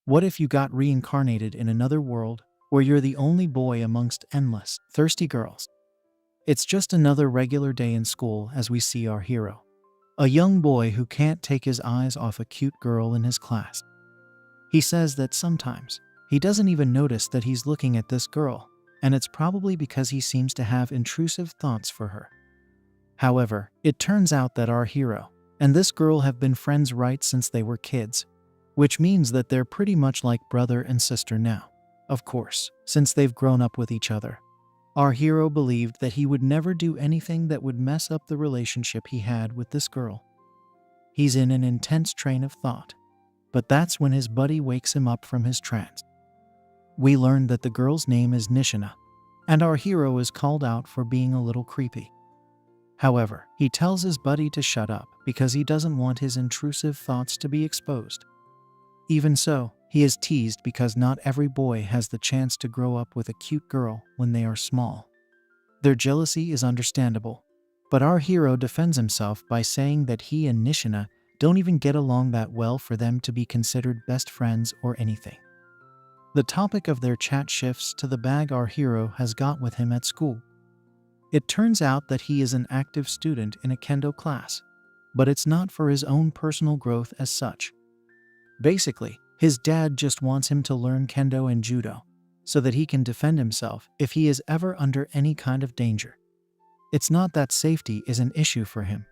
What if you got reincarnated in another world where you're the only boy amongst endless, thirsty girls? It's just another regular day in school as we see our hero, a young boy who can't take his eyes off a cute girl in his class. He says that sometimes he doesn't even notice that he's looking at this girl, and it's probably because he seems to have intrusive thoughts for her. However, it turns out that our hero and this girl have been friends right since they were kids, which means that they're pretty much like brother and sister now. Of course, since they've grown up with each other. Our hero believed that he would never do anything that would mess up the relationship he had with this girl. He's in an intense train of thought, but that's when his buddy wakes him up from his trance. We learn that the girl's name is Nishina, and our hero is called out for being a little creepy. However, he tells his buddy to shut up because he doesn't want his intrusive thoughts to be exposed. Even so, he is teased because not every boy has the chance to grow up with a cute girl when they are small. Their jealousy is understandable, but our hero defends himself by saying that he and Nishina don't even get along that well for them to be considered best friends or anything. The topic of their chat shifts to the bag our hero has got with him at school. It turns out that he is an active student in a kendo class, but it's not for his own personal growth as such. Basically, his dad just wants him to learn kendo and judo so that he can defend himself if he is ever under any kind of danger. It's not that safety is an issue for him,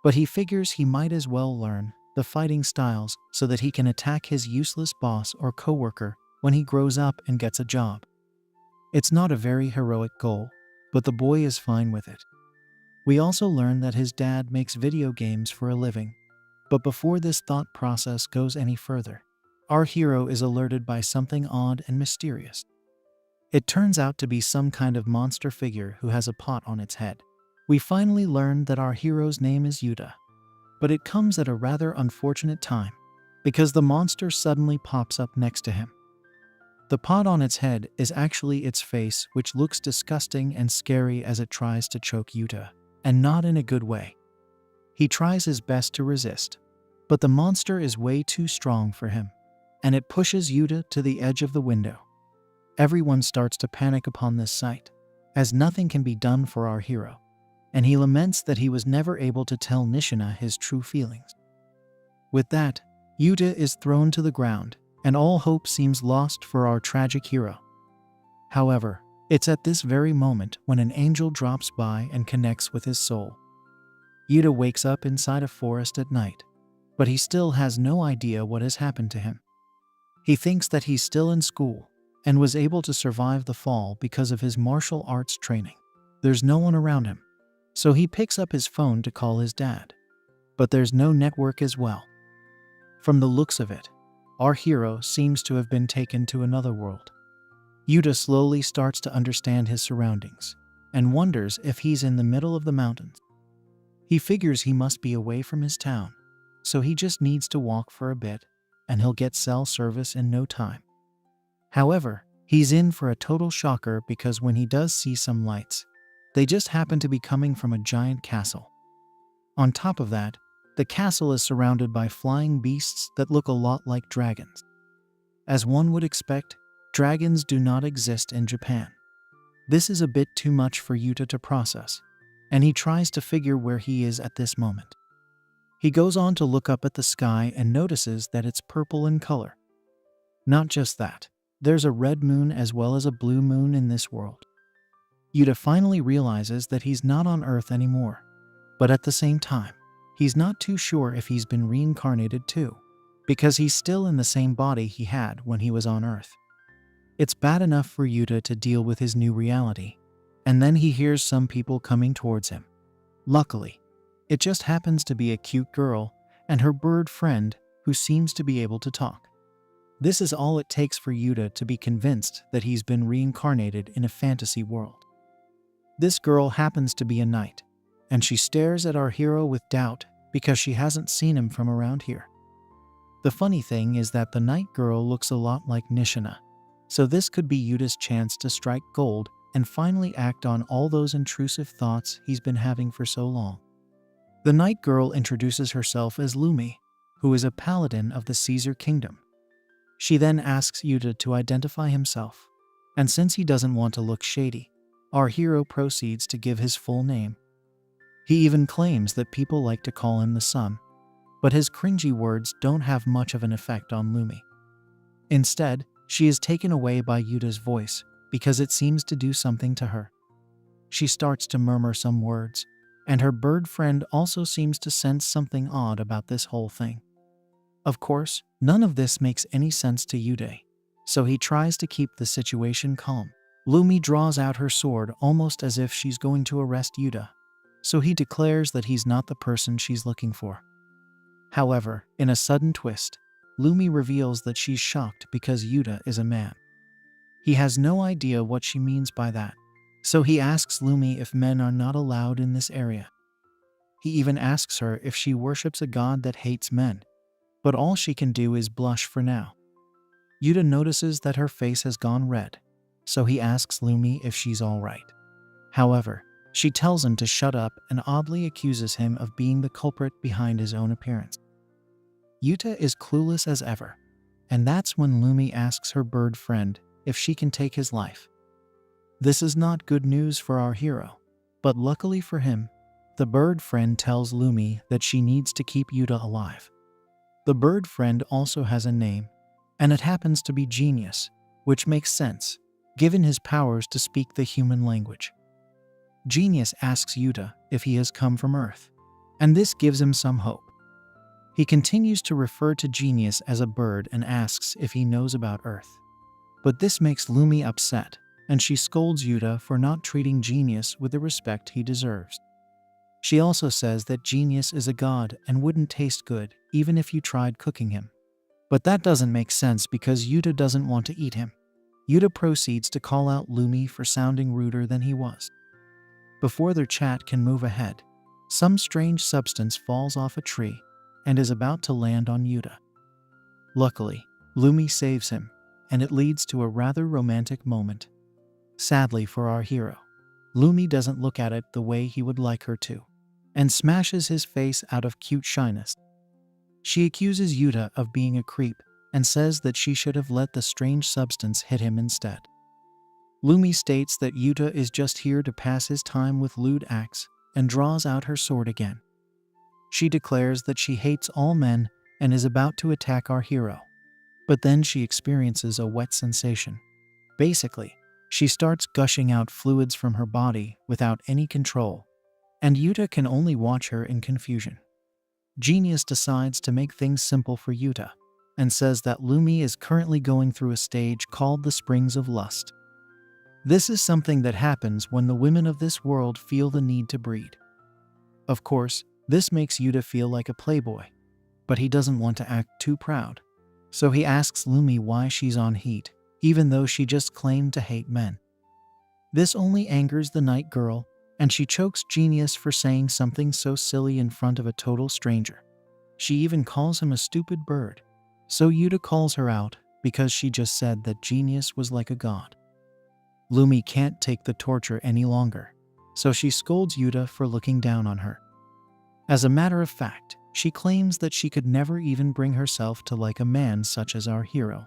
but he figures he might as well learn the fighting styles so that he can attack his useless boss or coworker when he grows up and gets a job. It's not a very heroic goal, but the boy is fine with it. We also learn that his dad makes video games for a living, but before this thought process goes any further, our hero is alerted by something odd and mysterious. It turns out to be some kind of monster figure who has a pot on its head. We finally learn that our hero's name is Yuta, but it comes at a rather unfortunate time because the monster suddenly pops up next to him. The pot on its head is actually its face, which looks disgusting and scary as it tries to choke Yuta, and not in a good way. He tries his best to resist, but the monster is way too strong for him, and it pushes Yuta to the edge of the window. Everyone starts to panic upon this sight, as nothing can be done for our hero, and he laments that he was never able to tell Nishina his true feelings. With that, Yuta is thrown to the ground, and all hope seems lost for our tragic hero. However, it's at this very moment when an angel drops by and connects with his soul. Yuta wakes up inside a forest at night, but he still has no idea what has happened to him. He thinks that he's still in school and was able to survive the fall because of his martial arts training. There's no one around him, so he picks up his phone to call his dad, but there's no network as well. From the looks of it, our hero seems to have been taken to another world. Yuta slowly starts to understand his surroundings and wonders if he's in the middle of the mountains. He figures he must be away from his town, so he just needs to walk for a bit and he'll get cell service in no time. However, he's in for a total shocker because when he does see some lights, they just happen to be coming from a giant castle. On top of that, the castle is surrounded by flying beasts that look a lot like dragons. As one would expect, dragons do not exist in Japan. This is a bit too much for Yuta to process, and he tries to figure where he is at this moment. He goes on to look up at the sky and notices that it's purple in color. Not just that, there's a red moon as well as a blue moon in this world. Yuta finally realizes that he's not on Earth anymore, but at the same time, he's not too sure if he's been reincarnated too, because he's still in the same body he had when he was on Earth. It's bad enough for Yuta to deal with his new reality, and then he hears some people coming towards him. Luckily, it just happens to be a cute girl and her bird friend who seems to be able to talk. This is all it takes for Yuta to be convinced that he's been reincarnated in a fantasy world. This girl happens to be a knight, and she stares at our hero with doubt because she hasn't seen him from around here. The funny thing is that the night girl looks a lot like Nishina, so this could be Yuta's chance to strike gold and finally act on all those intrusive thoughts he's been having for so long. The night girl introduces herself as Lumi, who is a paladin of the Caesar kingdom. She then asks Yuta to identify himself, and since he doesn't want to look shady, our hero proceeds to give his full name. He even claims that people like to call him the Sun, but his cringy words don't have much of an effect on Lumi. Instead, she is taken away by Yuta's voice because it seems to do something to her. She starts to murmur some words, and her bird friend also seems to sense something odd about this whole thing. Of course, none of this makes any sense to Yuta, so he tries to keep the situation calm. Lumi draws out her sword almost as if she's going to arrest Yuta, so he declares that he's not the person she's looking for. However, in a sudden twist, Lumi reveals that she's shocked because Yuta is a man. He has no idea what she means by that, so he asks Lumi if men are not allowed in this area. He even asks her if she worships a god that hates men, but all she can do is blush for now. Yuta notices that her face has gone red, so he asks Lumi if she's alright. However, she tells him to shut up and oddly accuses him of being the culprit behind his own appearance. Yuta is clueless as ever, and that's when Lumi asks her bird friend if she can take his life. This is not good news for our hero, but luckily for him, the bird friend tells Lumi that she needs to keep Yuta alive. The bird friend also has a name, and it happens to be Genius, which makes sense, given his powers to speak the human language. Genius asks Yuta if he has come from Earth, and this gives him some hope. He continues to refer to Genius as a bird and asks if he knows about Earth. But this makes Lumi upset, and she scolds Yuta for not treating Genius with the respect he deserves. She also says that Genius is a god and wouldn't taste good even if you tried cooking him. But that doesn't make sense because Yuta doesn't want to eat him. Yuta proceeds to call out Lumi for sounding ruder than he was. Before their chat can move ahead, some strange substance falls off a tree and is about to land on Yuta. Luckily, Lumi saves him, and it leads to a rather romantic moment. Sadly for our hero, Lumi doesn't look at it the way he would like her to, and smashes his face out of cute shyness. She accuses Yuta of being a creep and says that she should have let the strange substance hit him instead. Lumi states that Yuta is just here to pass his time with lewd acts and draws out her sword again. She declares that she hates all men and is about to attack our hero, but then she experiences a wet sensation. Basically, she starts gushing out fluids from her body without any control, and Yuta can only watch her in confusion. Genius decides to make things simple for Yuta and says that Lumi is currently going through a stage called the Springs of Lust. This is something that happens when the women of this world feel the need to breed. Of course, this makes Yuta feel like a playboy, but he doesn't want to act too proud, so he asks Lumi why she's on heat, even though she just claimed to hate men. This only angers the night girl, and she chokes Genius for saying something so silly in front of a total stranger. She even calls him a stupid bird, so Yuta calls her out because she just said that Genius was like a god. Lumi can't take the torture any longer, so she scolds Yuta for looking down on her. As a matter of fact, she claims that she could never even bring herself to like a man such as our hero,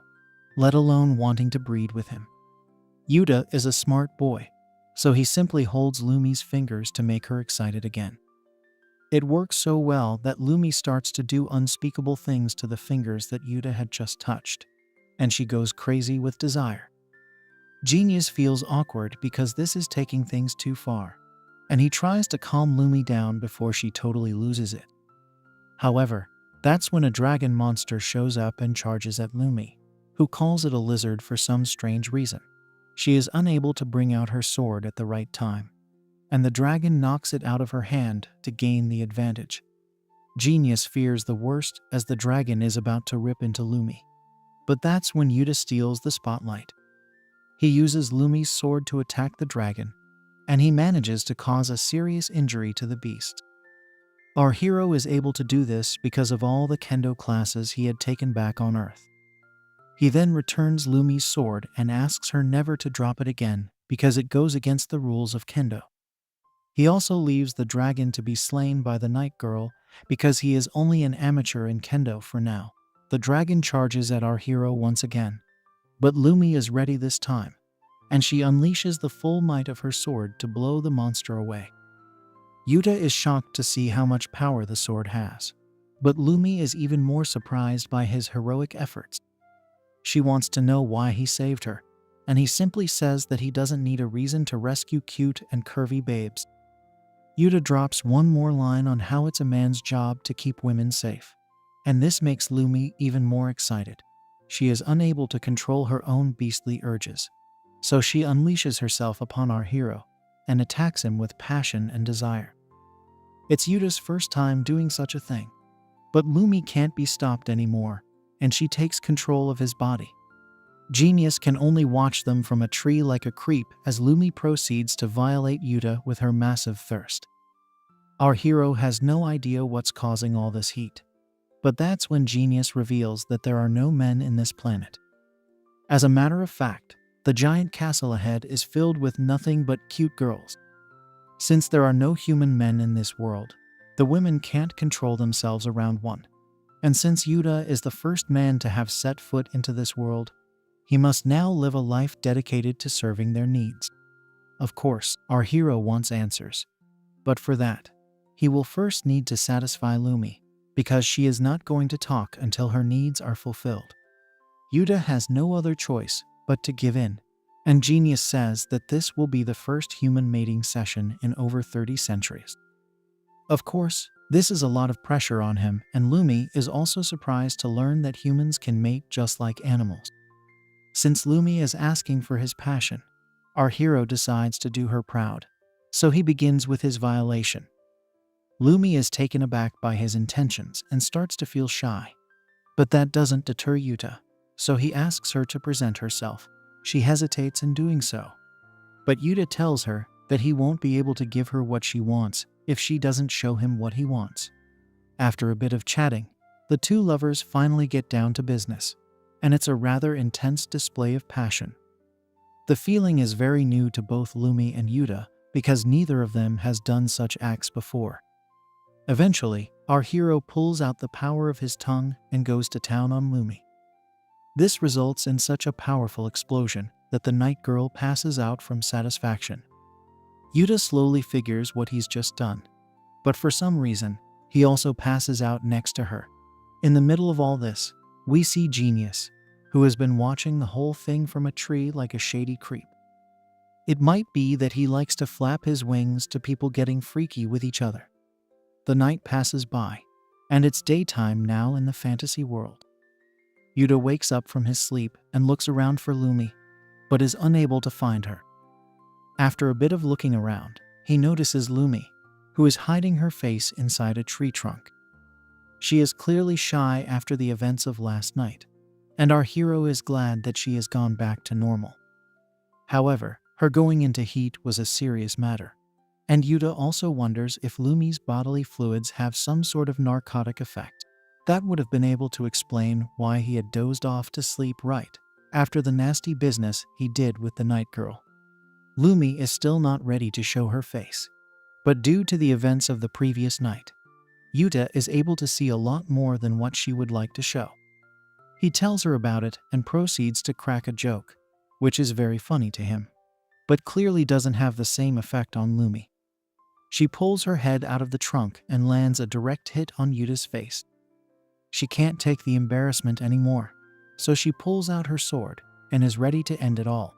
let alone wanting to breed with him. Yuta is a smart boy, so he simply holds Lumi's fingers to make her excited again. It works so well that Lumi starts to do unspeakable things to the fingers that Yuta had just touched, and she goes crazy with desire. Genius feels awkward because this is taking things too far, and he tries to calm Lumi down before she totally loses it. However, that's when a dragon monster shows up and charges at Lumi, who calls it a lizard for some strange reason. She is unable to bring out her sword at the right time, and the dragon knocks it out of her hand to gain the advantage. Genius fears the worst as the dragon is about to rip into Lumi, but that's when Yuta steals the spotlight. He uses Lumi's sword to attack the dragon, and he manages to cause a serious injury to the beast. Our hero is able to do this because of all the kendo classes he had taken back on Earth. He then returns Lumi's sword and asks her never to drop it again because it goes against the rules of kendo. He also leaves the dragon to be slain by the night girl because he is only an amateur in kendo for now. the dragon charges at our hero once again. But Lumi is ready this time, and she unleashes the full might of her sword to blow the monster away. Yuta is shocked to see how much power the sword has, but Lumi is even more surprised by his heroic efforts. She wants to know why he saved her, and he simply says that he doesn't need a reason to rescue cute and curvy babes. Yuta drops one more line on how it's a man's job to keep women safe, and this makes Lumi even more excited. She is unable to control her own beastly urges, so she unleashes herself upon our hero and attacks him with passion and desire. It's Yuta's first time doing such a thing, but Lumi can't be stopped anymore, and she takes control of his body. Genius can only watch them from a tree like a creep as Lumi proceeds to violate Yuta with her massive thirst. Our hero has no idea what's causing all this heat, but that's when Genius reveals that there are no men in this planet. As a matter of fact, the giant castle ahead is filled with nothing but cute girls. Since there are no human men in this world, the women can't control themselves around one. And since Yuta is the first man to have set foot into this world, he must now live a life dedicated to serving their needs. Of course, our hero wants answers, but for that, he will first need to satisfy Lumi, because she is not going to talk until her needs are fulfilled. Yuta has no other choice but to give in, and Genius says that this will be the first human mating session in over 30 centuries. Of course, this is a lot of pressure on him, and Lumi is also surprised to learn that humans can mate just like animals. Since Lumi is asking for his passion, our hero decides to do her proud, so he begins with his violation. Lumi is taken aback by his intentions and starts to feel shy, but that doesn't deter Yuta, so he asks her to present herself. She hesitates in doing so, but Yuta tells her that he won't be able to give her what she wants if she doesn't show him what he wants. After a bit of chatting, the two lovers finally get down to business, and it's a rather intense display of passion. The feeling is very new to both Lumi and Yuta because neither of them has done such acts before. Eventually, our hero pulls out the power of his tongue and goes to town on Lumi. This results in such a powerful explosion that the night girl passes out from satisfaction. Yuta slowly figures what he's just done, but for some reason, he also passes out next to her. In the middle of all this, we see Genius, who has been watching the whole thing from a tree like a shady creep. It might be that he likes to flap his wings to people getting freaky with each other. The night passes by, and it's daytime now in the fantasy world. Yuta wakes up from his sleep and looks around for Lumi, but is unable to find her. After a bit of looking around, he notices Lumi, who is hiding her face inside a tree trunk. She is clearly shy after the events of last night, and our hero is glad that she has gone back to normal. However, her going into heat was a serious matter, and Yuta also wonders if Lumi's bodily fluids have some sort of narcotic effect. That would have been able to explain why he had dozed off to sleep right after the nasty business he did with the night girl. Lumi is still not ready to show her face, but due to the events of the previous night, Yuta is able to see a lot more than what she would like to show. He tells her about it and proceeds to crack a joke, which is very funny to him, but clearly doesn't have the same effect on Lumi. She pulls her head out of the trunk and lands a direct hit on Yuta's face. She can't take the embarrassment anymore, so she pulls out her sword and is ready to end it all.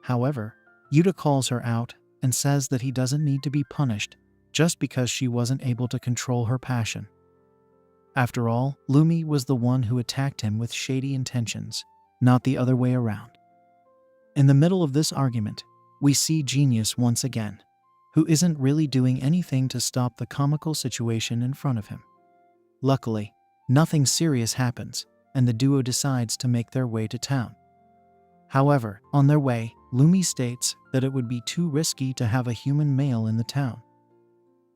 However, Yuta calls her out and says that he doesn't need to be punished just because she wasn't able to control her passion. After all, Lumi was the one who attacked him with shady intentions, not the other way around. In the middle of this argument, we see Genius once again, who isn't really doing anything to stop the comical situation in front of him. Luckily, nothing serious happens, and the duo decides to make their way to town. However, on their way, Lumi states that it would be too risky to have a human male in the town.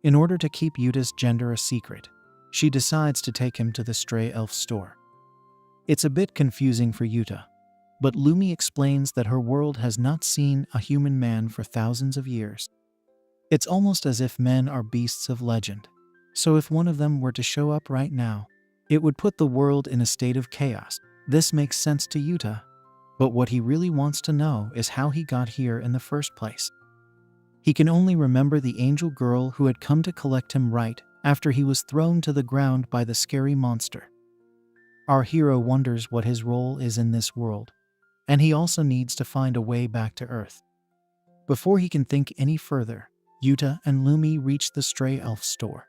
In order to keep Yuta's gender a secret, she decides to take him to the stray elf store. It's a bit confusing for Yuta, but Lumi explains that her world has not seen a human man for thousands of years. It's almost as if men are beasts of legend, so if one of them were to show up right now, It would put the world in a state of chaos. This makes sense to Yuta, but what he really wants to know is how he got here in the first place. He can only remember the angel girl who had come to collect him right after he was thrown to the ground by the scary monster. Our hero wonders what his role is in this world, and he also needs to find a way back to Earth. Before he can think any further, Yuta and Lumi reach the stray elf store.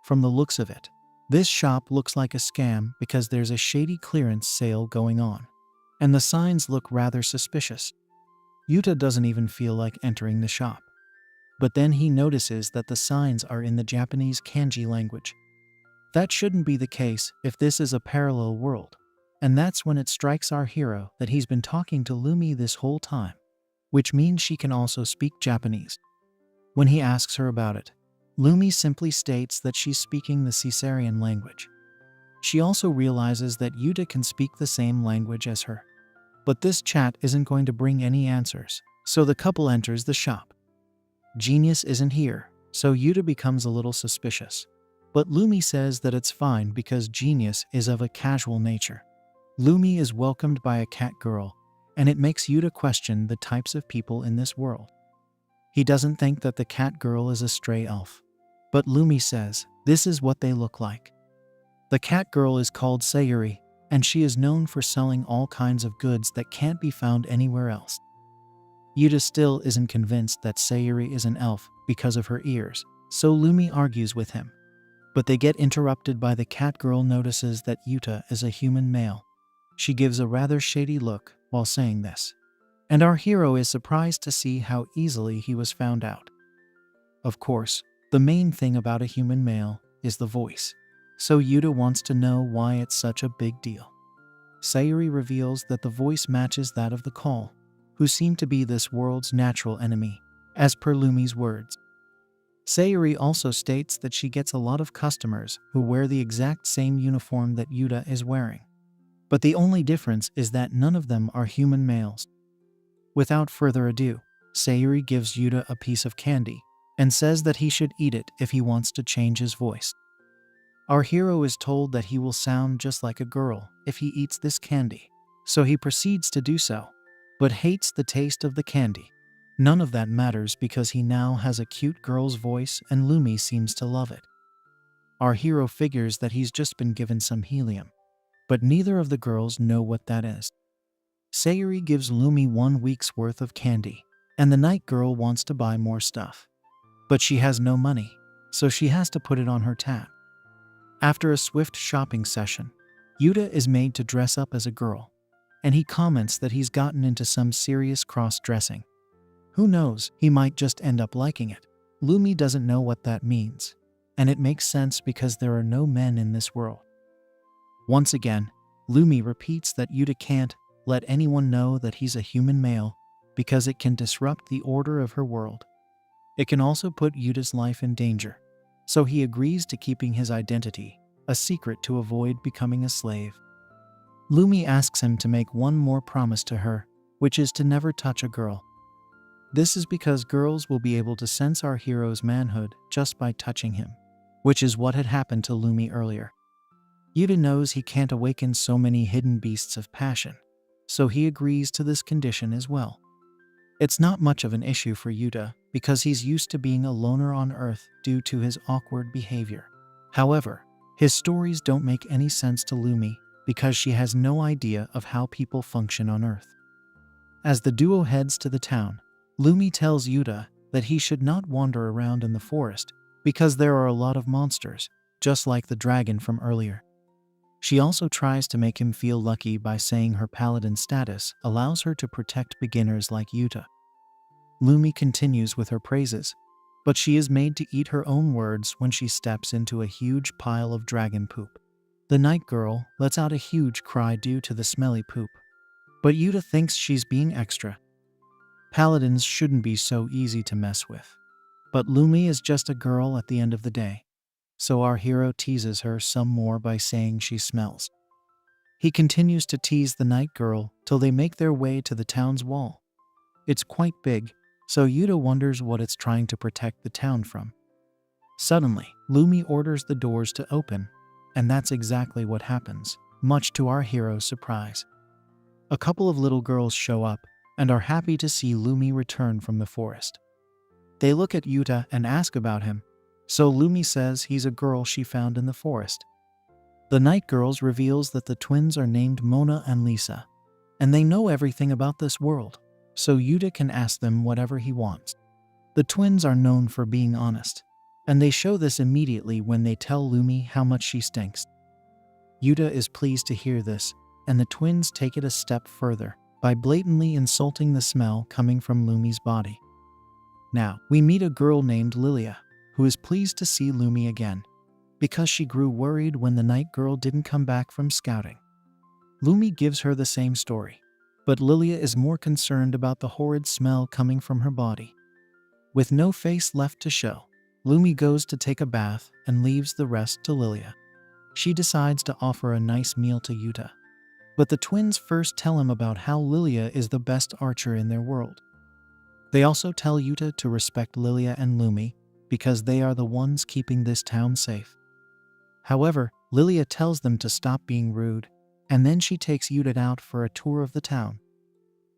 From the looks of it, this shop looks like a scam because there's a shady clearance sale going on, and the signs look rather suspicious. Yuta doesn't even feel like entering the shop. But then he notices that the signs are in the Japanese kanji language. That shouldn't be the case if this is a parallel world. And that's when it strikes our hero that he's been talking to Lumi this whole time, which means she can also speak Japanese. When he asks her about it, Lumi simply states that she's speaking the Caesarean language. She also realizes that Yuta can speak the same language as her. But this chat isn't going to bring any answers, so the couple enters the shop. Genius isn't here, so Yuta becomes a little suspicious. But Lumi says that it's fine because Genius is of a casual nature. Lumi is welcomed by a cat girl, and it makes Yuta question the types of people in this world. He doesn't think that the cat girl is a stray elf, but Lumi says this is what they look like. The cat girl is called Sayuri, and she is known for selling all kinds of goods that can't be found anywhere else. Yuta still isn't convinced that Sayuri is an elf because of her ears, so Lumi argues with him. But they get interrupted by the cat girl notices that Yuta is a human male. She gives a rather shady look while saying this, and our hero is surprised to see how easily he was found out. Of course, the main thing about a human male is the voice, so Yuta wants to know why it's such a big deal. Sayuri reveals that the voice matches that of the Kall, who seem to be this world's natural enemy, as per Lumi's words. Sayuri also states that she gets a lot of customers who wear the exact same uniform that Yuta is wearing. But the only difference is that none of them are human males. Without further ado, Sayuri gives Yuta a piece of candy and says that he should eat it if he wants to change his voice. Our hero is told that he will sound just like a girl if he eats this candy, so he proceeds to do so, but hates the taste of the candy. None of that matters because he now has a cute girl's voice and Lumi seems to love it. Our hero figures that he's just been given some helium, but neither of the girls know what that is. Sayuri gives Lumi 1 week's worth of candy, and the night girl wants to buy more stuff. But she has no money, so she has to put it on her tab. After a swift shopping session, Yuta is made to dress up as a girl, and he comments that he's gotten into some serious cross-dressing. Who knows, he might just end up liking it. Lumi doesn't know what that means, and it makes sense because there are no men in this world. Once again, Lumi repeats that Yuta can't let anyone know that he's a human male because it can disrupt the order of her world. It can also put Yuta's life in danger, so he agrees to keeping his identity a secret to avoid becoming a slave. Lumi asks him to make one more promise to her, which is to never touch a girl. This is because girls will be able to sense our hero's manhood just by touching him, which is what had happened to Lumi earlier. Yuta knows he can't awaken so many hidden beasts of passion, so he agrees to this condition as well. It's not much of an issue for Yuta because he's used to being a loner on Earth due to his awkward behavior. However, his stories don't make any sense to Lumi because she has no idea of how people function on Earth. As the duo heads to the town, Lumi tells Yuta that he should not wander around in the forest because there are a lot of monsters, just like the dragon from earlier. She also tries to make him feel lucky by saying her paladin status allows her to protect beginners like Yuta. Lumi continues with her praises, but she is made to eat her own words when she steps into a huge pile of dragon poop. The night girl lets out a huge cry due to the smelly poop, but Yuta thinks she's being extra. Paladins shouldn't be so easy to mess with, but Lumi is just a girl at the end of the day, so our hero teases her some more by saying she smells. He continues to tease the night girl till they make their way to the town's wall. It's quite big, so Yuta wonders what it's trying to protect the town from. Suddenly, Lumi orders the doors to open, and that's exactly what happens, much to our hero's surprise. A couple of little girls show up and are happy to see Lumi return from the forest. They look at Yuta and ask about him, so Lumi says he's a girl she found in the forest. The Night Girls reveals that the twins are named Mona and Lisa, and they know everything about this world, so Yuta can ask them whatever he wants. The twins are known for being honest, and they show this immediately when they tell Lumi how much she stinks. Yuta is pleased to hear this, and the twins take it a step further by blatantly insulting the smell coming from Lumi's body. Now, we meet a girl named Lilia, who is pleased to see Lumi again, because she grew worried when the Night Girl didn't come back from scouting. Lumi gives her the same story, but Lilia is more concerned about the horrid smell coming from her body. With no face left to show, Lumi goes to take a bath and leaves the rest to Lilia. She decides to offer a nice meal to Yuta, but the twins first tell him about how Lilia is the best archer in their world. They also tell Yuta to respect Lilia and Lumi because they are the ones keeping this town safe. However, Lilia tells them to stop being rude, and then she takes Yuta out for a tour of the town.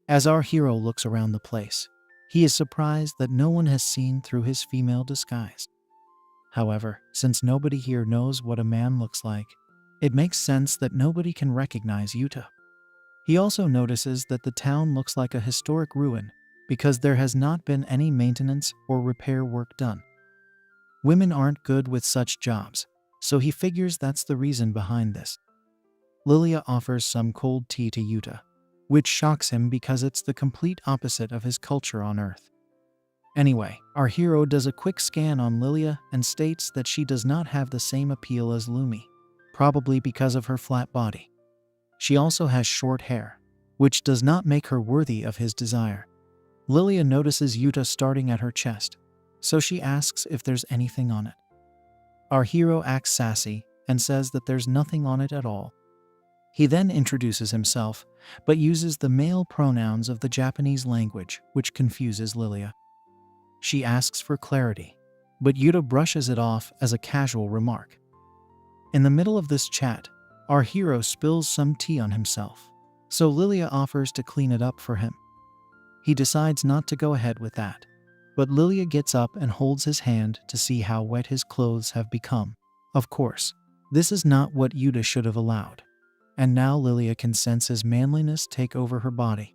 As our hero looks around the place, he is surprised that no one has seen through his female disguise. However, since nobody here knows what a man looks like, it makes sense that nobody can recognize Yuta. He also notices that the town looks like a historic ruin because there has not been any maintenance or repair work done. Women aren't good with such jobs, so he figures that's the reason behind this. Lilia offers some cold tea to Yuta, which shocks him because it's the complete opposite of his culture on Earth. Anyway, our hero does a quick scan on Lilia and states that she does not have the same appeal as Lumi, probably because of her flat body. She also has short hair, which does not make her worthy of his desire. Lilia notices Yuta starting at her chest, so she asks if there's anything on it. Our hero acts sassy and says that there's nothing on it at all. He then introduces himself, but uses the male pronouns of the Japanese language, which confuses Lilia. She asks for clarity, but Yuta brushes it off as a casual remark. In the middle of this chat, our hero spills some tea on himself, so Lilia offers to clean it up for him. He decides not to go ahead with that, but Lilia gets up and holds his hand to see how wet his clothes have become. Of course, this is not what Yuta should have allowed, and now Lilia can sense his manliness take over her body.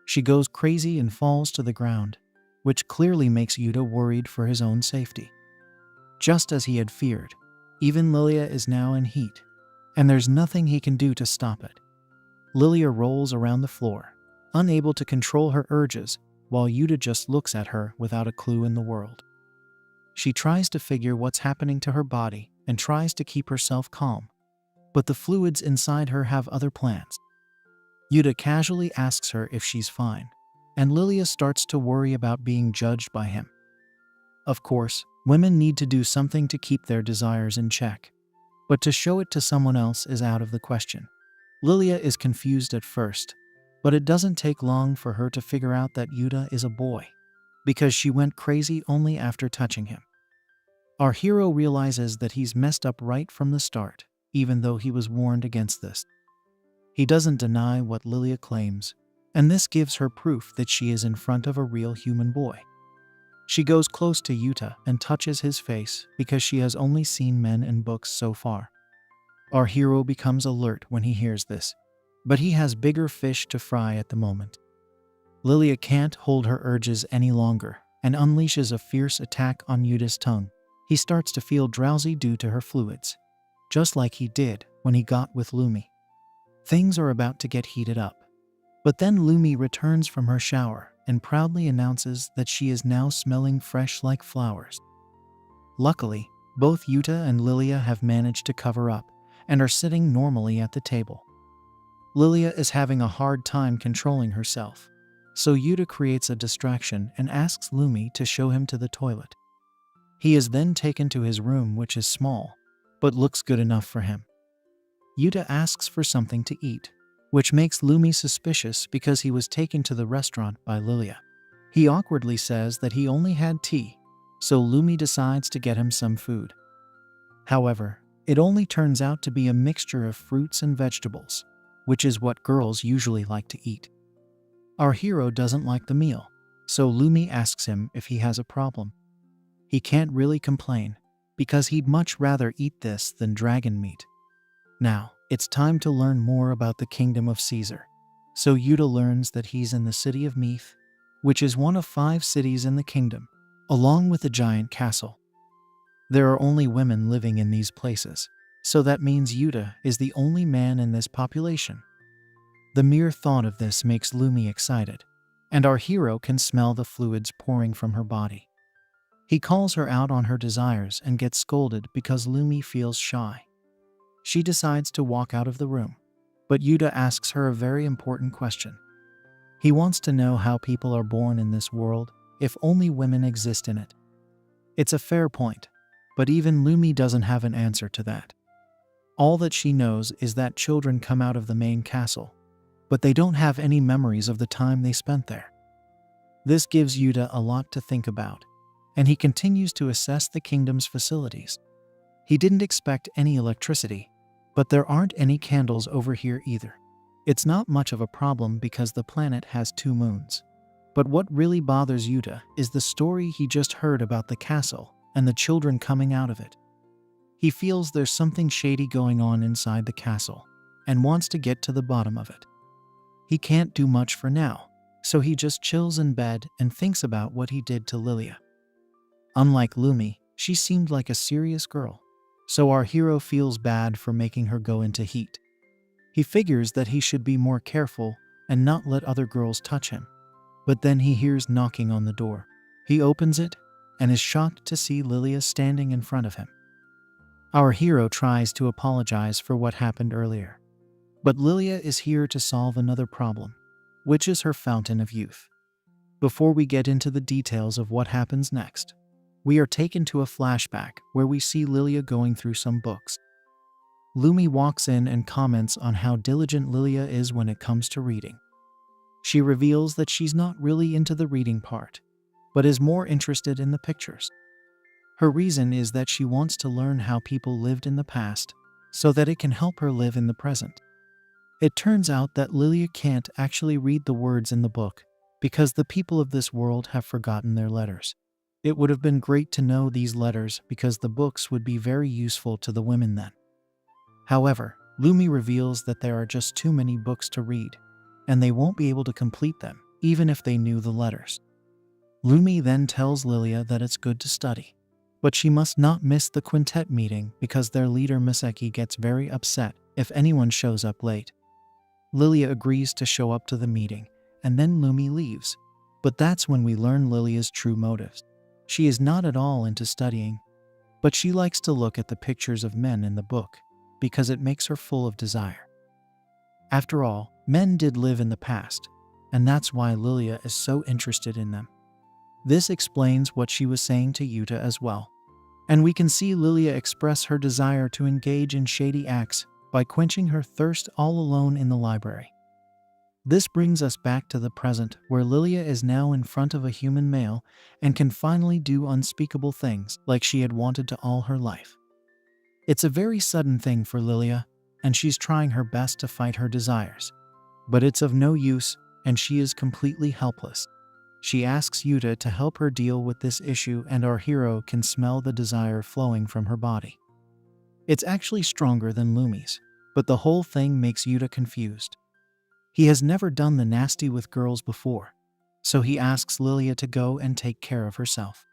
She goes crazy and falls to the ground, which clearly makes Yuta worried for his own safety. Just as he had feared, even Lilia is now in heat, and there's nothing he can do to stop it. Lilia rolls around the floor, unable to control her urges, while Yuta just looks at her without a clue in the world. She tries to figure what's happening to her body and tries to keep herself calm, but the fluids inside her have other plans. Yuta casually asks her if she's fine, and Lilia starts to worry about being judged by him. Of course, women need to do something to keep their desires in check, but to show it to someone else is out of the question. Lilia is confused at first, but it doesn't take long for her to figure out that Yuta is a boy, because she went crazy only after touching him. Our hero realizes that he's messed up right from the start, even though he was warned against this. He doesn't deny what Lilia claims, and this gives her proof that she is in front of a real human boy. She goes close to Yuta and touches his face because she has only seen men in books so far. Our hero becomes alert when he hears this, but he has bigger fish to fry at the moment. Lilia can't hold her urges any longer and unleashes a fierce attack on Yuta's tongue. He starts to feel drowsy due to her fluids, just like he did when he got with Lumi. Things are about to get heated up, but then Lumi returns from her shower and proudly announces that she is now smelling fresh like flowers. Luckily, both Yuta and Lilia have managed to cover up and are sitting normally at the table. Lilia is having a hard time controlling herself, so Yuta creates a distraction and asks Lumi to show him to the toilet. He is then taken to his room, which is small, but looks good enough for him. Yuta asks for something to eat, which makes Lumi suspicious because he was taken to the restaurant by Lilia. He awkwardly says that he only had tea, so Lumi decides to get him some food. However, It only turns out to be a mixture of fruits and vegetables, which is what girls usually like to eat. Our hero doesn't like the meal, so Lumi asks him if he has a problem. He can't really complain, because he'd much rather eat this than dragon meat. Now, it's time to learn more about the kingdom of Caesar. So Yuta learns that he's in the city of Meath, which is one of 5 cities in the kingdom, along with a giant castle. There are only women living in these places, so that means Yuta is the only man in this population. The mere thought of this makes Lumi excited, and our hero can smell the fluids pouring from her body. He calls her out on her desires and gets scolded because Lumi feels shy. She decides to walk out of the room, but Yuta asks her a very important question. He wants to know how people are born in this world if only women exist in it. It's a fair point, but even Lumi doesn't have an answer to that. All that she knows is that children come out of the main castle, but they don't have any memories of the time they spent there. This gives Yuta a lot to think about, and he continues to assess the kingdom's facilities. He didn't expect any electricity, but there aren't any candles over here either. It's not much of a problem because the planet has 2 moons. But what really bothers Yuta is the story he just heard about the castle and the children coming out of it. He feels there's something shady going on inside the castle and wants to get to the bottom of it. He can't do much for now, so he just chills in bed and thinks about what he did to Lilia. Unlike Lumi, she seemed like a serious girl, so our hero feels bad for making her go into heat. He figures that he should be more careful and not let other girls touch him. But then he hears knocking on the door. He opens it and is shocked to see Lilia standing in front of him. Our hero tries to apologize for what happened earlier, but Lilia is here to solve another problem, which is her fountain of youth. Before we get into the details of what happens next, we are taken to a flashback where we see Lilia going through some books. Lumi walks in and comments on how diligent Lilia is when it comes to reading. She reveals that she's not really into the reading part, but is more interested in the pictures. Her reason is that she wants to learn how people lived in the past so that it can help her live in the present. It turns out that Lilia can't actually read the words in the book because the people of this world have forgotten their letters. It would have been great to know these letters because the books would be very useful to the women then. However, Lumi reveals that there are just too many books to read, and they won't be able to complete them, even if they knew the letters. Lumi then tells Lilia that it's good to study, but she must not miss the Quintet meeting because their leader Misaki gets very upset if anyone shows up late. Lilia agrees to show up to the meeting, and then Lumi leaves, but that's when we learn Lilia's true motives. She is not at all into studying, but she likes to look at the pictures of men in the book because it makes her full of desire. After all, men did live in the past, and that's why Lilia is so interested in them. This explains what she was saying to Yuta as well. And we can see Lilia express her desire to engage in shady acts by quenching her thirst all alone in the library. This brings us back to the present, where Lilia is now in front of a human male and can finally do unspeakable things like she had wanted to all her life. It's a very sudden thing for Lilia, and she's trying her best to fight her desires. But it's of no use, and she is completely helpless. She asks Yuta to help her deal with this issue, and our hero can smell the desire flowing from her body. It's actually stronger than Lumi's, but the whole thing makes Yuta confused. He has never done the nasty with girls before, so he asks Lilia to go and take care of herself.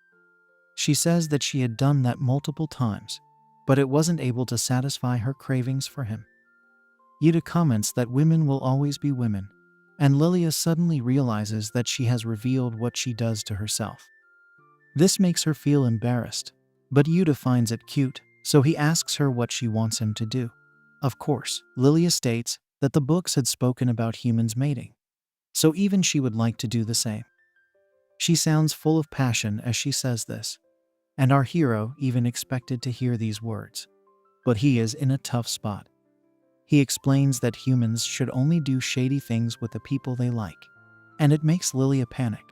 She says that she had done that multiple times, but it wasn't able to satisfy her cravings for him. Yuta comments that women will always be women, and Lilia suddenly realizes that she has revealed what she does to herself. This makes her feel embarrassed, but Yuta finds it cute, so he asks her what she wants him to do. Of course, Lilia states that the books had spoken about humans mating, so even she would like to do the same. She sounds full of passion as she says this, and our hero even expected to hear these words. But he is in a tough spot. He explains that humans should only do shady things with the people they like, and it makes Lilia panic.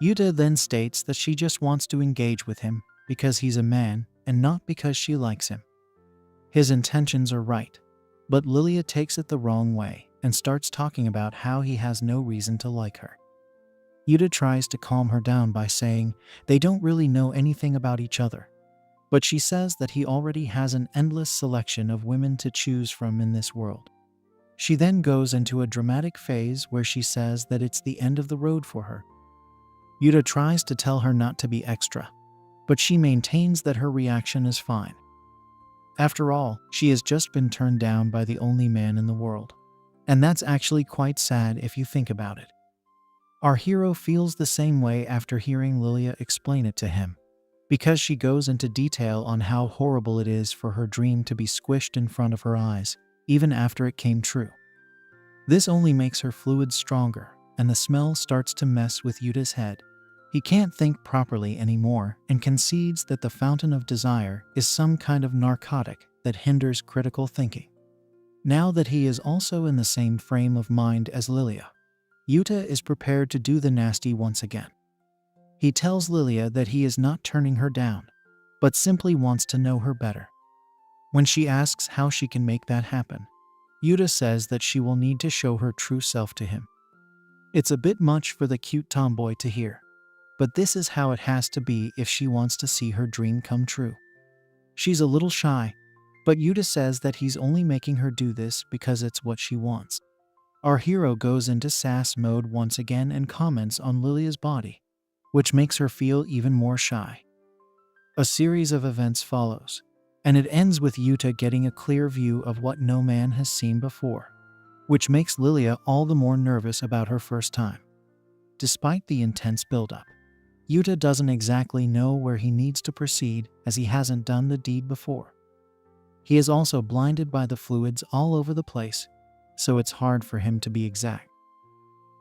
Yuta then states that she just wants to engage with him because he's a man and not because she likes him. His intentions are right, but Lilia takes it the wrong way and starts talking about how he has no reason to like her. Yuta tries to calm her down by saying they don't really know anything about each other, but she says that he already has an endless selection of women to choose from in this world. She then goes into a dramatic phase where she says that it's the end of the road for her. Yuta tries to tell her not to be extra, but she maintains that her reaction is fine. After all, she has just been turned down by the only man in the world. And that's actually quite sad if you think about it. Our hero feels the same way after hearing Lilia explain it to him, because she goes into detail on how horrible it is for her dream to be squished in front of her eyes, even after it came true. This only makes her fluids stronger, and the smell starts to mess with Yuta's head. He can't think properly anymore and concedes that the fountain of desire is some kind of narcotic that hinders critical thinking. Now that he is also in the same frame of mind as Lilia, Yuta is prepared to do the nasty once again. He tells Lilia that he is not turning her down, but simply wants to know her better. When she asks how she can make that happen, Yuta says that she will need to show her true self to him. It's a bit much for the cute tomboy to hear, but this is how it has to be if she wants to see her dream come true. She's a little shy, but Yuta says that he's only making her do this because it's what she wants. Our hero goes into sass mode once again and comments on Lilia's body, which makes her feel even more shy. A series of events follows, and it ends with Yuta getting a clear view of what no man has seen before, which makes Lilia all the more nervous about her first time. Despite the intense buildup, Yuta doesn't exactly know where he needs to proceed as he hasn't done the deed before. He is also blinded by the fluids all over the place, so it's hard for him to be exact.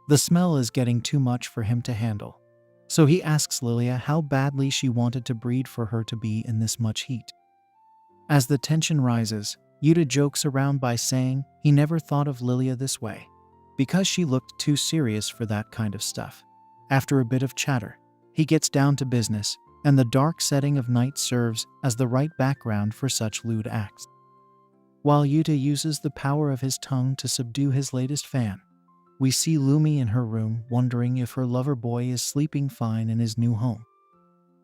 The smell is getting too much for him to handle, so he asks Lilia how badly she wanted to breed for her to be in this much heat. As the tension rises, Yuta jokes around by saying he never thought of Lilia this way, because she looked too serious for that kind of stuff. After a bit of chatter, he gets down to business, and the dark setting of night serves as the right background for such lewd acts. While Yuta uses the power of his tongue to subdue his latest fan, we see Lumi in her room wondering if her lover boy is sleeping fine in his new home.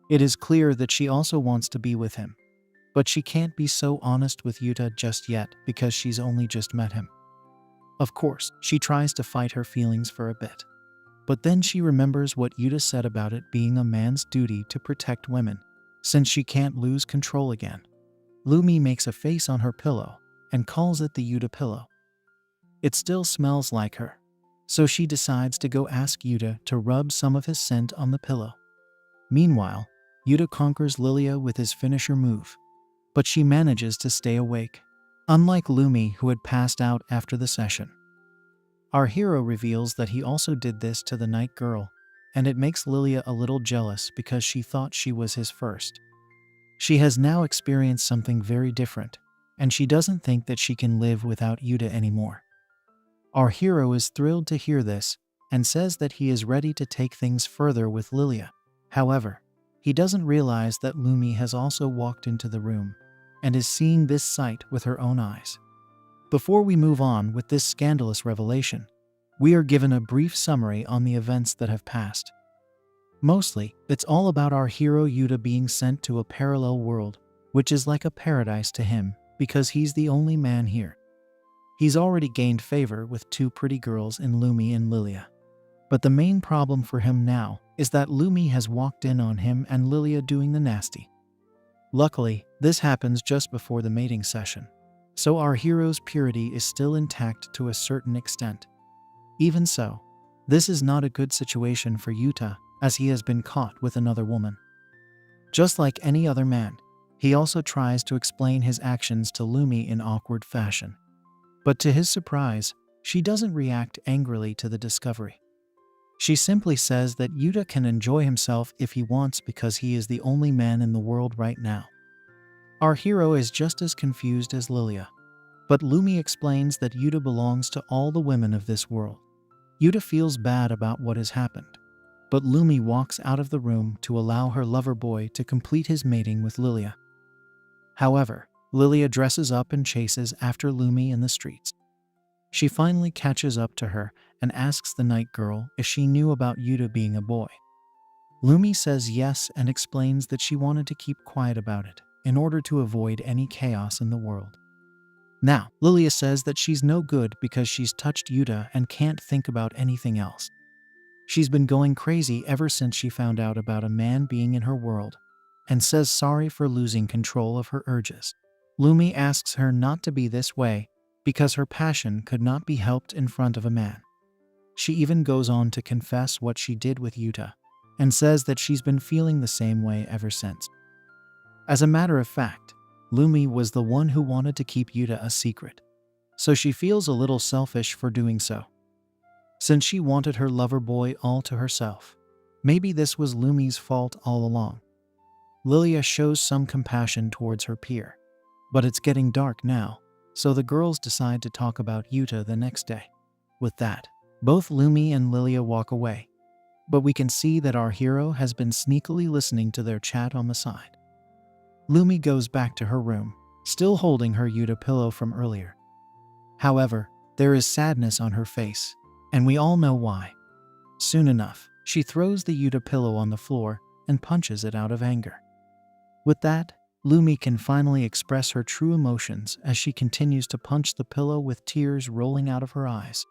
It is clear that she also wants to be with him, but she can't be so honest with Yuta just yet because she's only just met him. Of course, she tries to fight her feelings for a bit, but then she remembers what Yuta said about it being a man's duty to protect women, since she can't lose control again. Lumi makes a face on her pillow and calls it the Yuta pillow. It still smells like her, so she decides to go ask Yuta to rub some of his scent on the pillow. Meanwhile, Yuta conquers Lilia with his finisher move, but she manages to stay awake, unlike Lumi, who had passed out after the session. Our hero reveals that he also did this to the night girl, and it makes Lilia a little jealous because she thought she was his first. She has now experienced something very different, and she doesn't think that she can live without Yuta anymore. Our hero is thrilled to hear this and says that he is ready to take things further with Lilia. However, he doesn't realize that Lumi has also walked into the room and is seeing this sight with her own eyes. Before we move on with this scandalous revelation, we are given a brief summary on the events that have passed. Mostly, it's all about our hero Yuta being sent to a parallel world, which is like a paradise to him because he's the only man here. He's already gained favor with two pretty girls in Lumi and Lilia. But the main problem for him now is that Lumi has walked in on him and Lilia doing the nasty. Luckily, this happens just before the mating session, so our hero's purity is still intact to a certain extent. Even so, this is not a good situation for Yuta, as he has been caught with another woman. Just like any other man, he also tries to explain his actions to Lumi in awkward fashion. But to his surprise, she doesn't react angrily to the discovery. She simply says that Yuta can enjoy himself if he wants because he is the only man in the world right now. Our hero is just as confused as Lilia, but Lumi explains that Yuta belongs to all the women of this world. Yuta feels bad about what has happened, but Lumi walks out of the room to allow her lover boy to complete his mating with Lilia. However, Lilia dresses up and chases after Lumi in the streets. She finally catches up to her and asks the night girl if she knew about Yuta being a boy. Lumi says yes and explains that she wanted to keep quiet about it in order to avoid any chaos in the world. Now, Lilia says that she's no good because she's touched Yuta and can't think about anything else. She's been going crazy ever since she found out about a man being in her world, and says sorry for losing control of her urges. Lumi asks her not to be this way because her passion could not be helped in front of a man. She even goes on to confess what she did with Yuta, and says that she's been feeling the same way ever since. As a matter of fact, Lumi was the one who wanted to keep Yuta a secret, so she feels a little selfish for doing so, since she wanted her lover boy all to herself. Maybe this was Lumi's fault all along. Lilia shows some compassion towards her peer, but it's getting dark now, so the girls decide to talk about Yuta the next day. With that, both Lumi and Lilia walk away, but we can see that our hero has been sneakily listening to their chat on the side. Lumi goes back to her room, still holding her Yuta pillow from earlier. However, there is sadness on her face, and we all know why. Soon enough, she throws the Yuta pillow on the floor and punches it out of anger. With that, Lumi can finally express her true emotions as she continues to punch the pillow with tears rolling out of her eyes.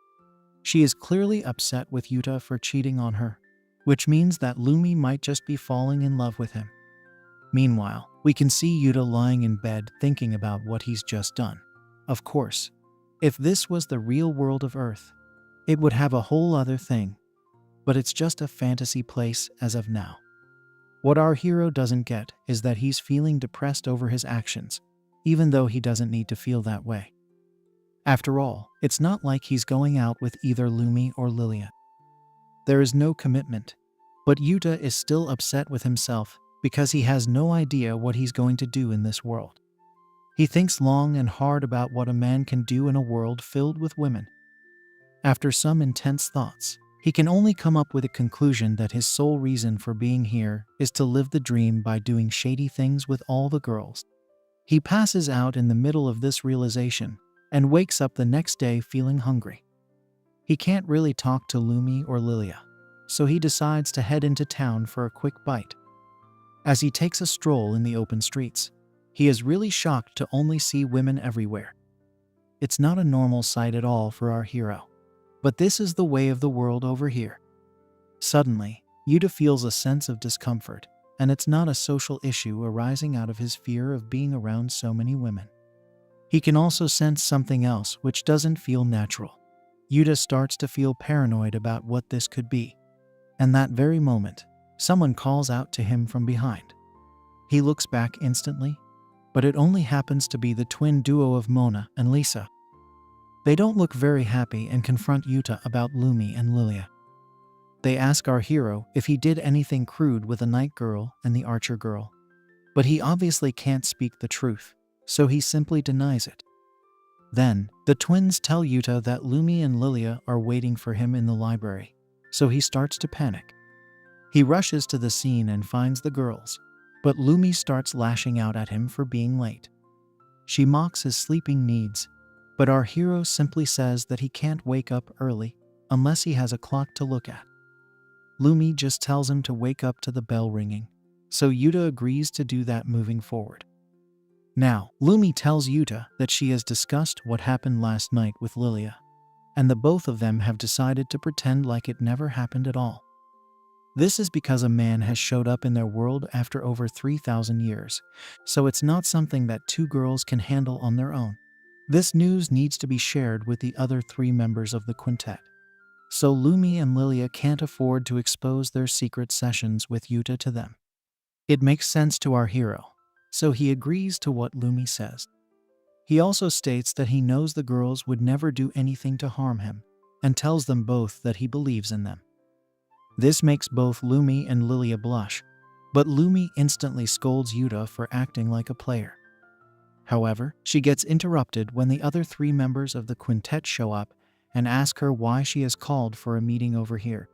She is clearly upset with Yuta for cheating on her, which means that Lumi might just be falling in love with him. Meanwhile, we can see Yuta lying in bed thinking about what he's just done. Of course, if this was the real world of Earth, it would have a whole other thing, but it's just a fantasy place as of now. What our hero doesn't get is that he's feeling depressed over his actions, even though he doesn't need to feel that way. After all, it's not like he's going out with either Lumi or Lilia. There is no commitment, but Yuta is still upset with himself because he has no idea what he's going to do in this world. He thinks long and hard about what a man can do in a world filled with women. After some intense thoughts, he can only come up with a conclusion that his sole reason for being here is to live the dream by doing shady things with all the girls. He passes out in the middle of this realization and wakes up the next day feeling hungry. He can't really talk to Lumi or Lilia, so he decides to head into town for a quick bite. As he takes a stroll in the open streets, he is really shocked to only see women everywhere. It's not a normal sight at all for our hero, but this is the way of the world over here. Suddenly, Yuta feels a sense of discomfort, and it's not a social issue arising out of his fear of being around so many women. He can also sense something else which doesn't feel natural. Yuta starts to feel paranoid about what this could be, and that very moment, someone calls out to him from behind. He looks back instantly, but it only happens to be the twin duo of Mona and Lisa. They don't look very happy and confront Yuta about Lumi and Lilia. They ask our hero if he did anything crude with the night girl and the archer girl, but he obviously can't speak the truth, so he simply denies it. Then, the twins tell Yuta that Lumi and Lilia are waiting for him in the library, so he starts to panic. He rushes to the scene and finds the girls, but Lumi starts lashing out at him for being late. She mocks his sleeping needs, but our hero simply says that he can't wake up early unless he has a clock to look at. Lumi just tells him to wake up to the bell ringing, so Yuta agrees to do that moving forward. Now, Lumi tells Yuta that she has discussed what happened last night with Lilia, and the both of them have decided to pretend like it never happened at all. This is because a man has showed up in their world after over 3,000 years, so it's not something that two girls can handle on their own. This news needs to be shared with the other three members of the quintet, so Lumi and Lilia can't afford to expose their secret sessions with Yuta to them. It makes sense to our hero, so he agrees to what Lumi says. He also states that he knows the girls would never do anything to harm him, and tells them both that he believes in them. This makes both Lumi and Lilia blush, but Lumi instantly scolds Yuta for acting like a player. However, she gets interrupted when the other three members of the quintet show up and ask her why she has called for a meeting over here.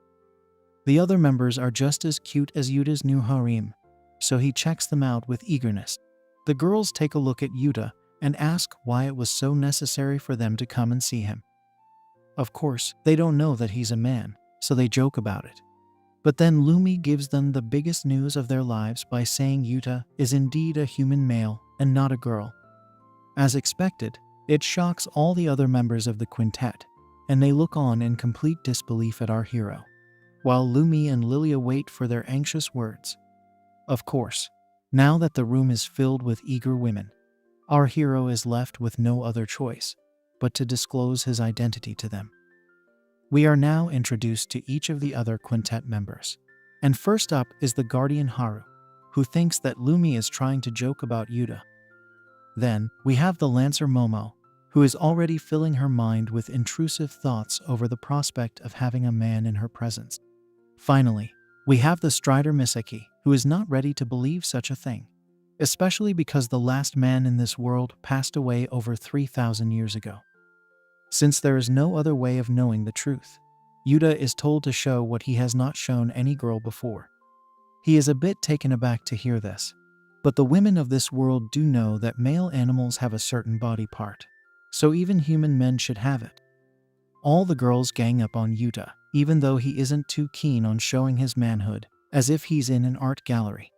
The other members are just as cute as Yuta's new harem, so he checks them out with eagerness. The girls take a look at Yuta and ask why it was so necessary for them to come and see him. Of course, they don't know that he's a man, so they joke about it. But then Lumi gives them the biggest news of their lives by saying Yuta is indeed a human male and not a girl. As expected, it shocks all the other members of the quintet, and they look on in complete disbelief at our hero, while Lumi and Lilia wait for their anxious words. Of course, now that the room is filled with eager women, our hero is left with no other choice but to disclose his identity to them. We are now introduced to each of the other quintet members, and first up is the guardian Haru, who thinks that Lumi is trying to joke about Yuta. Then, we have the lancer Momo, who is already filling her mind with intrusive thoughts over the prospect of having a man in her presence. Finally, we have the strider Misaki, who is not ready to believe such a thing, especially because the last man in this world passed away over 3,000 years ago. Since there is no other way of knowing the truth, Yuta is told to show what he has not shown any girl before. He is a bit taken aback to hear this, but the women of this world do know that male animals have a certain body part, so even human men should have it. All the girls gang up on Yuta, even though he isn't too keen on showing his manhood, as if he's in an art gallery.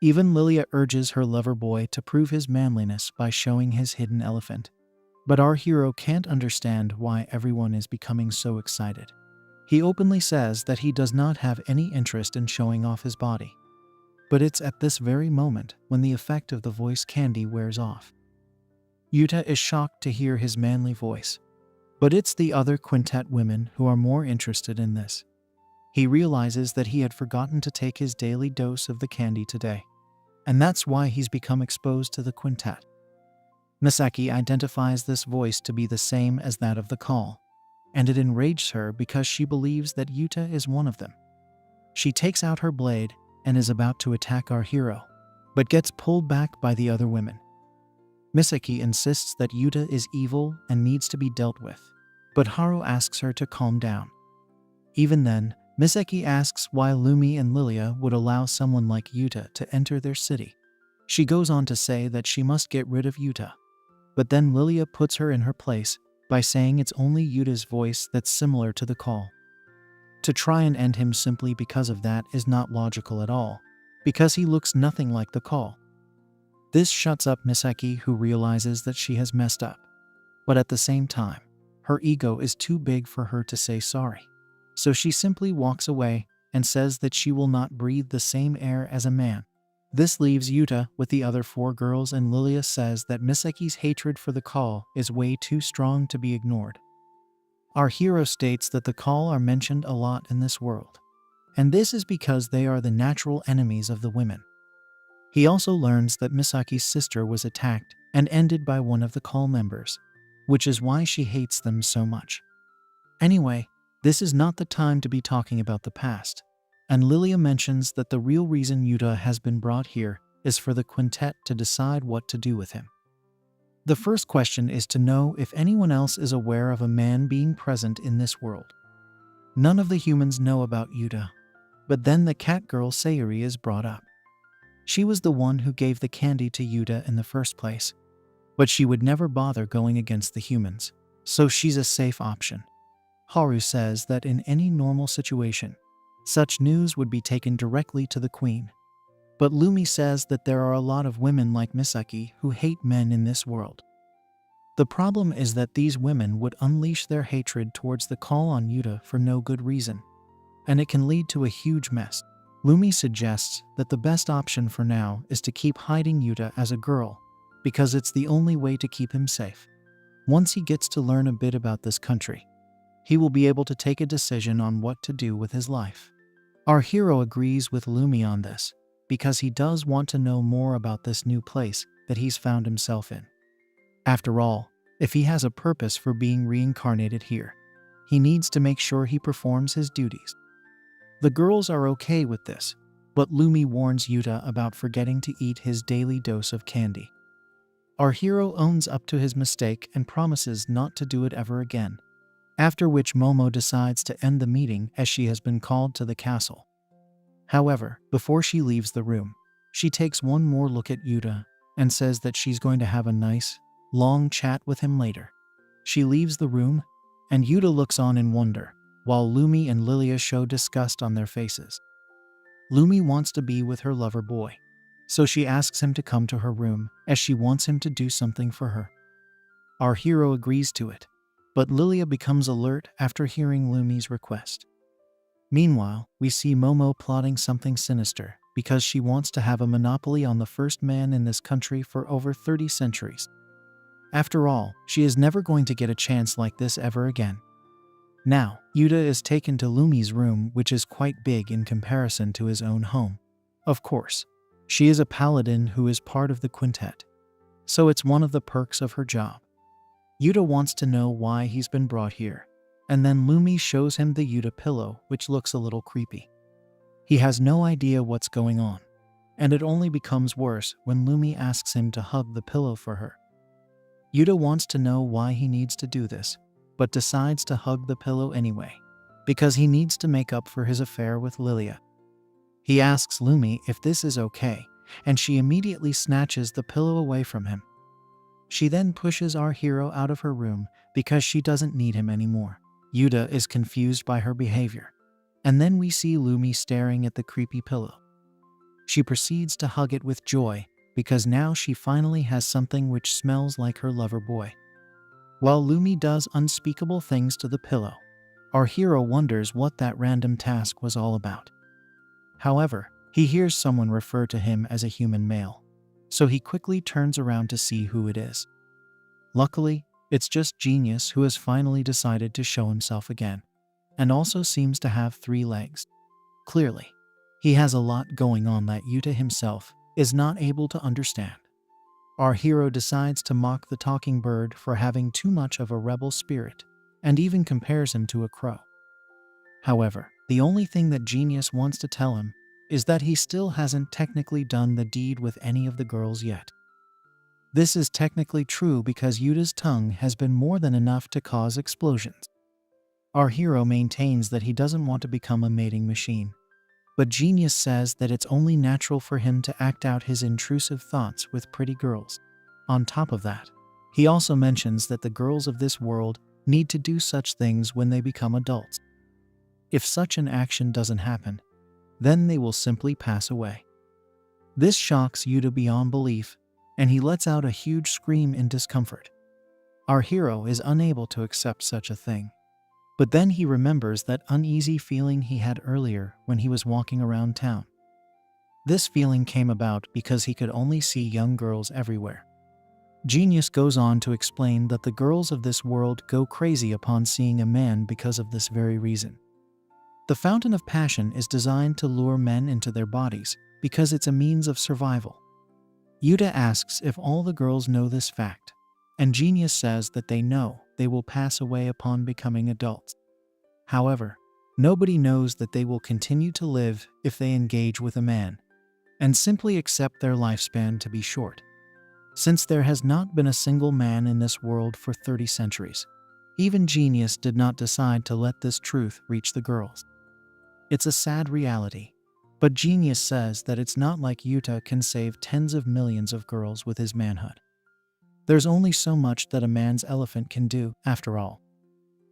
Even Lilia urges her lover boy to prove his manliness by showing his hidden elephant. But our hero can't understand why everyone is becoming so excited. He openly says that he does not have any interest in showing off his body. But it's at this very moment when the effect of the voice candy wears off. Yuta is shocked to hear his manly voice, but it's the other quintet women who are more interested in this. He realizes that he had forgotten to take his daily dose of the candy today, and that's why he's become exposed to the quintet. Misaki identifies this voice to be the same as that of the Kall, and it enrages her because she believes that Yuta is one of them. She takes out her blade and is about to attack our hero, but gets pulled back by the other women. Misaki insists that Yuta is evil and needs to be dealt with, but Haru asks her to calm down. Even then, Misaki asks why Lumi and Lilia would allow someone like Yuta to enter their city. She goes on to say that she must get rid of Yuta, but then Lilia puts her in her place by saying it's only Yuta's voice that's similar to the Kall. To try and end him simply because of that is not logical at all, because he looks nothing like the Kall. This shuts up Misaki, who realizes that she has messed up, but at the same time, her ego is too big for her to say sorry. So she simply walks away and says that she will not breathe the same air as a man. This leaves Yuta with the other four girls, and Lilia says that Misaki's hatred for the Kall is way too strong to be ignored. Our hero states that the Kall are mentioned a lot in this world, and this is because they are the natural enemies of the women. He also learns that Misaki's sister was attacked and ended by one of the Kall members, which is why she hates them so much. Anyway, this is not the time to be talking about the past, and Lilia mentions that the real reason Yuta has been brought here is for the quintet to decide what to do with him. The first question is to know if anyone else is aware of a man being present in this world. None of the humans know about Yuta, but then the cat girl Sayuri is brought up. She was the one who gave the candy to Yuta in the first place, but she would never bother going against the humans, so she's a safe option. Haru says that in any normal situation, such news would be taken directly to the queen. But Lumi says that there are a lot of women like Misaki who hate men in this world. The problem is that these women would unleash their hatred towards the Kall on Yuta for no good reason, and it can lead to a huge mess. Lumi suggests that the best option for now is to keep hiding Yuta as a girl, because it's the only way to keep him safe. Once he gets to learn a bit about this country, he will be able to take a decision on what to do with his life. Our hero agrees with Lumi on this, because he does want to know more about this new place that he's found himself in. After all, if he has a purpose for being reincarnated here, he needs to make sure he performs his duties. The girls are okay with this, but Lumi warns Yuta about forgetting to eat his daily dose of candy. Our hero owns up to his mistake and promises not to do it ever again, after which Momo decides to end the meeting as she has been called to the castle. However, before she leaves the room, she takes one more look at Yuta and says that she's going to have a nice, long chat with him later. She leaves the room, and Yuta looks on in wonder, while Lumi and Lilia show disgust on their faces. Lumi wants to be with her lover boy, so she asks him to come to her room as she wants him to do something for her. Our hero agrees to it, but Lilia becomes alert after hearing Lumi's request. Meanwhile, we see Momo plotting something sinister because she wants to have a monopoly on the first man in this country for over 30 centuries. After all, she is never going to get a chance like this ever again. Now, Yuta is taken to Lumi's room, which is quite big in comparison to his own home. Of course, she is a paladin who is part of the Quintet, so it's one of the perks of her job. Yuta wants to know why he's been brought here, and then Lumi shows him the Yuta pillow, which looks a little creepy. He has no idea what's going on, and it only becomes worse when Lumi asks him to hug the pillow for her. Yuta wants to know why he needs to do this, but decides to hug the pillow anyway, because he needs to make up for his affair with Lilia. He asks Lumi if this is okay, and she immediately snatches the pillow away from him. She then pushes our hero out of her room because she doesn't need him anymore. Yuta is confused by her behavior, and then we see Lumi staring at the creepy pillow. She proceeds to hug it with joy because now she finally has something which smells like her lover boy. While Lumi does unspeakable things to the pillow, our hero wonders what that random task was all about. However, he hears someone refer to him as a human male, so he quickly turns around to see who it is. Luckily, it's just Genius, who has finally decided to show himself again, and also seems to have 3 legs. Clearly, he has a lot going on that Yuta himself is not able to understand. Our hero decides to mock the talking bird for having too much of a rebel spirit, and even compares him to a crow. However, the only thing that Genius wants to tell him is that he still hasn't technically done the deed with any of the girls yet. This is technically true because Yuta's tongue has been more than enough to cause explosions. Our hero maintains that he doesn't want to become a mating machine, but Genius says that it's only natural for him to act out his intrusive thoughts with pretty girls. On top of that, he also mentions that the girls of this world need to do such things when they become adults. If such an action doesn't happen, then they will simply pass away. This shocks Yuta beyond belief, and he lets out a huge scream in discomfort. Our hero is unable to accept such a thing, but then he remembers that uneasy feeling he had earlier when he was walking around town. This feeling came about because he could only see young girls everywhere. Genius goes on to explain that the girls of this world go crazy upon seeing a man because of this very reason. The fountain of passion is designed to lure men into their bodies because it's a means of survival. Yuta asks if all the girls know this fact, and Genius says that they know they will pass away upon becoming adults. However, nobody knows that they will continue to live if they engage with a man, and simply accept their lifespan to be short. Since there has not been a single man in this world for 30 centuries, even Genius did not decide to let this truth reach the girls. It's a sad reality, but Genius says that it's not like Yuta can save tens of millions of girls with his manhood. There's only so much that a man's elephant can do, after all.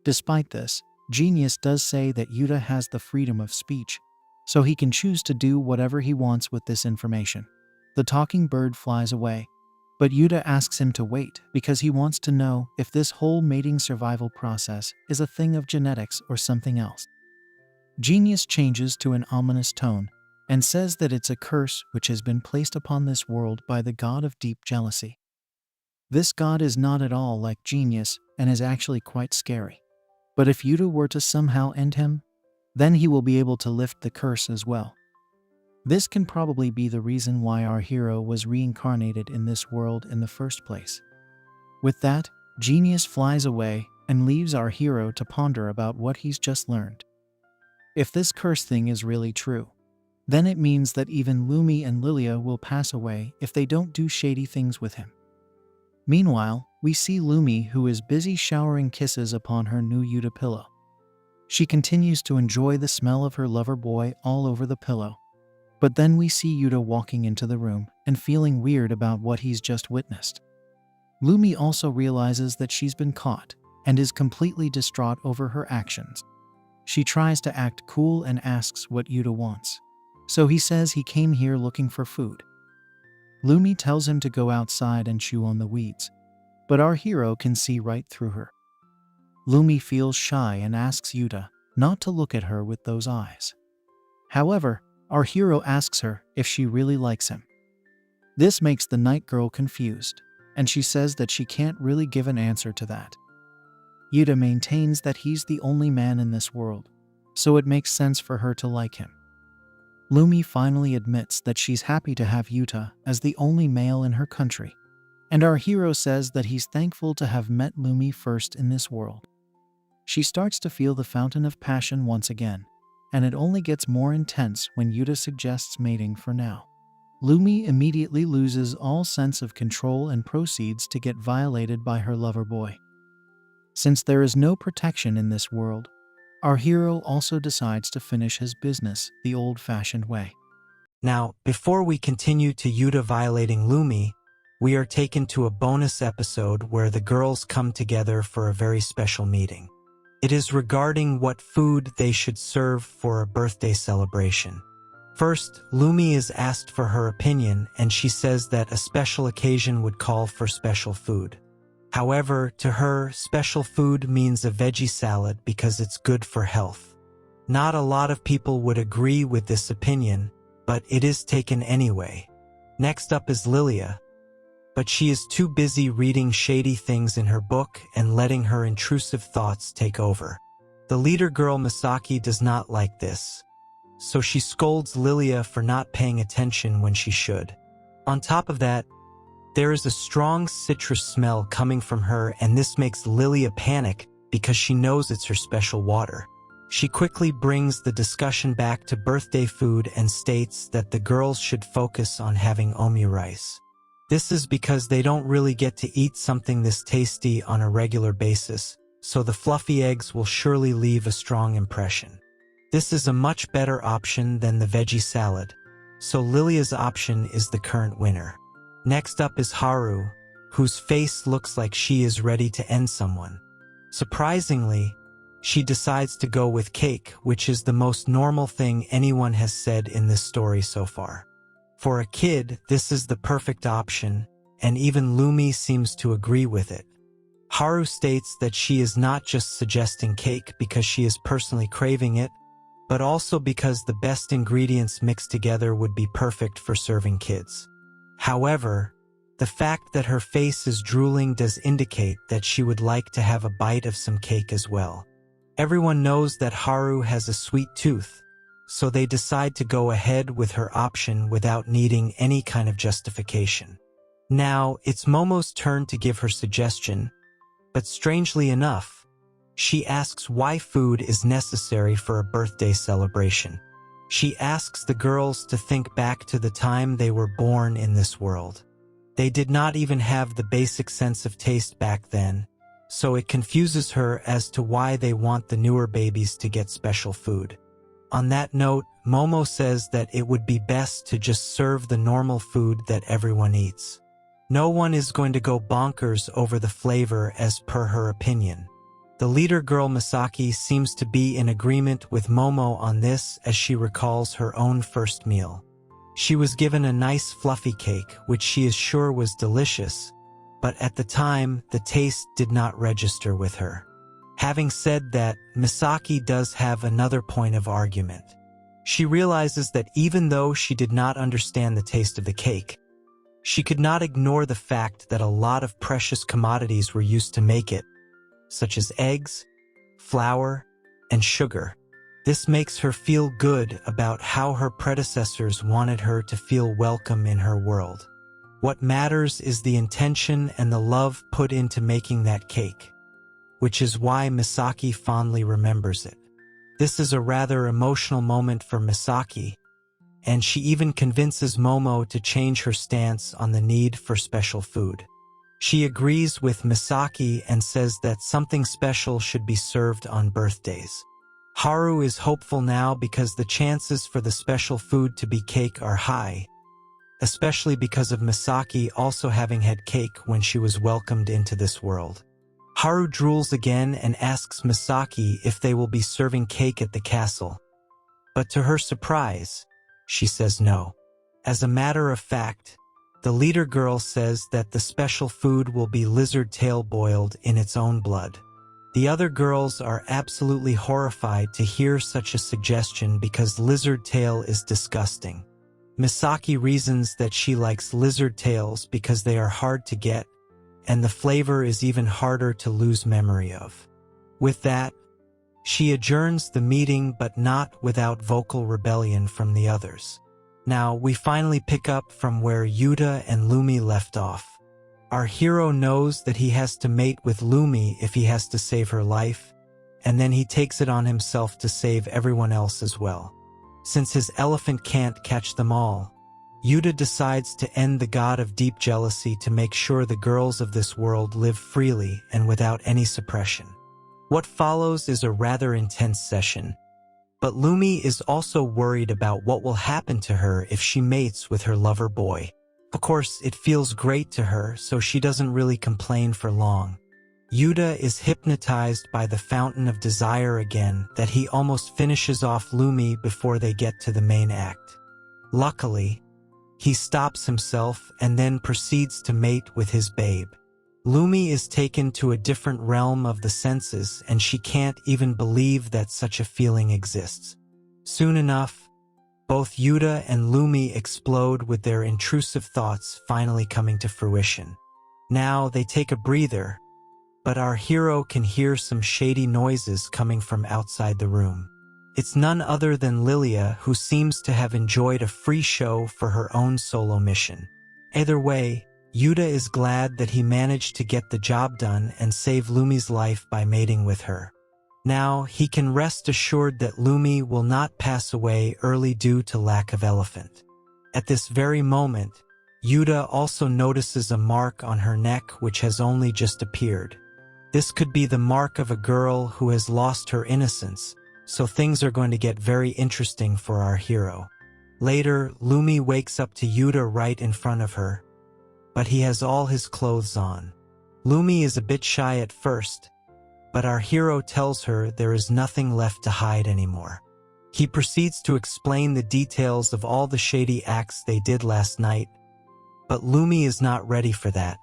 Despite this, Genius does say that Yuta has the freedom of speech, so he can choose to do whatever he wants with this information. The talking bird flies away, but Yuta asks him to wait because he wants to know if this whole mating survival process is a thing of genetics or something else. Genius changes to an ominous tone and says that it's a curse which has been placed upon this world by the god of deep jealousy. This god is not at all like Genius and is actually quite scary. But if Yuta were to somehow end him, then he will be able to lift the curse as well. This can probably be the reason why our hero was reincarnated in this world in the first place. With that, Genius flies away and leaves our hero to ponder about what he's just learned. If this curse thing is really true, then it means that even Lumi and Lilia will pass away if they don't do shady things with him. Meanwhile, we see Lumi, who is busy showering kisses upon her new Yuta pillow. She continues to enjoy the smell of her lover boy all over the pillow. But then we see Yuta walking into the room and feeling weird about what he's just witnessed. Lumi also realizes that she's been caught and is completely distraught over her actions. She tries to act cool and asks what Yuta wants. So he says he came here looking for food. Lumi tells him to go outside and chew on the weeds, but our hero can see right through her. Lumi feels shy and asks Yuta not to look at her with those eyes. However, our hero asks her if she really likes him. This makes the night girl confused, and she says that she can't really give an answer to that. Yuta maintains that he's the only man in this world, so it makes sense for her to like him. Lumi finally admits that she's happy to have Yuta as the only male in her country, and our hero says that he's thankful to have met Lumi first in this world. She starts to feel the fountain of passion once again, and it only gets more intense when Yuta suggests mating for now. Lumi immediately loses all sense of control and proceeds to get violated by her lover boy. Since there is no protection in this world, our hero also decides to finish his business the old-fashioned way. Now, before we continue to Yuta violating Lumi, we are taken to a bonus episode where the girls come together for a very special meeting. It is regarding what food they should serve for a birthday celebration. First, Lumi is asked for her opinion, and she says that a special occasion would call for special food. However, to her, special food means a veggie salad because it's good for health. Not a lot of people would agree with this opinion, but it is taken anyway. Next up is Lilia, but she is too busy reading shady things in her book and letting her intrusive thoughts take over. The leader girl Misaki does not like this, so she scolds Lilia for not paying attention when she should. On top of that, there is a strong citrus smell coming from her, and this makes Lilia panic because she knows it's her special water. She quickly brings the discussion back to birthday food and states that the girls should focus on having omu rice. This is because they don't really get to eat something this tasty on a regular basis, so the fluffy eggs will surely leave a strong impression. This is a much better option than the veggie salad, so Lilia's option is the current winner. Next up is Haru, whose face looks like she is ready to end someone. Surprisingly, she decides to go with cake, which is the most normal thing anyone has said in this story so far. For a kid, this is the perfect option, and even Lumi seems to agree with it. Haru states that she is not just suggesting cake because she is personally craving it, but also because the best ingredients mixed together would be perfect for serving kids. However, the fact that her face is drooling does indicate that she would like to have a bite of some cake as well. Everyone knows that Haru has a sweet tooth, so they decide to go ahead with her option without needing any kind of justification. Now, it's Momo's turn to give her suggestion, but strangely enough, she asks why food is necessary for a birthday celebration. She asks the girls to think back to the time they were born in this world. They did not even have the basic sense of taste back then, so it confuses her as to why they want the newer babies to get special food. On that note, Momo says that it would be best to just serve the normal food that everyone eats. No one is going to go bonkers over the flavor as per her opinion. The leader girl Misaki seems to be in agreement with Momo on this as she recalls her own first meal. She was given a nice fluffy cake, which she is sure was delicious, but at the time, the taste did not register with her. Having said that, Misaki does have another point of argument. She realizes that even though she did not understand the taste of the cake, she could not ignore the fact that a lot of precious commodities were used to make it, such as eggs, flour, and sugar. This makes her feel good about how her predecessors wanted her to feel welcome in her world. What matters is the intention and the love put into making that cake, which is why Misaki fondly remembers it. This is a rather emotional moment for Misaki, and she even convinces Momo to change her stance on the need for special food. She agrees with Misaki and says that something special should be served on birthdays. Haru is hopeful now because the chances for the special food to be cake are high, especially because of Misaki also having had cake when she was welcomed into this world. Haru drools again and asks Misaki if they will be serving cake at the castle, but to her surprise, she says no. As a matter of fact, the leader girl says that the special food will be lizard tail boiled in its own blood. The other girls are absolutely horrified to hear such a suggestion because lizard tail is disgusting. Misaki reasons that she likes lizard tails because they are hard to get, and the flavor is even harder to lose memory of. With that, she adjourns the meeting, but not without vocal rebellion from the others. Now, we finally pick up from where Yuta and Lumi left off. Our hero knows that he has to mate with Lumi if he has to save her life, and then he takes it on himself to save everyone else as well. Since his elephant can't catch them all, Yuta decides to end the god of deep jealousy to make sure the girls of this world live freely and without any suppression. What follows is a rather intense session, but Lumi is also worried about what will happen to her if she mates with her lover boy. Of course, it feels great to her, so she doesn't really complain for long. Yuta is hypnotized by the fountain of desire again that he almost finishes off Lumi before they get to the main act. Luckily, he stops himself and then proceeds to mate with his babe. Lumi is taken to a different realm of the senses and she can't even believe that such a feeling exists. Soon enough, both Yuta and Lumi explode with their intrusive thoughts finally coming to fruition. Now they take a breather, but our hero can hear some shady noises coming from outside the room. It's none other than Lilia, who seems to have enjoyed a free show for her own solo mission. Either way, Yuta is glad that he managed to get the job done and save Lumi's life by mating with her. Now, he can rest assured that Lumi will not pass away early due to lack of elephant. At this very moment, Yuta also notices a mark on her neck which has only just appeared. This could be the mark of a girl who has lost her innocence, so things are going to get very interesting for our hero. Later, Lumi wakes up to Yuta right in front of her, but he has all his clothes on. Lumi is a bit shy at first, but our hero tells her there is nothing left to hide anymore. He proceeds to explain the details of all the shady acts they did last night, but Lumi is not ready for that,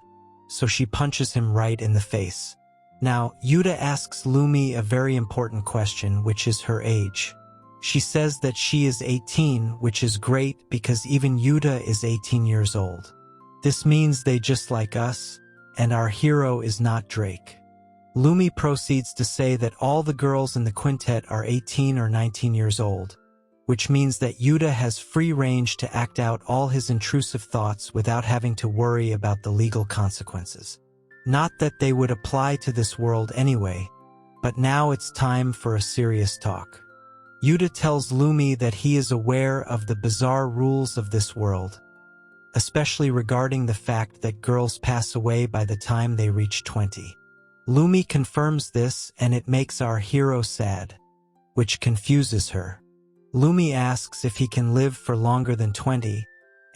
so she punches him right in the face. Now, Yuta asks Lumi a very important question, which is her age. She says that she is 18, which is great because even Yuta is 18 years old. This means they just like us, and our hero is not Drake. Lumi proceeds to say that all the girls in the quintet are 18 or 19 years old, which means that Yuta has free range to act out all his intrusive thoughts without having to worry about the legal consequences. Not that they would apply to this world anyway, but now it's time for a serious talk. Yuta tells Lumi that he is aware of the bizarre rules of this world, especially regarding the fact that girls pass away by the time they reach 20. Lumi confirms this and it makes our hero sad, which confuses her. Lumi asks if he can live for longer than 20,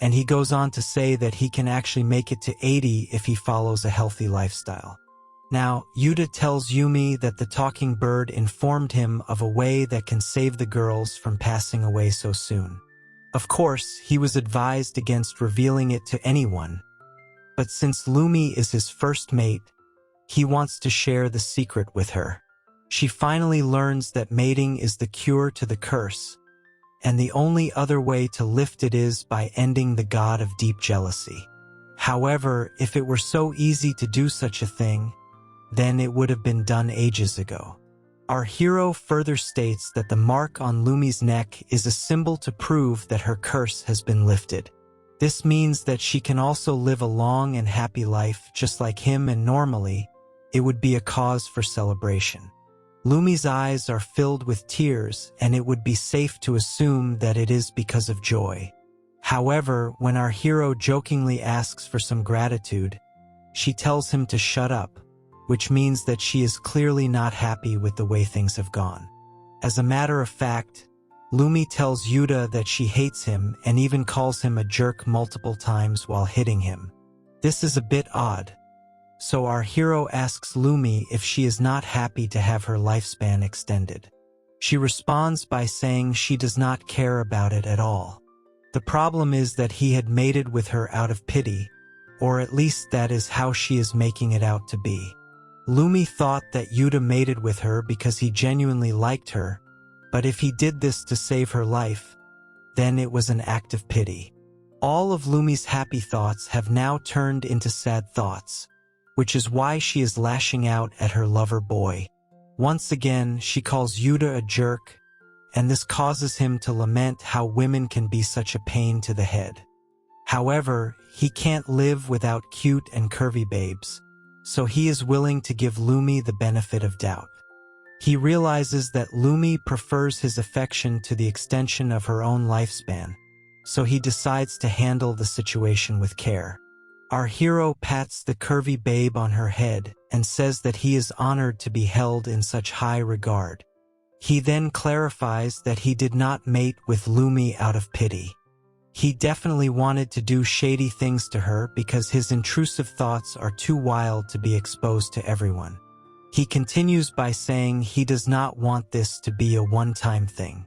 and he goes on to say that he can actually make it to 80 if he follows a healthy lifestyle. Now, Yuta tells Yumi that the talking bird informed him of a way that can save the girls from passing away so soon. Of course, he was advised against revealing it to anyone, but since Lumi is his first mate, he wants to share the secret with her. She finally learns that mating is the cure to the curse, and the only other way to lift it is by ending the god of deep jealousy. However, if it were so easy to do such a thing, then it would have been done ages ago. Our hero further states that the mark on Lumi's neck is a symbol to prove that her curse has been lifted. This means that she can also live a long and happy life just like him, and normally, it would be a cause for celebration. Lumi's eyes are filled with tears, and it would be safe to assume that it is because of joy. However, when our hero jokingly asks for some gratitude, she tells him to shut up, which means that she is clearly not happy with the way things have gone. As a matter of fact, Lumi tells Yuta that she hates him and even calls him a jerk multiple times while hitting him. This is a bit odd. So our hero asks Lumi if she is not happy to have her lifespan extended. She responds by saying she does not care about it at all. The problem is that he had mated with her out of pity, or at least that is how she is making it out to be. Lumi thought that Yuta mated with her because he genuinely liked her, but if he did this to save her life, then it was an act of pity. All of Lumi's happy thoughts have now turned into sad thoughts, which is why she is lashing out at her lover boy. Once again, she calls Yuta a jerk, and this causes him to lament how women can be such a pain to the head. However, he can't live without cute and curvy babes, so he is willing to give Lumi the benefit of doubt. He realizes that Lumi prefers his affection to the extension of her own lifespan, so he decides to handle the situation with care. Our hero pats the curvy babe on her head and says that he is honored to be held in such high regard. He then clarifies that he did not mate with Lumi out of pity. He definitely wanted to do shady things to her because his intrusive thoughts are too wild to be exposed to everyone. He continues by saying he does not want this to be a one-time thing.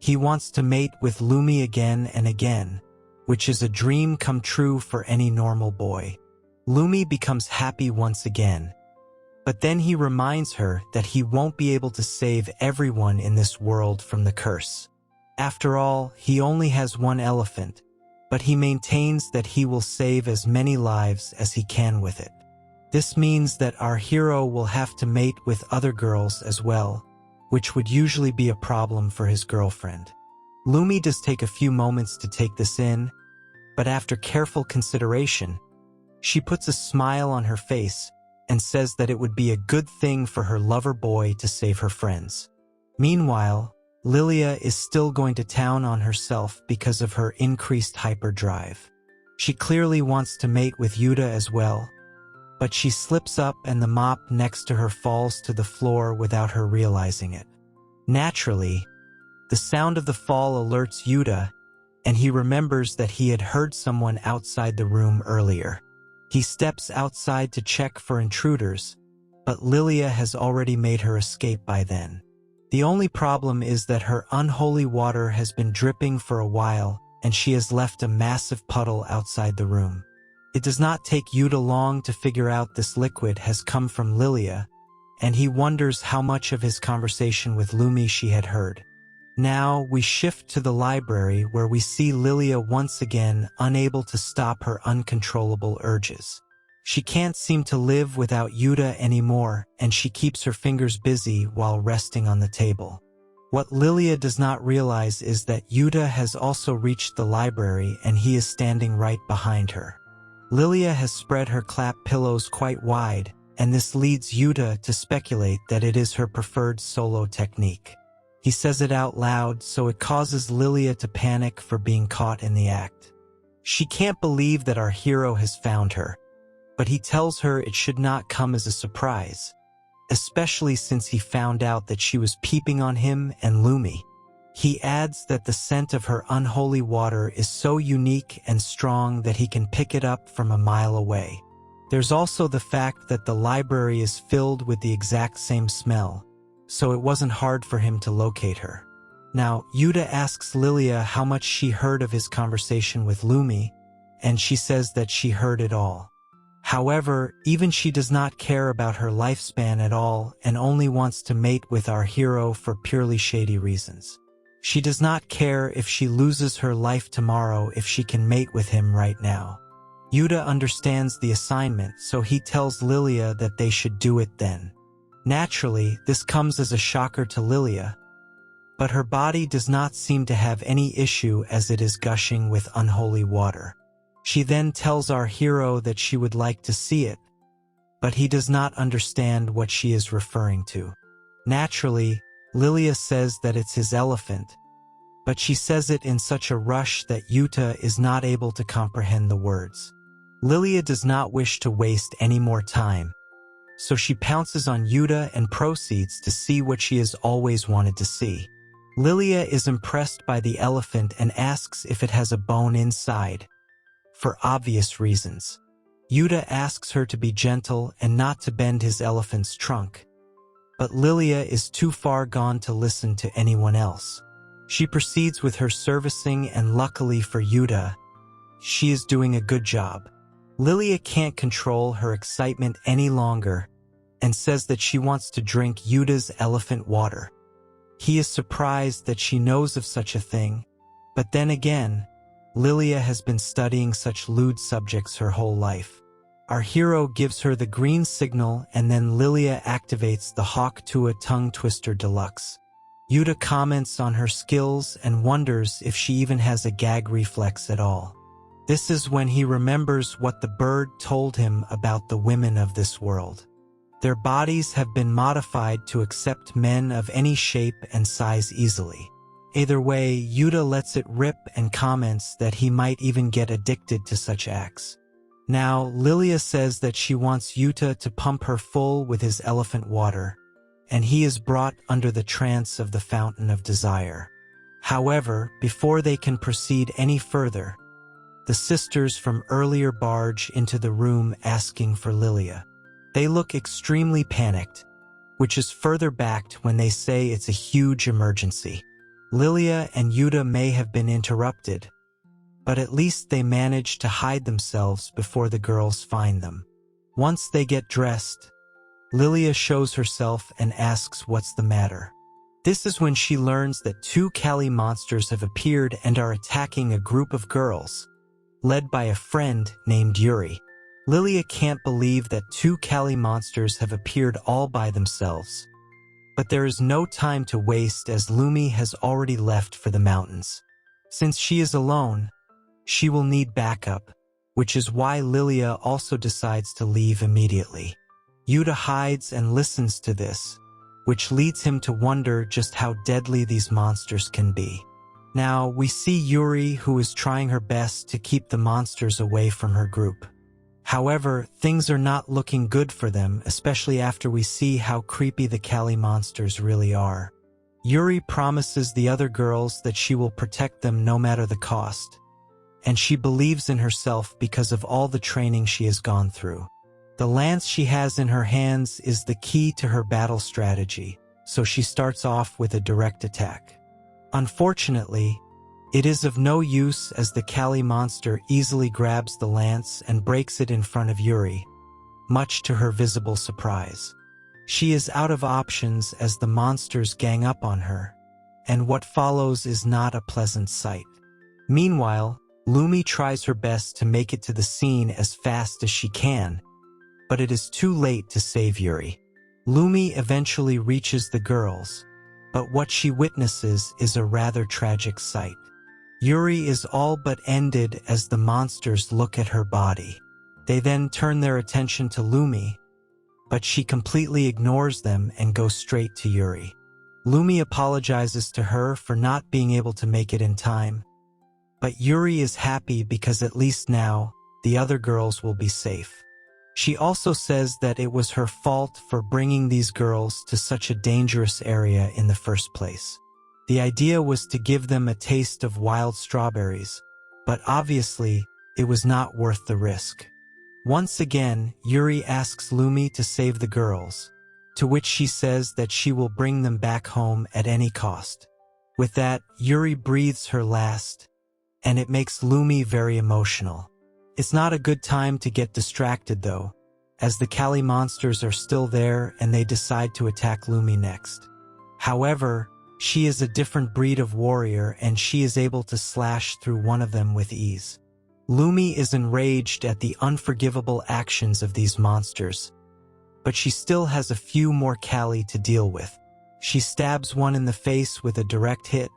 He wants to mate with Lumi again and again, which is a dream come true for any normal boy. Lumi becomes happy once again, but then he reminds her that he won't be able to save everyone in this world from the curse. After all, he only has one elephant, but he maintains that he will save as many lives as he can with it. This means that our hero will have to mate with other girls as well, which would usually be a problem for his girlfriend. Lumi does take a few moments to take this in, but after careful consideration, she puts a smile on her face and says that it would be a good thing for her lover boy to save her friends. Meanwhile, Lilia is still going to town on herself because of her increased hyperdrive. She clearly wants to mate with Yuta as well, but she slips up and the mop next to her falls to the floor without her realizing it. Naturally, the sound of the fall alerts Yuta, and he remembers that he had heard someone outside the room earlier. He steps outside to check for intruders, but Lilia has already made her escape by then. The only problem is that her unholy water has been dripping for a while, and she has left a massive puddle outside the room. It does not take Yuta long to figure out this liquid has come from Lilia, and he wonders how much of his conversation with Lumi she had heard. Now we shift to the library where we see Lilia once again unable to stop her uncontrollable urges. She can't seem to live without Yuta anymore, and she keeps her fingers busy while resting on the table. What Lilia does not realize is that Yuta has also reached the library and he is standing right behind her. Lilia has spread her clap pillows quite wide, and this leads Yuta to speculate that it is her preferred solo technique. He says it out loud, so it causes Lilia to panic for being caught in the act. She can't believe that our hero has found her, but he tells her it should not come as a surprise, especially since he found out that she was peeping on him and Lumi. He adds that the scent of her unholy water is so unique and strong that he can pick it up from a mile away. There's also the fact that the library is filled with the exact same smell, so it wasn't hard for him to locate her. Now, Yuta asks Lilia how much she heard of his conversation with Lumi, and she says that she heard it all. However, even she does not care about her lifespan at all and only wants to mate with our hero for purely shady reasons. She does not care if she loses her life tomorrow if she can mate with him right now. Yuta understands the assignment, so he tells Lilia that they should do it then. Naturally, this comes as a shocker to Lilia, but her body does not seem to have any issue as it is gushing with unholy water. She then tells our hero that she would like to see it, but he does not understand what she is referring to. Naturally, Lilia says that it's his elephant, but she says it in such a rush that Yuta is not able to comprehend the words. Lilia does not wish to waste any more time, so she pounces on Yuta and proceeds to see what she has always wanted to see. Lilia is impressed by the elephant and asks if it has a bone inside, for obvious reasons. Yuta asks her to be gentle and not to bend his elephant's trunk, but Lilia is too far gone to listen to anyone else. She proceeds with her servicing, and luckily for Yuta, she is doing a good job. Lilia can't control her excitement any longer and says that she wants to drink Yuta's elephant water. He is surprised that she knows of such a thing, but then again, Lilia has been studying such lewd subjects her whole life. Our hero gives her the green signal, and then Lilia activates the Hawk to a tongue twister deluxe. Yuta comments on her skills and wonders if she even has a gag reflex at all. This is when he remembers what the bird told him about the women of this world. Their bodies have been modified to accept men of any shape and size easily. Either way, Yuta lets it rip and comments that he might even get addicted to such acts. Now, Lilia says that she wants Yuta to pump her full with his elephant water, and he is brought under the trance of the fountain of desire. However, before they can proceed any further, the sisters from earlier barge into the room asking for Lilia. They look extremely panicked, which is further backed when they say it's a huge emergency. Lilia and Yuta may have been interrupted, but at least they manage to hide themselves before the girls find them. Once they get dressed, Lilia shows herself and asks what's the matter. This is when she learns that two Kali monsters have appeared and are attacking a group of girls, led by a friend named Yuri. Lilia can't believe that two Kali monsters have appeared all by themselves. But there is no time to waste, as Lumi has already left for the mountains. Since she is alone, she will need backup, which is why Lilia also decides to leave immediately. Yuta hides and listens to this, which leads him to wonder just how deadly these monsters can be. Now, we see Yuri, who is trying her best to keep the monsters away from her group. However, things are not looking good for them, especially after we see how creepy the Kali monsters really are. Yuri promises the other girls that she will protect them no matter the cost, and she believes in herself because of all the training she has gone through. The lance she has in her hands is the key to her battle strategy, so she starts off with a direct attack. Unfortunately, it is of no use, as the Kali monster easily grabs the lance and breaks it in front of Yuri, much to her visible surprise. She is out of options as the monsters gang up on her, and what follows is not a pleasant sight. Meanwhile, Lumi tries her best to make it to the scene as fast as she can, but it is too late to save Yuri. Lumi eventually reaches the girls, but what she witnesses is a rather tragic sight. Yuri is all but ended as the monsters look at her body. They then turn their attention to Lumi, but she completely ignores them and goes straight to Yuri. Lumi apologizes to her for not being able to make it in time, but Yuri is happy because at least now, the other girls will be safe. She also says that it was her fault for bringing these girls to such a dangerous area in the first place. The idea was to give them a taste of wild strawberries, but obviously, it was not worth the risk. Once again, Yuri asks Lumi to save the girls, to which she says that she will bring them back home at any cost. With that, Yuri breathes her last, and it makes Lumi very emotional. It's not a good time to get distracted though, as the Kali monsters are still there and they decide to attack Lumi next. However, she is a different breed of warrior and she is able to slash through one of them with ease. Lumi is enraged at the unforgivable actions of these monsters, but she still has a few more Kali to deal with. She stabs one in the face with a direct hit,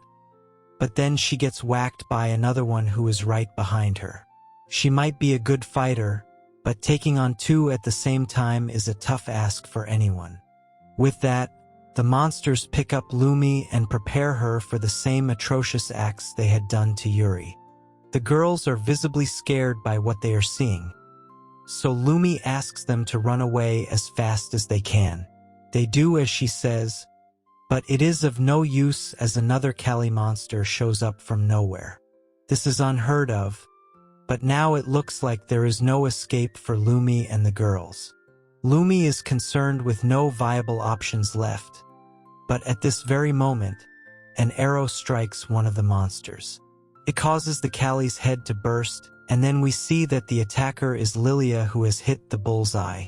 but then she gets whacked by another one who is right behind her. She might be a good fighter, but taking on two at the same time is a tough ask for anyone. With that, the monsters pick up Lumi and prepare her for the same atrocious acts they had done to Yuri. The girls are visibly scared by what they are seeing, so Lumi asks them to run away as fast as they can. They do as she says, But it is of no use as another Kali monster shows up from nowhere. This is unheard of, but now it looks like there is no escape for Lumi and the girls. Lumi is concerned with no viable options left, but at this very moment, an arrow strikes one of the monsters. It causes the Kali's head to burst, and then we see that the attacker is Lilia, who has hit the bullseye.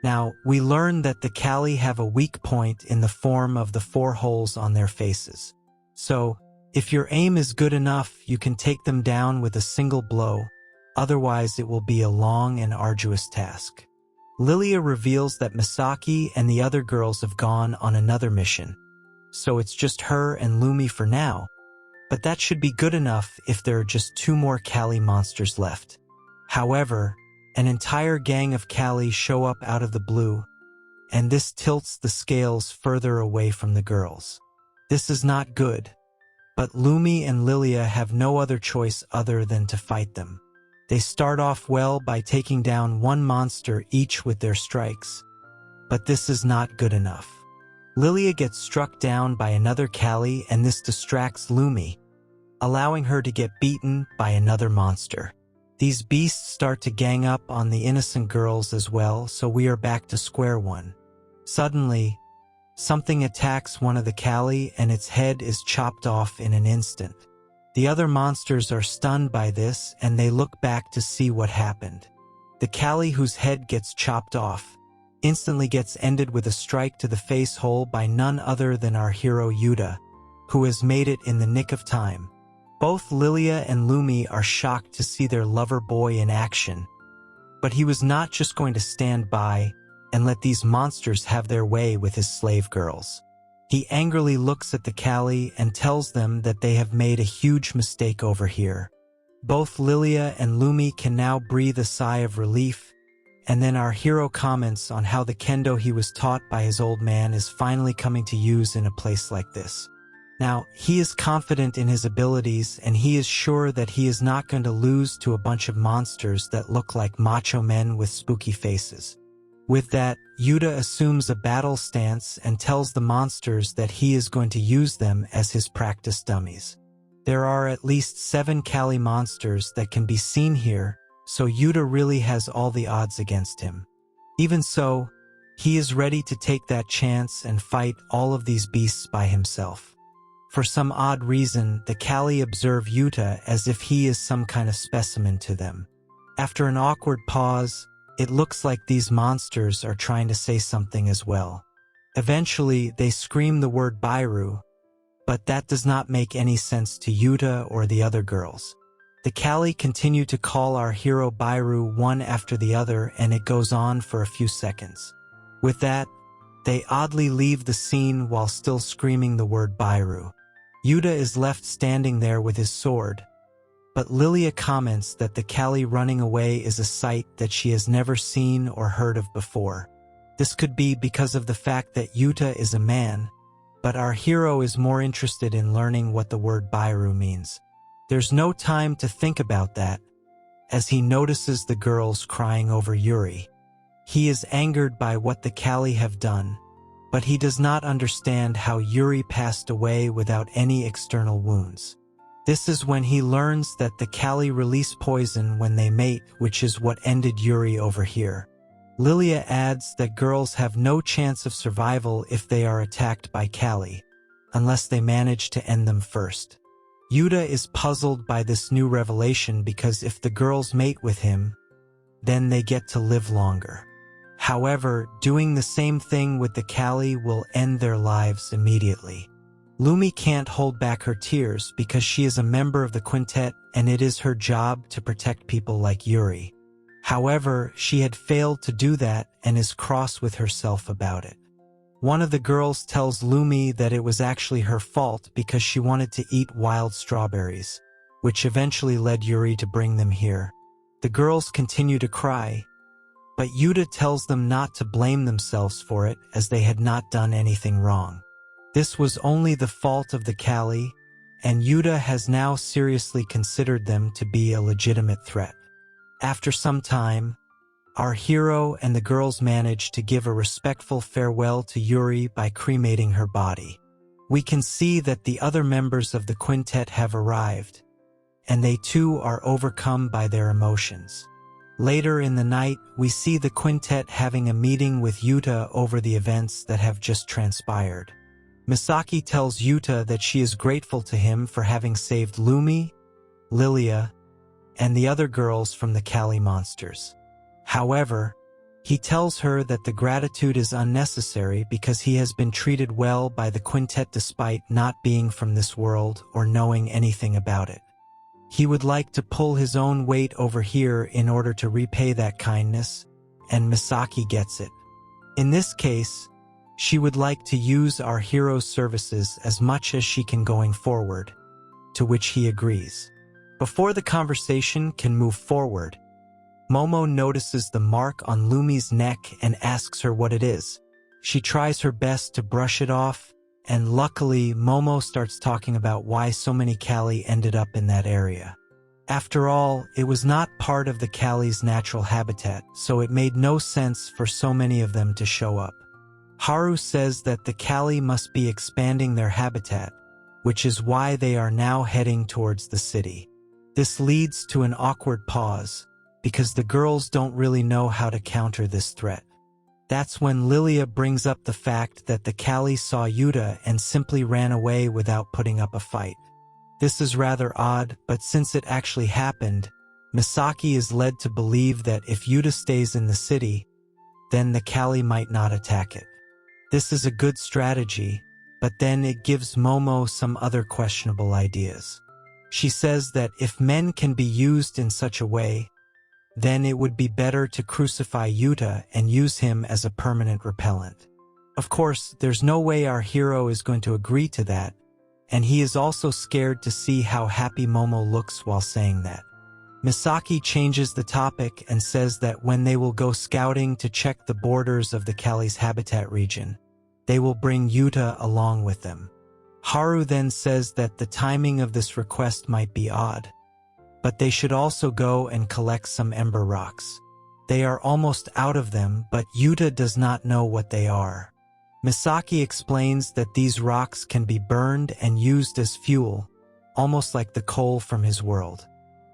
Now, we learn that the Kali have a weak point in the form of the 4 holes on their faces. So, if your aim is good enough, you can take them down with a single blow, otherwise it will be a long and arduous task. Lilia reveals that Misaki and the other girls have gone on another mission, so it's just her and Lumi for now, but that should be good enough if there are just 2 more Kali monsters left. However, an entire gang of Kali show up out of the blue, and this tilts the scales further away from the girls. This is not good, but Lumi and Lilia have no other choice other than to fight them. They start off well by taking down 1 monster each with their strikes, but this is not good enough. Lilia gets struck down by another Kali, and this distracts Lumi, allowing her to get beaten by another monster. These beasts start to gang up on the innocent girls as well, so we are back to square one. Suddenly, something attacks one of the Kali and its head is chopped off in an instant. The other monsters are stunned by this and they look back to see what happened. The Kali whose head gets chopped off instantly gets ended with a strike to the face hole by none other than our hero Yuta, who has made it in the nick of time. Both Lilia and Lumi are shocked to see their lover boy in action, but he was not just going to stand by and let these monsters have their way with his slave girls. He angrily looks at the Kali and tells them that they have made a huge mistake over here. Both Lilia and Lumi can now breathe a sigh of relief, and then our hero comments on how the kendo he was taught by his old man is finally coming to use in a place like this. Now, he is confident in his abilities and he is sure that he is not going to lose to a bunch of monsters that look like macho men with spooky faces. With that, Yuta assumes a battle stance and tells the monsters that he is going to use them as his practice dummies. There are at least 7 Kali monsters that can be seen here, so Yuta really has all the odds against him. Even so, he is ready to take that chance and fight all of these beasts by himself. For some odd reason, the Kali observe Yuta as if he is some kind of specimen to them. After an awkward pause, it looks like these monsters are trying to say something as well. Eventually, they scream the word Bairu, but that does not make any sense to Yuta or the other girls. The Kali continue to call our hero Bairu one after the other, and it goes on for a few seconds. With that, they oddly leave the scene while still screaming the word Bairu. Yuta is left standing there with his sword, but Lilia comments that the Kali running away is a sight that she has never seen or heard of before. This could be because of the fact that Yuta is a man, but our hero is more interested in learning what the word Bairu means. There's no time to think about that, as he notices the girls crying over Yuri. He is angered by what the Kali have done, but he does not understand how Yuri passed away without any external wounds. This is when he learns that the Kali release poison when they mate, which is what ended Yuri over here. Lilia adds that girls have no chance of survival if they are attacked by Kali, unless they manage to end them first. Yuta is puzzled by this new revelation because if the girls mate with him, then they get to live longer. However, doing the same thing with the Kali will end their lives immediately. Lumi can't hold back her tears because she is a member of the Quintet and it is her job to protect people like Yuri. However, she had failed to do that and is cross with herself about it. One of the girls tells Lumi that it was actually her fault because she wanted to eat wild strawberries, which eventually led Yuri to bring them here. The girls continue to cry, but Yuta tells them not to blame themselves for it as they had not done anything wrong. This was only the fault of the Kali, and Yuta has now seriously considered them to be a legitimate threat. After some time, our hero and the girls manage to give a respectful farewell to Yuri by cremating her body. we can see that the other members of the quintet have arrived, and they too are overcome by their emotions. Later in the night, we see the quintet having a meeting with Yuta over the events that have just transpired. Misaki tells Yuta that she is grateful to him for having saved Lumi, Lilia, and the other girls from the Kall monsters. However, he tells her that the gratitude is unnecessary because he has been treated well by the quintet despite not being from this world or knowing anything about it. He would like to pull his own weight over here in order to repay that kindness, and Misaki gets it. In this case, she would like to use our hero's services as much as she can going forward, to which he agrees. Before the conversation can move forward, Momo notices the mark on Lumi's neck and asks her what it is. She tries her best to brush it off, and luckily Momo starts talking about why so many Kall ended up in that area. After all, it was not part of the Kall's natural habitat, so it made no sense for so many of them to show up. Haru says that the Kall must be expanding their habitat, which is why they are now heading towards the city. This leads to an awkward pause, because the girls don't really know how to counter this threat. That's when Lilia brings up the fact that the Kall saw Yuta and simply ran away without putting up a fight. This is rather odd, but since it actually happened, Misaki is led to believe that if Yuta stays in the city, then the Kall might not attack it. This is a good strategy, but then it gives Momo some other questionable ideas. She says that if men can be used in such a way, then it would be better to crucify Yuta and use him as a permanent repellent. Of course, there's no way our hero is going to agree to that, and he is also scared to see how happy Momo looks while saying that. Misaki changes the topic and says that when they will go scouting to check the borders of the Kall's habitat region, they will bring Yuta along with them. Haru then says that the timing of this request might be odd, but they should also go and collect some Ember Rocks. They are almost out of them, but Yuta does not know what they are. Misaki explains that these rocks can be burned and used as fuel, almost like the coal from his world.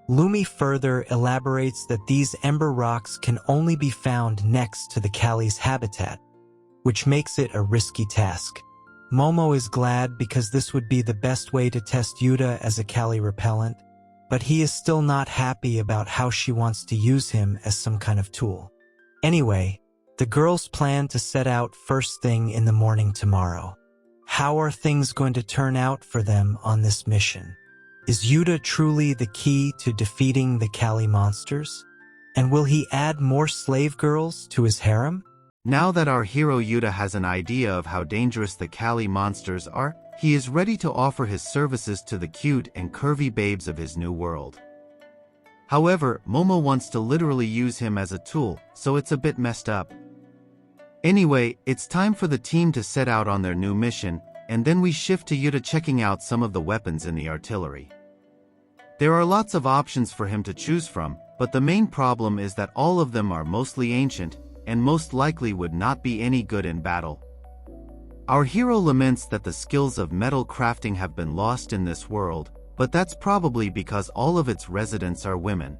Lumi further elaborates that these Ember Rocks can only be found next to the Kall's habitat, which makes it a risky task. Momo is glad because this would be the best way to test Yuta as a Kall repellent, but he is still not happy about how she wants to use him as some kind of tool. Anyway, the girls plan to set out first thing in the morning tomorrow. How are things going to turn out for them on this mission? Is Yuta truly the key to defeating the Kall monsters? And will he add more slave girls to his harem? Now that our hero Yuta has an idea of how dangerous the Kall monsters are, he is ready to offer his services to the cute and curvy babes of his new world. However, Momo wants to literally use him as a tool, so it's a bit messed up. Anyway, it's time for the team to set out on their new mission, and then we shift to Yuta checking out some of the weapons in the artillery. There are lots of options for him to choose from, but the main problem is that all of them are mostly ancient, and most likely would not be any good in battle. Our hero laments that the skills of metal crafting have been lost in this world, but that's probably because all of its residents are women.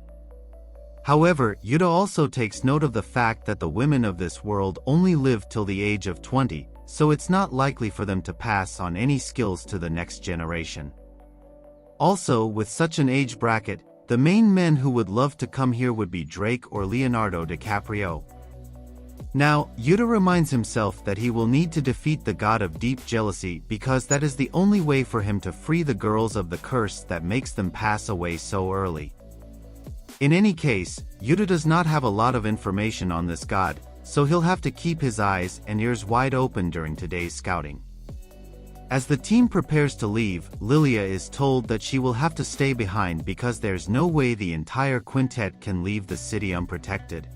However, Yuta also takes note of the fact that the women of this world only live till the age of 20, so it's not likely for them to pass on any skills to the next generation. Also, with such an age bracket, the main men who would love to come here would be Drake or Leonardo DiCaprio. Now, Yuta reminds himself that he will need to defeat the god of deep jealousy because that is the only way for him to free the girls of the curse that makes them pass away so early. In any case, Yuta does not have a lot of information on this god, so he'll have to keep his eyes and ears wide open during today's scouting. As the team prepares to leave, Lilia is told that she will have to stay behind because there's no way the entire quintet can leave the city unprotected.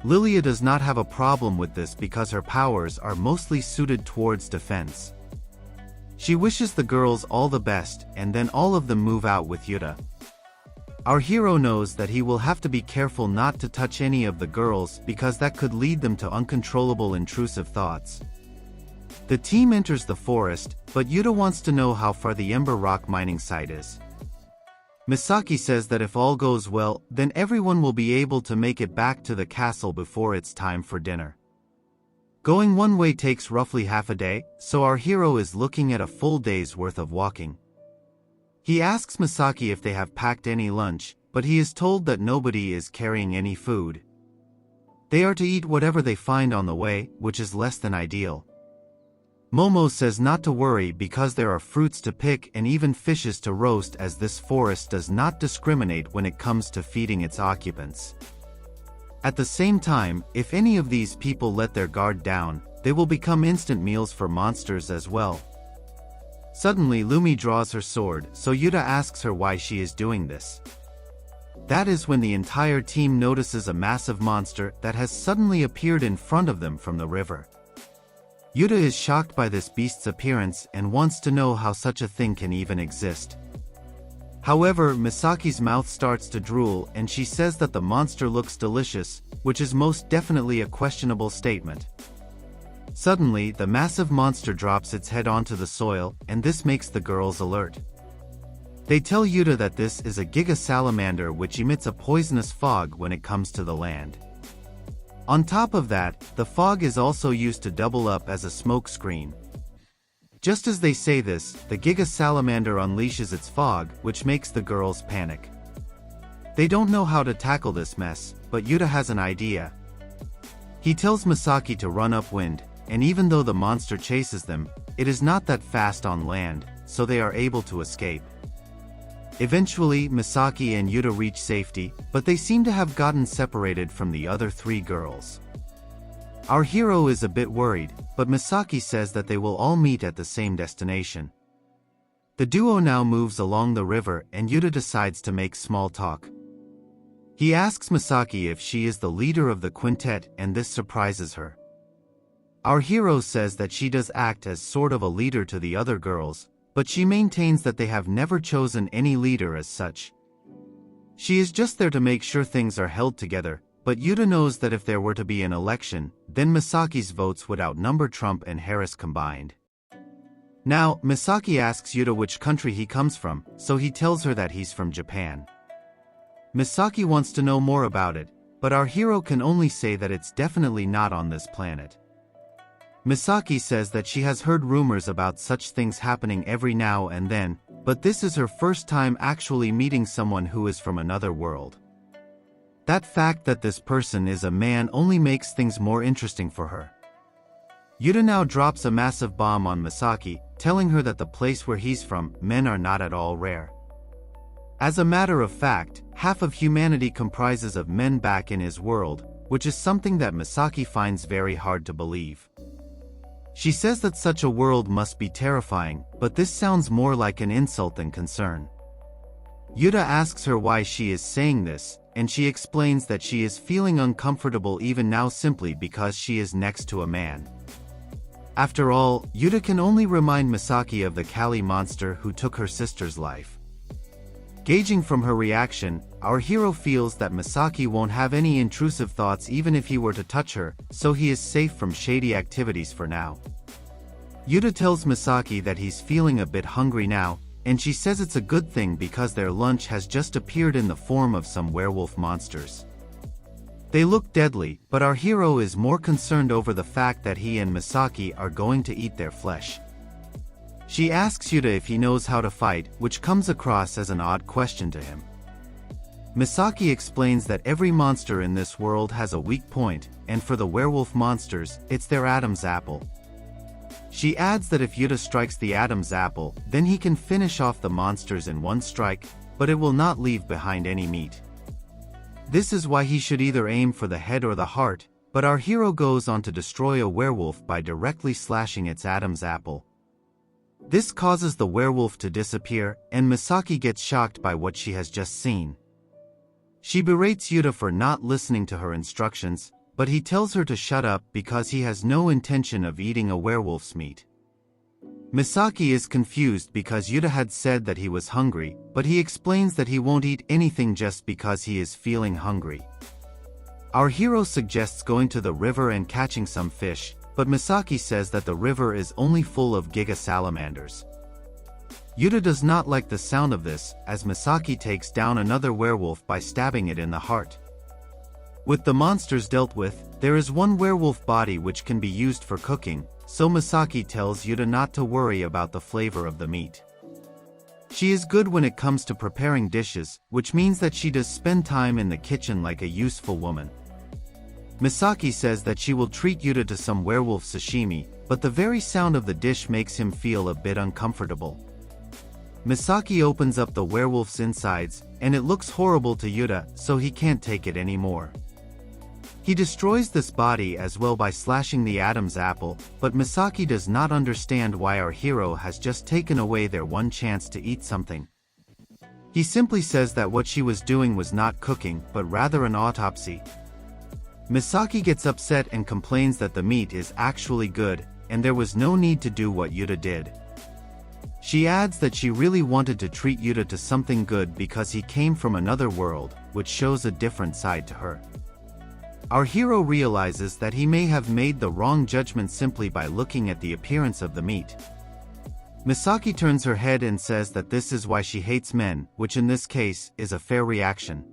Lilia does not have a problem with this because her powers are mostly suited towards defense. She wishes the girls all the best, and then all of them move out with Yuta. Our hero knows that he will have to be careful not to touch any of the girls because that could lead them to uncontrollable intrusive thoughts. The team enters the forest, but Yuta wants to know how far the Ember Rock mining site is. Misaki says that if all goes well, then everyone will be able to make it back to the castle before it's time for dinner. Going one way takes roughly half a day, so our hero is looking at a full day's worth of walking. He asks Misaki if they have packed any lunch, but he is told that nobody is carrying any food. They are to eat whatever they find on the way, which is less than ideal. Momo says not to worry because there are fruits to pick and even fishes to roast, as this forest does not discriminate when it comes to feeding its occupants. At the same time, if any of these people let their guard down, they will become instant meals for monsters as well. Suddenly Lumi draws her sword, so Yuta asks her why she is doing this. That is when the entire team notices a massive monster that has suddenly appeared in front of them from the river. Yuta is shocked by this beast's appearance and wants to know how such a thing can even exist. However, Misaki's mouth starts to drool and she says that the monster looks delicious, which is most definitely a questionable statement. Suddenly, the massive monster drops its head onto the soil, and this makes the girls alert. They tell Yuta that this is a Giga salamander which emits a poisonous fog when it comes to the land. On top of that, the fog is also used to double up as a smoke screen. Just as they say this, the Giga salamander unleashes its fog, which makes the girls panic. They don't know how to tackle this mess, but Yuta has an idea. He tells Misaki to run upwind, and even though the monster chases them, it is not that fast on land, so they are able to escape. Eventually, Misaki and Yuta reach safety, but they seem to have gotten separated from the other three girls. Our hero is a bit worried, but Misaki says that they will all meet at the same destination. The duo now moves along the river and Yuta decides to make small talk. He asks Misaki if she is the leader of the quintet, and this surprises her. Our hero says that she does act as sort of a leader to the other girls, but she maintains that they have never chosen any leader as such. She is just there to make sure things are held together, but Yuta knows that if there were to be an election, then Misaki's votes would outnumber Trump and Harris combined. Now, Misaki asks Yuta which country he comes from, so he tells her that he's from Japan. Misaki wants to know more about it, but our hero can only say that it's definitely not on this planet. Misaki says that she has heard rumors about such things happening every now and then, but this is her first time actually meeting someone who is from another world. That fact that this person is a man only makes things more interesting for her. Yuta now drops a massive bomb on Misaki, telling her that the place where he's from, men are not at all rare. As a matter of fact, half of humanity comprises of men back in his world, which is something that Misaki finds very hard to believe. She says that such a world must be terrifying, but this sounds more like an insult than concern. Yuta asks her why she is saying this, and she explains that she is feeling uncomfortable even now simply because she is next to a man. After all, Yuta can only remind Misaki of the Kall monster who took her sister's life. Gauging from her reaction, our hero feels that Misaki won't have any intrusive thoughts even if he were to touch her, so he is safe from shady activities for now. Yuta tells Misaki that he's feeling a bit hungry now, and she says it's a good thing because their lunch has just appeared in the form of some werewolf monsters. They look deadly, but our hero is more concerned over the fact that he and Misaki are going to eat their flesh. She asks Yuta if he knows how to fight, which comes across as an odd question to him. Misaki explains that every monster in this world has a weak point, and for the werewolf monsters, it's their Adam's apple. She adds that if Yuta strikes the Adam's apple, then he can finish off the monsters in one strike, but it will not leave behind any meat. This is why he should either aim for the head or the heart, but our hero goes on to destroy a werewolf by directly slashing its Adam's apple. This causes the werewolf to disappear, and Misaki gets shocked by what she has just seen. She berates Yuta for not listening to her instructions, but he tells her to shut up because he has no intention of eating a werewolf's meat. Misaki is confused because Yuta had said that he was hungry, but he explains that he won't eat anything just because he is feeling hungry. Our hero suggests going to the river and catching some fish, but Misaki says that the river is only full of Giga salamanders. Yuta does not like the sound of this, as Misaki takes down another werewolf by stabbing it in the heart. With the monsters dealt with, there is one werewolf body which can be used for cooking, so Misaki tells Yuta not to worry about the flavor of the meat. She is good when it comes to preparing dishes, which means that she does spend time in the kitchen like a useful woman. Misaki says that she will treat Yuta to some werewolf sashimi, but the very sound of the dish makes him feel a bit uncomfortable. Misaki opens up the werewolf's insides, and it looks horrible to Yuta, so he can't take it anymore. He destroys this body as well by slashing the Adam's apple, but Misaki does not understand why our hero has just taken away their one chance to eat something. He simply says that what she was doing was not cooking, but rather an autopsy. Misaki gets upset and complains that the meat is actually good, and there was no need to do what Yuta did. She adds that she really wanted to treat Yuta to something good because he came from another world, which shows a different side to her. Our hero realizes that he may have made the wrong judgment simply by looking at the appearance of the meat. Misaki turns her head and says that this is why she hates men, which in this case is a fair reaction.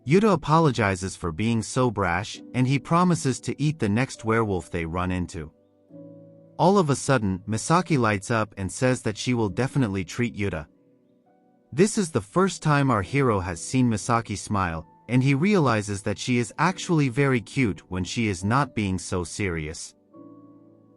Yuta apologizes for being so brash, and he promises to eat the next werewolf they run into. All of a sudden, Misaki lights up and says that she will definitely treat Yuta. This is the first time our hero has seen Misaki smile, and he realizes that she is actually very cute when she is not being so serious.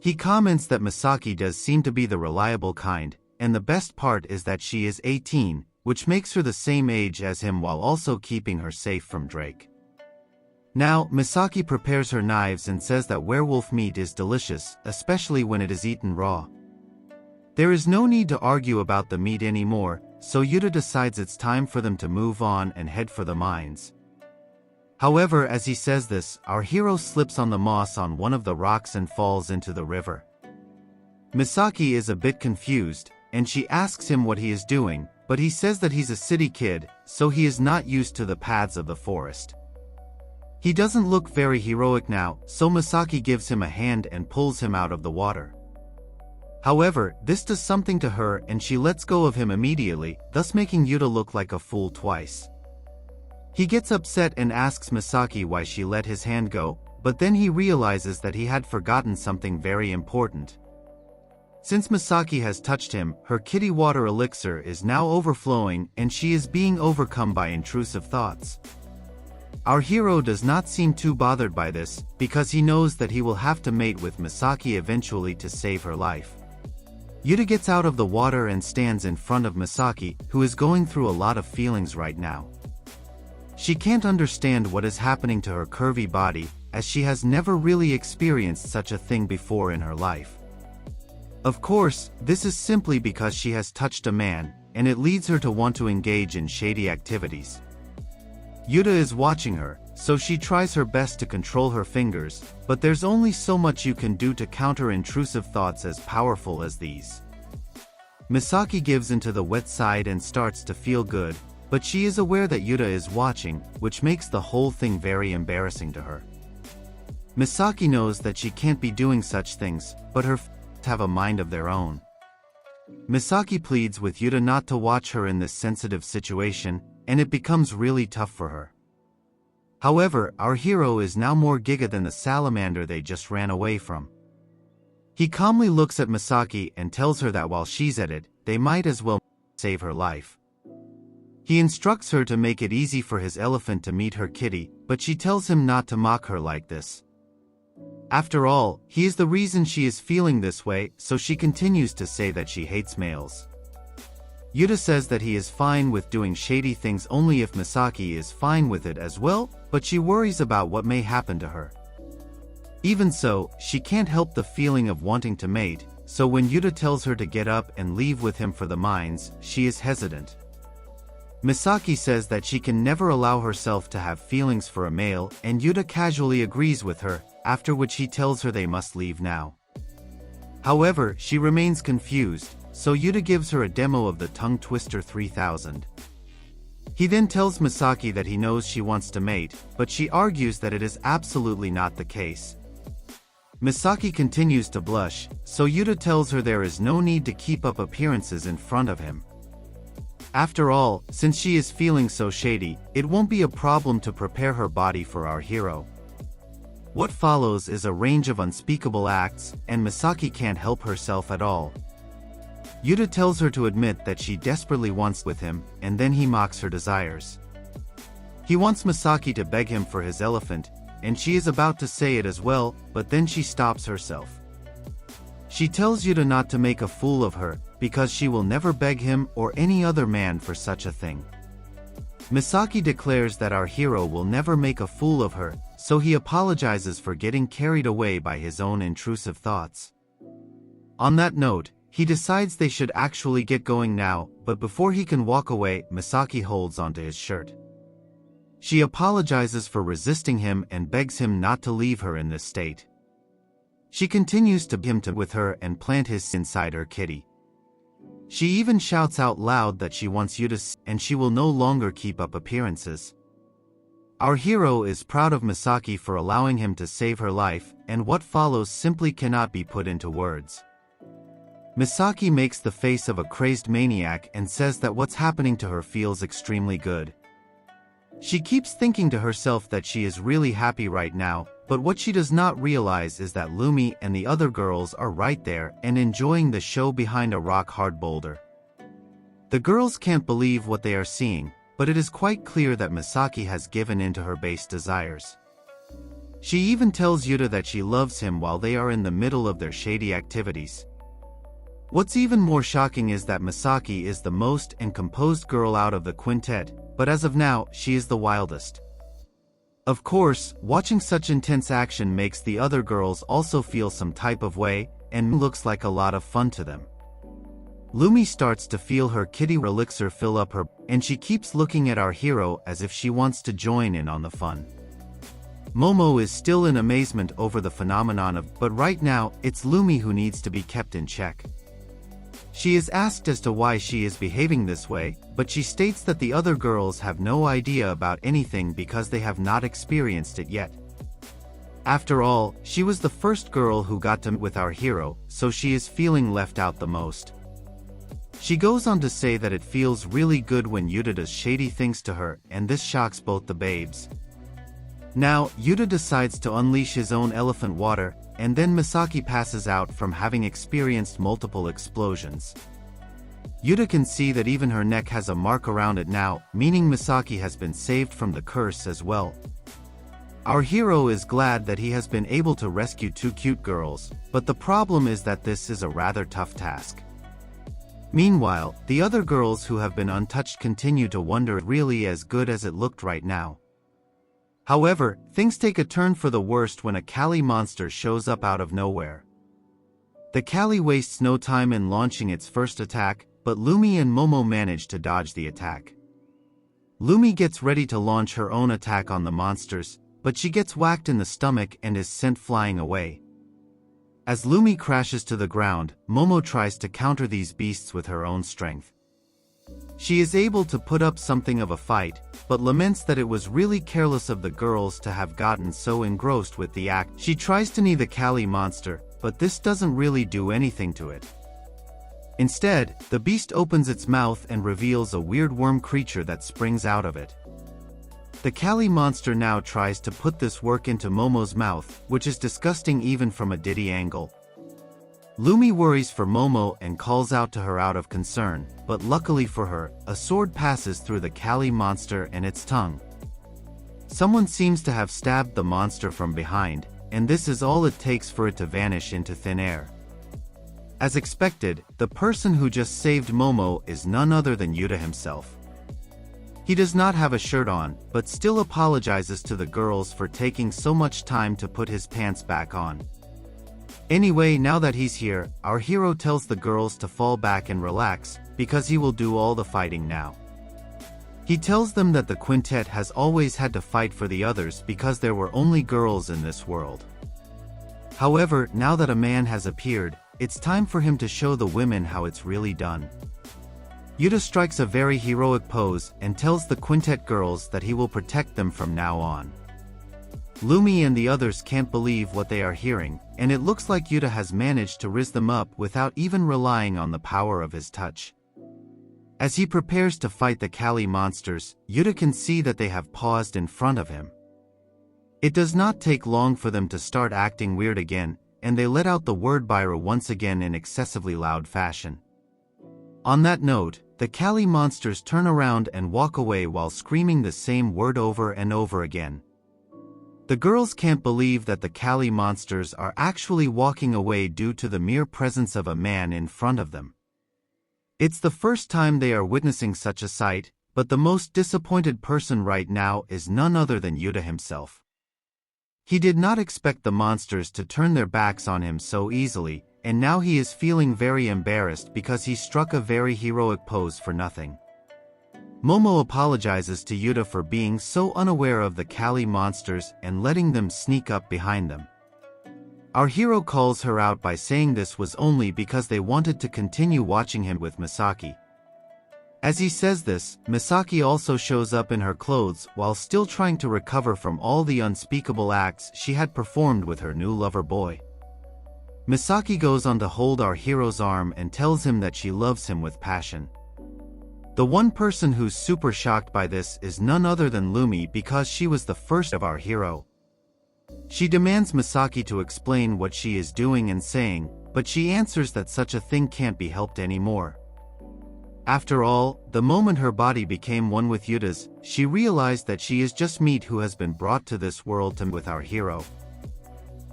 He comments that Misaki does seem to be the reliable kind, and the best part is that she is 18, which makes her the same age as him while also keeping her safe from Drake. Now, Misaki prepares her knives and says that werewolf meat is delicious, especially when it is eaten raw. There is no need to argue about the meat anymore, so Yuta decides it's time for them to move on and head for the mines. However, as he says this, our hero slips on the moss on one of the rocks and falls into the river. Misaki is a bit confused, and she asks him what he is doing, but he says that he's a city kid, so he is not used to the paths of the forest. He doesn't look very heroic now, so Misaki gives him a hand and pulls him out of the water. However, this does something to her and she lets go of him immediately, thus making Yuta look like a fool twice. He gets upset and asks Misaki why she let his hand go, but then he realizes that he had forgotten something very important. Since Misaki has touched him, her kitty water elixir is now overflowing and she is being overcome by intrusive thoughts. Our hero does not seem too bothered by this, because he knows that he will have to mate with Misaki eventually to save her life. Yuta gets out of the water and stands in front of Misaki, who is going through a lot of feelings right now. She can't understand what is happening to her curvy body, as she has never really experienced such a thing before in her life. Of course, this is simply because she has touched a man, and it leads her to want to engage in shady activities. Yuta is watching her, so she tries her best to control her fingers, but there's only so much you can do to counter intrusive thoughts as powerful as these. Misaki gives into the wet side and starts to feel good, but she is aware that Yuta is watching, which makes the whole thing very embarrassing to her. Misaki knows that she can't be doing such things, but her have a mind of their own. Misaki pleads with Yuta not to watch her in this sensitive situation, and it becomes really tough for her. However, our hero is now more Giga than the salamander they just ran away from. He calmly looks at Misaki and tells her that while she's at it, they might as well save her life. He instructs her to make it easy for his elephant to meet her kitty, but she tells him not to mock her like this. After all, he is the reason she is feeling this way, so she continues to say that she hates males. Yuta says that he is fine with doing shady things only if Misaki is fine with it as well, but she worries about what may happen to her. Even so, she can't help the feeling of wanting to mate, so when Yuta tells her to get up and leave with him for the mines, she is hesitant. Misaki says that she can never allow herself to have feelings for a male, and Yuta casually agrees with her, after which he tells her they must leave now. However, she remains confused, so Yuta gives her a demo of the Tongue Twister 3000. He then tells Misaki that he knows she wants to mate, but she argues that it is absolutely not the case. Misaki continues to blush, so Yuta tells her there is no need to keep up appearances in front of him. After all, since she is feeling so shady, it won't be a problem to prepare her body for our hero. What follows is a range of unspeakable acts, and Misaki can't help herself at all. Yuta tells her to admit that she desperately wants with him, and then he mocks her desires. He wants Misaki to beg him for his elephant, and she is about to say it as well, but then she stops herself. She tells Yuta not to make a fool of her, because she will never beg him or any other man for such a thing. Misaki declares that our hero will never make a fool of her, so he apologizes for getting carried away by his own intrusive thoughts. On that note, he decides they should actually get going now, but before he can walk away, Misaki holds onto his shirt. She apologizes for resisting him and begs him not to leave her in this state. She continues to him to with her and plant his inside her kitty. She even shouts out loud that she wants Yuta and she will no longer keep up appearances. Our hero is proud of Misaki for allowing him to save her life, and what follows simply cannot be put into words. Misaki makes the face of a crazed maniac and says that what's happening to her feels extremely good. She keeps thinking to herself that she is really happy right now, but what she does not realize is that Lumi and the other girls are right there and enjoying the show behind a rock-hard boulder. The girls can't believe what they are seeing, but it is quite clear that Misaki has given in to her base desires. She even tells Yuta that she loves him while they are in the middle of their shady activities. What's even more shocking is that Misaki is the most and composed girl out of the quintet, but as of now, she is the wildest. Of course, watching such intense action makes the other girls also feel some type of way, and looks like a lot of fun to them. Lumi starts to feel her kitty elixir fill up her, and she keeps looking at our hero as if she wants to join in on the fun. Momo is still in amazement over the phenomenon but right now, it's Lumi who needs to be kept in check. She is asked as to why she is behaving this way, but she states that the other girls have no idea about anything because they have not experienced it yet. After all, she was the first girl who got to with our hero, so she is feeling left out the most. She goes on to say that it feels really good when Yuta does shady things to her, and this shocks both the babes. Now, Yuta decides to unleash his own elephant water, and then Misaki passes out from having experienced multiple explosions. Yuta can see that even her neck has a mark around it now, meaning Misaki has been saved from the curse as well. Our hero is glad that he has been able to rescue two cute girls, but the problem is that this is a rather tough task. Meanwhile, the other girls who have been untouched continue to wonder if it's really as good as it looked right now. However, things take a turn for the worst when a Kali monster shows up out of nowhere. The Kali wastes no time in launching its first attack, but Lumi and Momo manage to dodge the attack. Lumi gets ready to launch her own attack on the monsters, but she gets whacked in the stomach and is sent flying away. As Lumi crashes to the ground, Momo tries to counter these beasts with her own strength. She is able to put up something of a fight, but laments that it was really careless of the girls to have gotten so engrossed with the act. She tries to knee the Kali monster, but this doesn't really do anything to it. Instead, the beast opens its mouth and reveals a weird worm creature that springs out of it. The Kali monster now tries to put this work into Momo's mouth, which is disgusting even from a Diddy angle. Lumi worries for Momo and calls out to her out of concern, but luckily for her, a sword passes through the Kali monster and its tongue. Someone seems to have stabbed the monster from behind, and this is all it takes for it to vanish into thin air. As expected, the person who just saved Momo is none other than Yuta himself. He does not have a shirt on, but still apologizes to the girls for taking so much time to put his pants back on. Anyway, now that he's here, our hero tells the girls to fall back and relax, because he will do all the fighting now. He tells them that the quintet has always had to fight for the others because there were only girls in this world. However, now that a man has appeared, it's time for him to show the women how it's really done. Yuta strikes a very heroic pose and tells the quintet girls that he will protect them from now on. Lumi and the others can't believe what they are hearing, and it looks like Yuta has managed to riz them up without even relying on the power of his touch. As he prepares to fight the Kali monsters, Yuta can see that they have paused in front of him. It does not take long for them to start acting weird again, and they let out the word Byra once again in excessively loud fashion. On that note, the Kali monsters turn around and walk away while screaming the same word over and over again. The girls can't believe that the Kali monsters are actually walking away due to the mere presence of a man in front of them. It's the first time they are witnessing such a sight, but the most disappointed person right now is none other than Yuta himself. He did not expect the monsters to turn their backs on him so easily, and now he is feeling very embarrassed because he struck a very heroic pose for nothing. Momo apologizes to Yuta for being so unaware of the Kali monsters and letting them sneak up behind them. Our hero calls her out by saying this was only because they wanted to continue watching him with Misaki. As he says this, Misaki also shows up in her clothes while still trying to recover from all the unspeakable acts she had performed with her new lover boy. Misaki goes on to hold our hero's arm and tells him that she loves him with passion. The one person who's super shocked by this is none other than Lumi because she was the first of our hero. She demands Misaki to explain what she is doing and saying, but she answers that such a thing can't be helped anymore. After all, the moment her body became one with Yuta's, she realized that she is just meat who has been brought to this world to with our hero.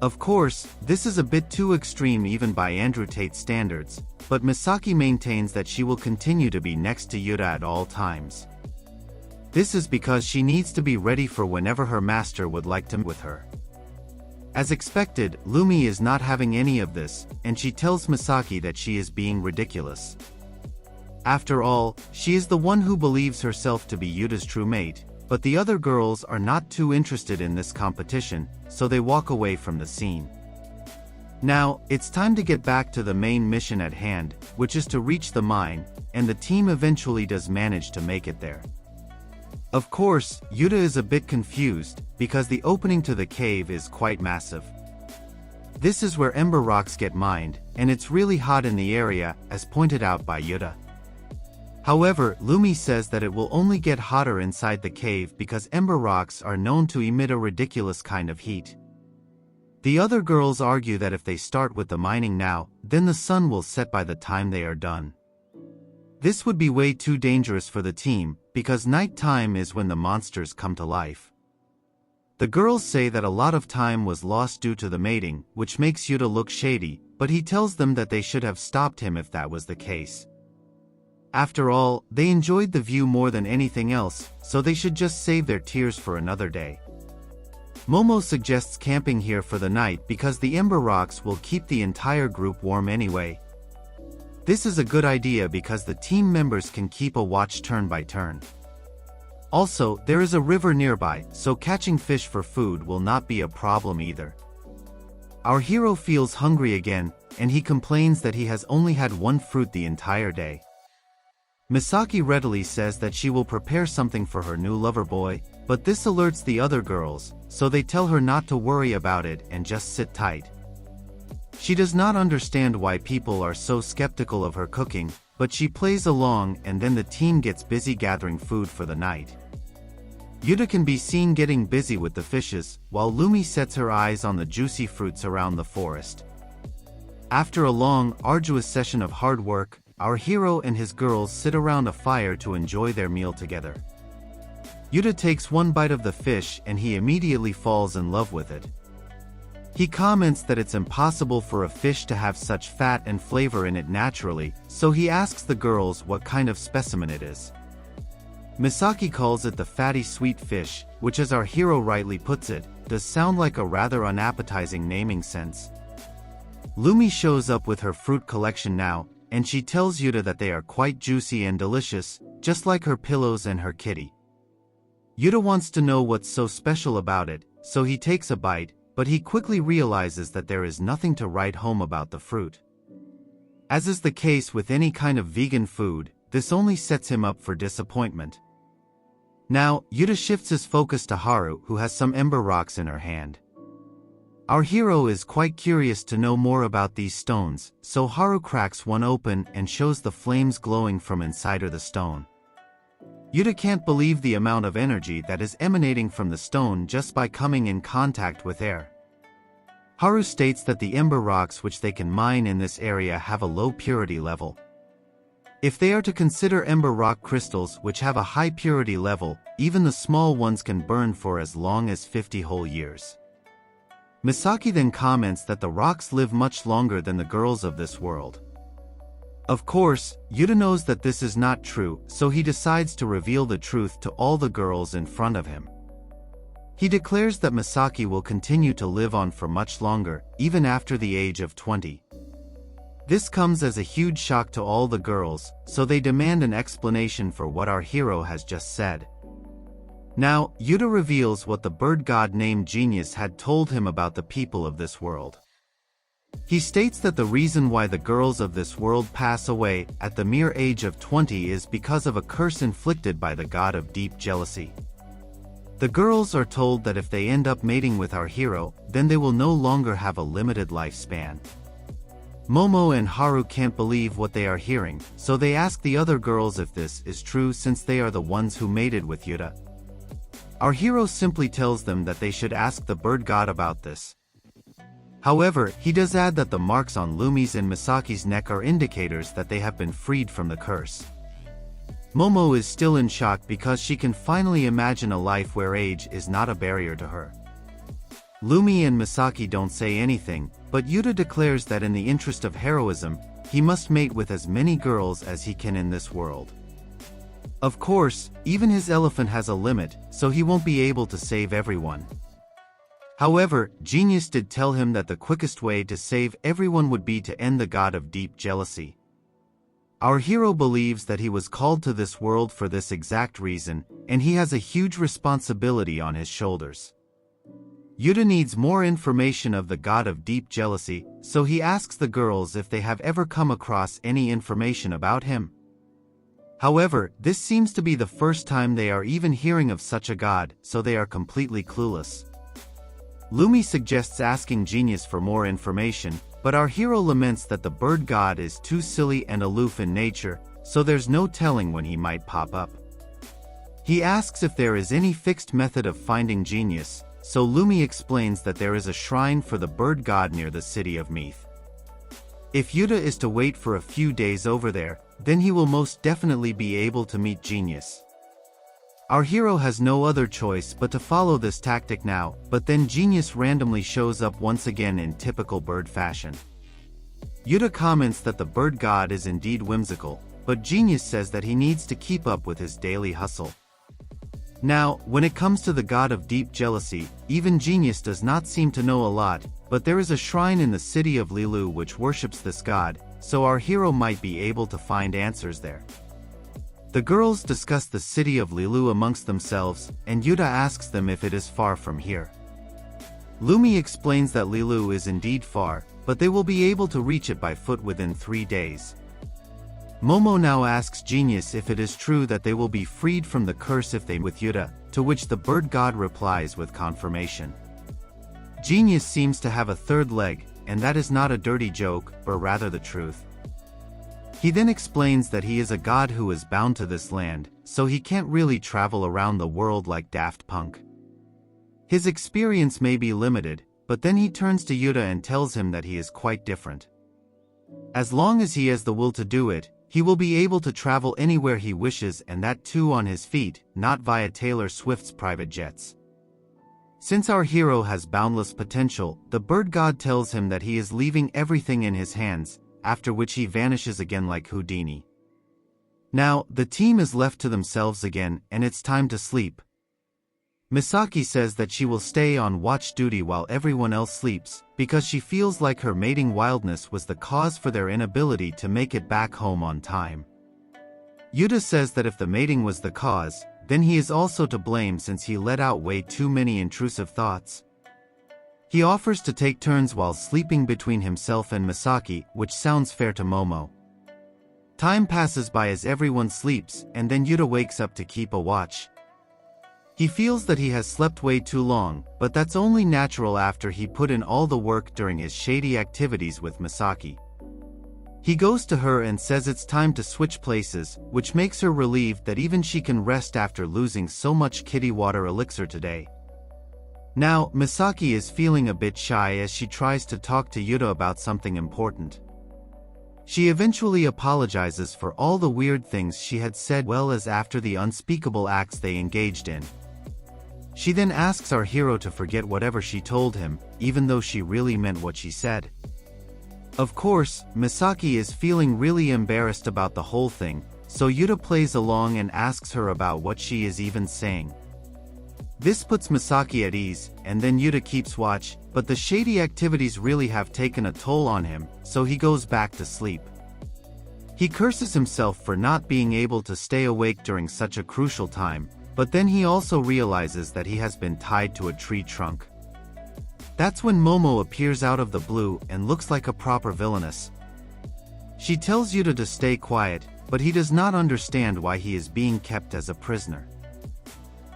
Of course, this is a bit too extreme even by Andrew Tate standards, but Misaki maintains that she will continue to be next to Yuta at all times. This is because she needs to be ready for whenever her master would like to with her. As expected, Lumi is not having any of this, and she tells Misaki that she is being ridiculous. After all, she is the one who believes herself to be Yuta's true mate, but the other girls are not too interested in this competition, so they walk away from the scene. Now, it's time to get back to the main mission at hand, which is to reach the mine, and the team eventually does manage to make it there. Of course, Yuta is a bit confused, because the opening to the cave is quite massive. This is where Ember Rocks get mined, and it's really hot in the area, as pointed out by Yuta. However, Lumi says that it will only get hotter inside the cave because Ember Rocks are known to emit a ridiculous kind of heat. The other girls argue that if they start with the mining now, then the sun will set by the time they are done. This would be way too dangerous for the team, because night time is when the monsters come to life. The girls say that a lot of time was lost due to the mating, which makes Yuta look shady, but he tells them that they should have stopped him if that was the case. After all, they enjoyed the view more than anything else, so they should just save their tears for another day. Momo suggests camping here for the night because the Ember Rocks will keep the entire group warm anyway. This is a good idea because the team members can keep a watch turn by turn. Also, there is a river nearby, so catching fish for food will not be a problem either. Our hero feels hungry again, and he complains that he has only had one fruit the entire day. Misaki readily says that she will prepare something for her new lover boy, but this alerts the other girls, so they tell her not to worry about it and just sit tight. She does not understand why people are so skeptical of her cooking, but she plays along and then the team gets busy gathering food for the night. Yuta can be seen getting busy with the fishes, while Lumi sets her eyes on the juicy fruits around the forest. After a long, arduous session of hard work, our hero and his girls sit around a fire to enjoy their meal together. Yuta takes one bite of the fish and he immediately falls in love with it. He comments that it's impossible for a fish to have such fat and flavor in it naturally, so he asks the girls what kind of specimen it is. Misaki calls it the fatty sweet fish, which as our hero rightly puts it, does sound like a rather unappetizing naming sense. Lumi shows up with her fruit collection now, and she tells Yuta that they are quite juicy and delicious, just like her pillows and her kitty. Yuta wants to know what's so special about it, so he takes a bite, but he quickly realizes that there is nothing to write home about the fruit. As is the case with any kind of vegan food, this only sets him up for disappointment. Now, Yuta shifts his focus to Haru, who has some ember rocks in her hand. Our hero is quite curious to know more about these stones, so Haru cracks one open and shows the flames glowing from inside of the stone. Yuta can't believe the amount of energy that is emanating from the stone just by coming in contact with air. Haru states that the ember rocks which they can mine in this area have a low purity level. If they are to consider ember rock crystals which have a high purity level, even the small ones can burn for as long as 50 whole years. Misaki then comments that the rocks live much longer than the girls of this world. Of course, Yuta knows that this is not true, so he decides to reveal the truth to all the girls in front of him. He declares that Misaki will continue to live on for much longer, even after the age of 20. This comes as a huge shock to all the girls, so they demand an explanation for what our hero has just said. Now, Yuta reveals what the bird god named Genius had told him about the people of this world. He states that the reason why the girls of this world pass away at the mere age of 20 is because of a curse inflicted by the god of deep jealousy. The girls are told that if they end up mating with our hero, then they will no longer have a limited lifespan. Momo and Haru can't believe what they are hearing, so they ask the other girls if this is true since they are the ones who mated with Yuta. Our hero simply tells them that they should ask the bird god about this. However, he does add that the marks on Lumi's and Misaki's neck are indicators that they have been freed from the curse. Momo is still in shock because she can finally imagine a life where age is not a barrier to her. Lumi and Misaki don't say anything, but Yuta declares that in the interest of heroism, he must mate with as many girls as he can in this world. Of course, even his elephant has a limit, so he won't be able to save everyone. However, Genius did tell him that the quickest way to save everyone would be to end the god of deep jealousy. Our hero believes that he was called to this world for this exact reason, and he has a huge responsibility on his shoulders. Yuta needs more information of the god of deep jealousy, so he asks the girls if they have ever come across any information about him. However, this seems to be the first time they are even hearing of such a god, so they are completely clueless. Lumi suggests asking Genius for more information, but our hero laments that the bird god is too silly and aloof in nature, so there's no telling when he might pop up. He asks if there is any fixed method of finding Genius, so Lumi explains that there is a shrine for the bird god near the city of Meath. If Yuta is to wait for a few days over there, then he will most definitely be able to meet Genius. Our hero has no other choice but to follow this tactic now, but then Genius randomly shows up once again in typical bird fashion. Yuta comments that the bird god is indeed whimsical, but Genius says that he needs to keep up with his daily hustle. Now, when it comes to the god of deep jealousy, even Genius does not seem to know a lot, but there is a shrine in the city of Lilia which worships this god, so our hero might be able to find answers there. The girls discuss the city of Lilia amongst themselves, and Yuta asks them if it is far from here. Lumi explains that Lilia is indeed far, but they will be able to reach it by foot within 3 days. Momo now asks Genius if it is true that they will be freed from the curse if they with Yuta, to which the bird god replies with confirmation. Genius seems to have a third leg, and that is not a dirty joke, but rather the truth. He then explains that he is a god who is bound to this land, so he can't really travel around the world like Daft Punk. His experience may be limited, but then he turns to Yuta and tells him that he is quite different. As long as he has the will to do it, he will be able to travel anywhere he wishes, and that too on his feet, not via Taylor Swift's private jets. Since our hero has boundless potential, the bird god tells him that he is leaving everything in his hands, after which he vanishes again like Houdini. Now, the team is left to themselves again, and it's time to sleep. Misaki says that she will stay on watch duty while everyone else sleeps, because she feels like her mating wildness was the cause for their inability to make it back home on time. Yuta says that if the mating was the cause, then he is also to blame since he let out way too many intrusive thoughts. He offers to take turns while sleeping between himself and Misaki, which sounds fair to Momo. Time passes by as everyone sleeps, and then Yuta wakes up to keep a watch. He feels that he has slept way too long, but that's only natural after he put in all the work during his shady activities with Misaki. He goes to her and says it's time to switch places, which makes her relieved that even she can rest after losing so much kitty water elixir today. Now, Misaki is feeling a bit shy as she tries to talk to Yuta about something important. She eventually apologizes for all the weird things she had said, well as after the unspeakable acts they engaged in. She then asks our hero to forget whatever she told him, even though she really meant what she said. Of course, Misaki is feeling really embarrassed about the whole thing, so Yuta plays along and asks her about what she is even saying. This puts Misaki at ease, and then Yuta keeps watch, but the shady activities really have taken a toll on him, so he goes back to sleep. He curses himself for not being able to stay awake during such a crucial time, but then he also realizes that he has been tied to a tree trunk. That's when Momo appears out of the blue and looks like a proper villainess. She tells Yuta to stay quiet, but he does not understand why he is being kept as a prisoner.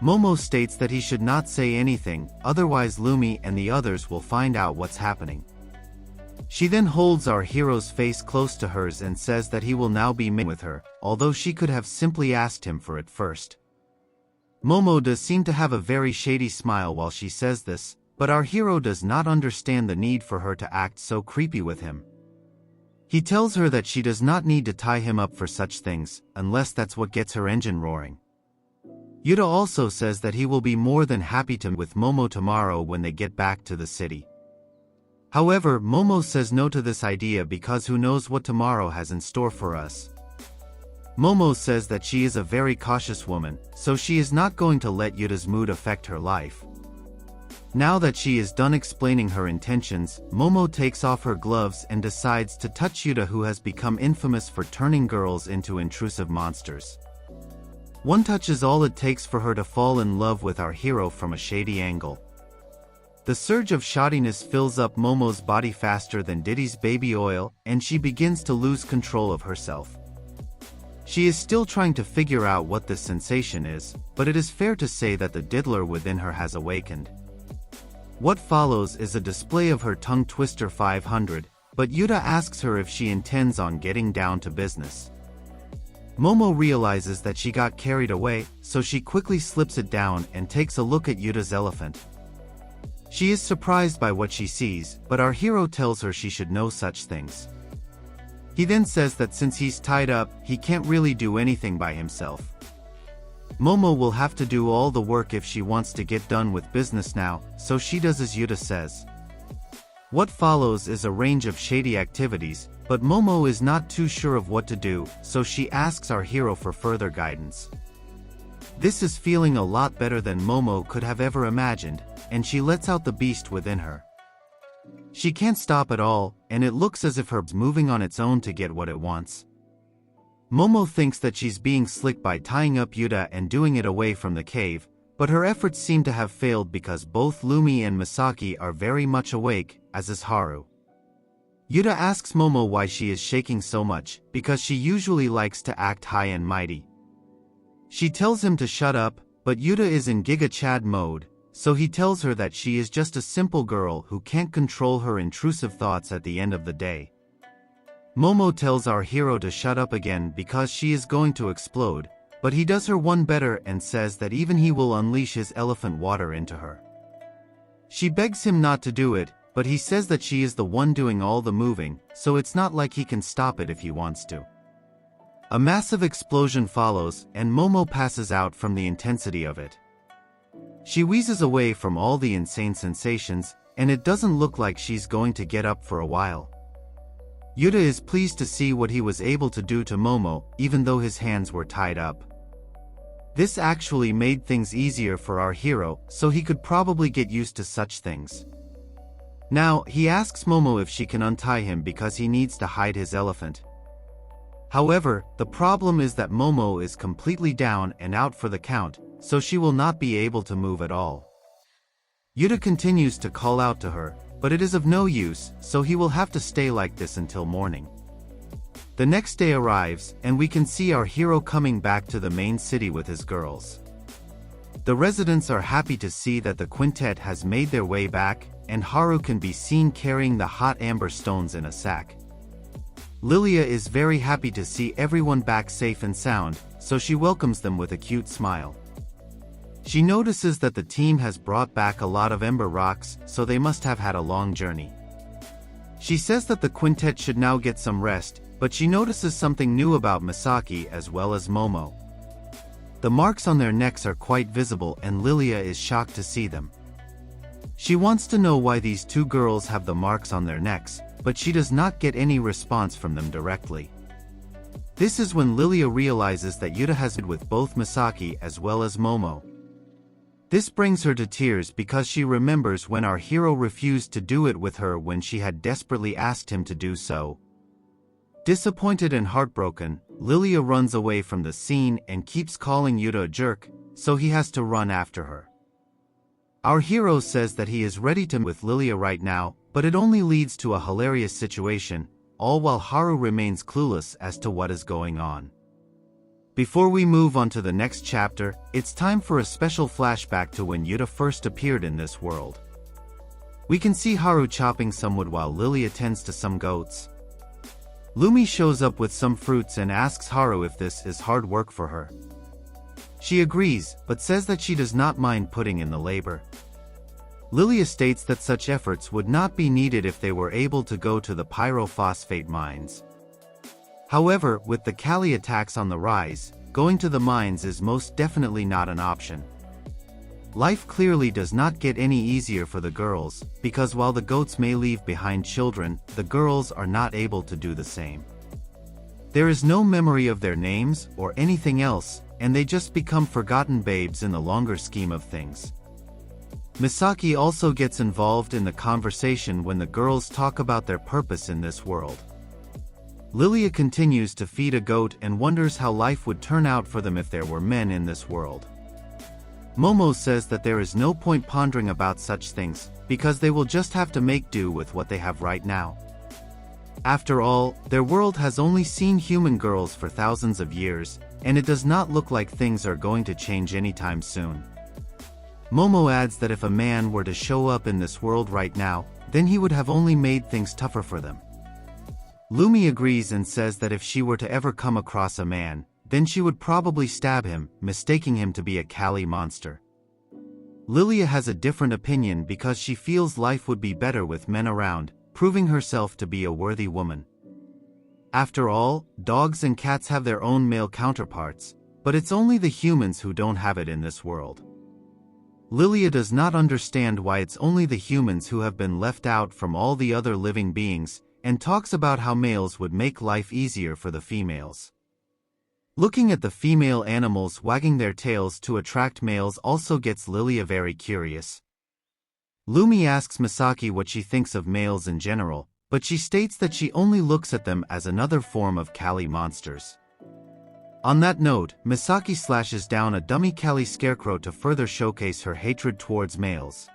Momo states that he should not say anything, otherwise Lumi and the others will find out what's happening. She then holds our hero's face close to hers and says that he will now be with her, although she could have simply asked him for it first. Momo does seem to have a very shady smile while she says this, but our hero does not understand the need for her to act so creepy with him. He tells her that she does not need to tie him up for such things, unless that's what gets her engine roaring. Yuta also says that he will be more than happy to with Momo tomorrow when they get back to the city. However, Momo says no to this idea because who knows what tomorrow has in store for us. Momo says that she is a very cautious woman, so she is not going to let Yuta's mood affect her life. Now that she is done explaining her intentions, Momo takes off her gloves and decides to touch Yuta, who has become infamous for turning girls into intrusive monsters. One touch is all it takes for her to fall in love with our hero from a shady angle. The surge of shoddiness fills up Momo's body faster than Diddy's baby oil, and she begins to lose control of herself. She is still trying to figure out what this sensation is, but it is fair to say that the diddler within her has awakened. What follows is a display of her tongue twister 500, but Yuta asks her if she intends on getting down to business. Momo realizes that she got carried away, so she quickly slips it down and takes a look at Yuta's elephant. She is surprised by what she sees, but our hero tells her she should know such things. He then says that since he's tied up, he can't really do anything by himself. Momo will have to do all the work if she wants to get done with business now, so she does as Yuta says. What follows is a range of shady activities, but Momo is not too sure of what to do, so she asks our hero for further guidance. This is feeling a lot better than Momo could have ever imagined, and she lets out the beast within her. She can't stop at all, and it looks as if her's moving on its own to get what it wants. Momo thinks that she's being slick by tying up Yuta and doing it away from the cave, but her efforts seem to have failed because both Lumi and Misaki are very much awake, as is Haru. Yuta asks Momo why she is shaking so much, because she usually likes to act high and mighty. She tells him to shut up, but Yuta is in Giga Chad mode, so he tells her that she is just a simple girl who can't control her intrusive thoughts at the end of the day. Momo tells our hero to shut up again because she is going to explode, but he does her one better and says that even he will unleash his elephant water into her. She begs him not to do it, but he says that she is the one doing all the moving, so it's not like he can stop it if he wants to. A massive explosion follows, and Momo passes out from the intensity of it. She wheezes away from all the insane sensations, and it doesn't look like she's going to get up for a while. Yuta is pleased to see what he was able to do to Momo, even though his hands were tied up. This actually made things easier for our hero, so he could probably get used to such things. Now, he asks Momo if she can untie him because he needs to hide his elephant. However, the problem is that Momo is completely down and out for the count, so she will not be able to move at all. Yuta continues to call out to her, but it is of no use, so he will have to stay like this until morning. The next day arrives, and we can see our hero coming back to the main city with his girls. The residents are happy to see that the quintet has made their way back, and Haru can be seen carrying the hot amber stones in a sack. Lilia is very happy to see everyone back safe and sound, so she welcomes them with a cute smile. She notices that the team has brought back a lot of Ember Rocks, so they must have had a long journey. She says that the quintet should now get some rest, but she notices something new about Misaki as well as Momo. The marks on their necks are quite visible and Lilia is shocked to see them. She wants to know why these two girls have the marks on their necks, but she does not get any response from them directly. This is when Lilia realizes that Yuta has been with both Misaki as well as Momo. This brings her to tears because she remembers when our hero refused to do it with her when she had desperately asked him to do so. Disappointed and heartbroken, Lilia runs away from the scene and keeps calling Yuta a jerk, so he has to run after her. Our hero says that he is ready to with Lilia right now, but it only leads to a hilarious situation, all while Haru remains clueless as to what is going on. Before we move on to the next chapter, it's time for a special flashback to when Yuta first appeared in this world. We can see Haru chopping some wood while Lilia tends to some goats. Lumi shows up with some fruits and asks Haru if this is hard work for her. She agrees, but says that she does not mind putting in the labor. Lilia states that such efforts would not be needed if they were able to go to the pyrophosphate mines. However, with the Kali attacks on the rise, going to the mines is most definitely not an option. Life clearly does not get any easier for the girls, because while the goats may leave behind children, the girls are not able to do the same. There is no memory of their names or anything else, and they just become forgotten babes in the longer scheme of things. Misaki also gets involved in the conversation when the girls talk about their purpose in this world. Lilia continues to feed a goat and wonders how life would turn out for them if there were men in this world. Momo says that there is no point pondering about such things, because they will just have to make do with what they have right now. After all, their world has only seen human girls for thousands of years, and it does not look like things are going to change anytime soon. Momo adds that if a man were to show up in this world right now, then he would have only made things tougher for them. Lumi agrees and says that if she were to ever come across a man, then she would probably stab him, mistaking him to be a Kali monster. Lilia has a different opinion because she feels life would be better with men around, proving herself to be a worthy woman. After all, dogs and cats have their own male counterparts, but it's only the humans who don't have it in this world. Lilia does not understand why it's only the humans who have been left out from all the other living beings, and talks about how males would make life easier for the females. Looking at the female animals wagging their tails to attract males also gets Lilia very curious. Lumi asks Misaki what she thinks of males in general, but she states that she only looks at them as another form of Kali monsters. On that note, Misaki slashes down a dummy Kali scarecrow to further showcase her hatred towards males.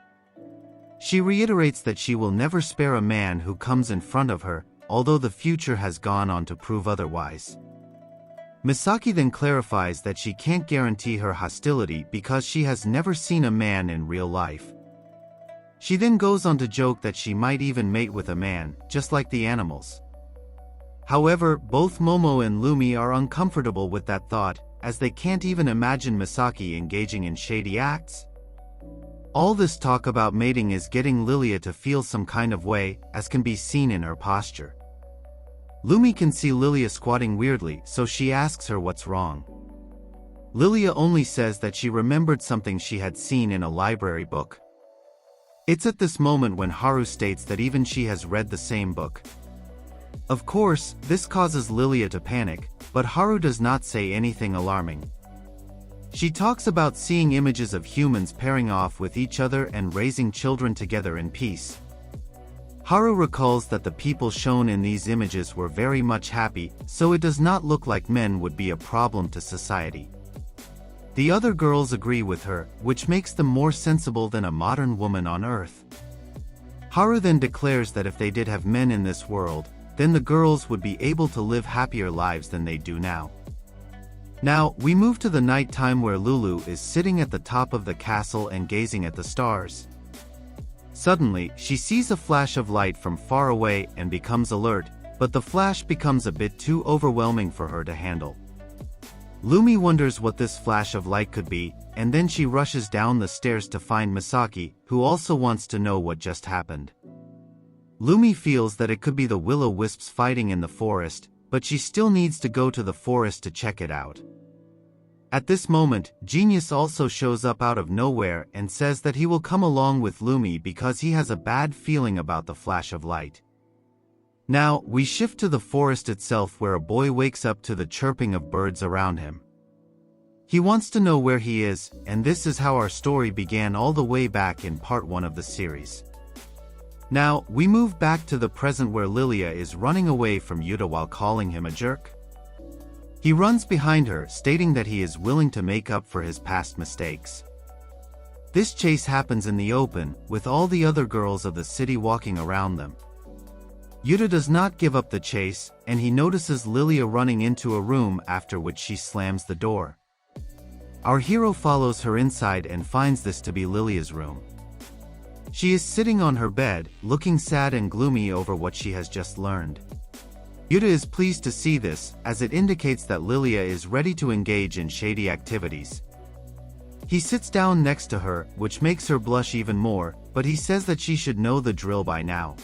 She reiterates that she will never spare a man who comes in front of her, although the future has gone on to prove otherwise. Misaki then clarifies that she can't guarantee her hostility because she has never seen a man in real life. She then goes on to joke that she might even mate with a man, just like the animals. However, both Momo and Lumi are uncomfortable with that thought, as they can't even imagine Misaki engaging in shady acts. All this talk about mating is getting Lilia to feel some kind of way, as can be seen in her posture. Lumi can see Lilia squatting weirdly, so she asks her what's wrong. Lilia only says that she remembered something she had seen in a library book. It's at this moment when Haru states that even she has read the same book. Of course, this causes Lilia to panic, but Haru does not say anything alarming. She talks about seeing images of humans pairing off with each other and raising children together in peace. Haru recalls that the people shown in these images were very much happy, so it does not look like men would be a problem to society. The other girls agree with her, which makes them more sensible than a modern woman on Earth. Haru then declares that if they did have men in this world, then the girls would be able to live happier lives than they do now. Now, we move to the night time where Lulu is sitting at the top of the castle and gazing at the stars. Suddenly, she sees a flash of light from far away and becomes alert, but the flash becomes a bit too overwhelming for her to handle. Lumi wonders what this flash of light could be, and then she rushes down the stairs to find Misaki, who also wants to know what just happened. Lumi feels that it could be the will-o-wisps fighting in the forest, but she still needs to go to the forest to check it out. At this moment, Genius also shows up out of nowhere and says that he will come along with Lumi because he has a bad feeling about the flash of light. Now, we shift to the forest itself where a boy wakes up to the chirping of birds around him. He wants to know where he is, and this is how our story began all the way back in part 1 of the series. Now, we move back to the present where Lilia is running away from Yuta while calling him a jerk. He runs behind her, stating that he is willing to make up for his past mistakes. This chase happens in the open, with all the other girls of the city walking around them. Yuta does not give up the chase, and he notices Lilia running into a room, after which she slams the door. Our hero follows her inside and finds this to be Lilia's room. She is sitting on her bed, looking sad and gloomy over what she has just learned. Yuta is pleased to see this, as it indicates that Lilia is ready to engage in shady activities. He sits down next to her, which makes her blush even more, but he says that she should know the drill by now.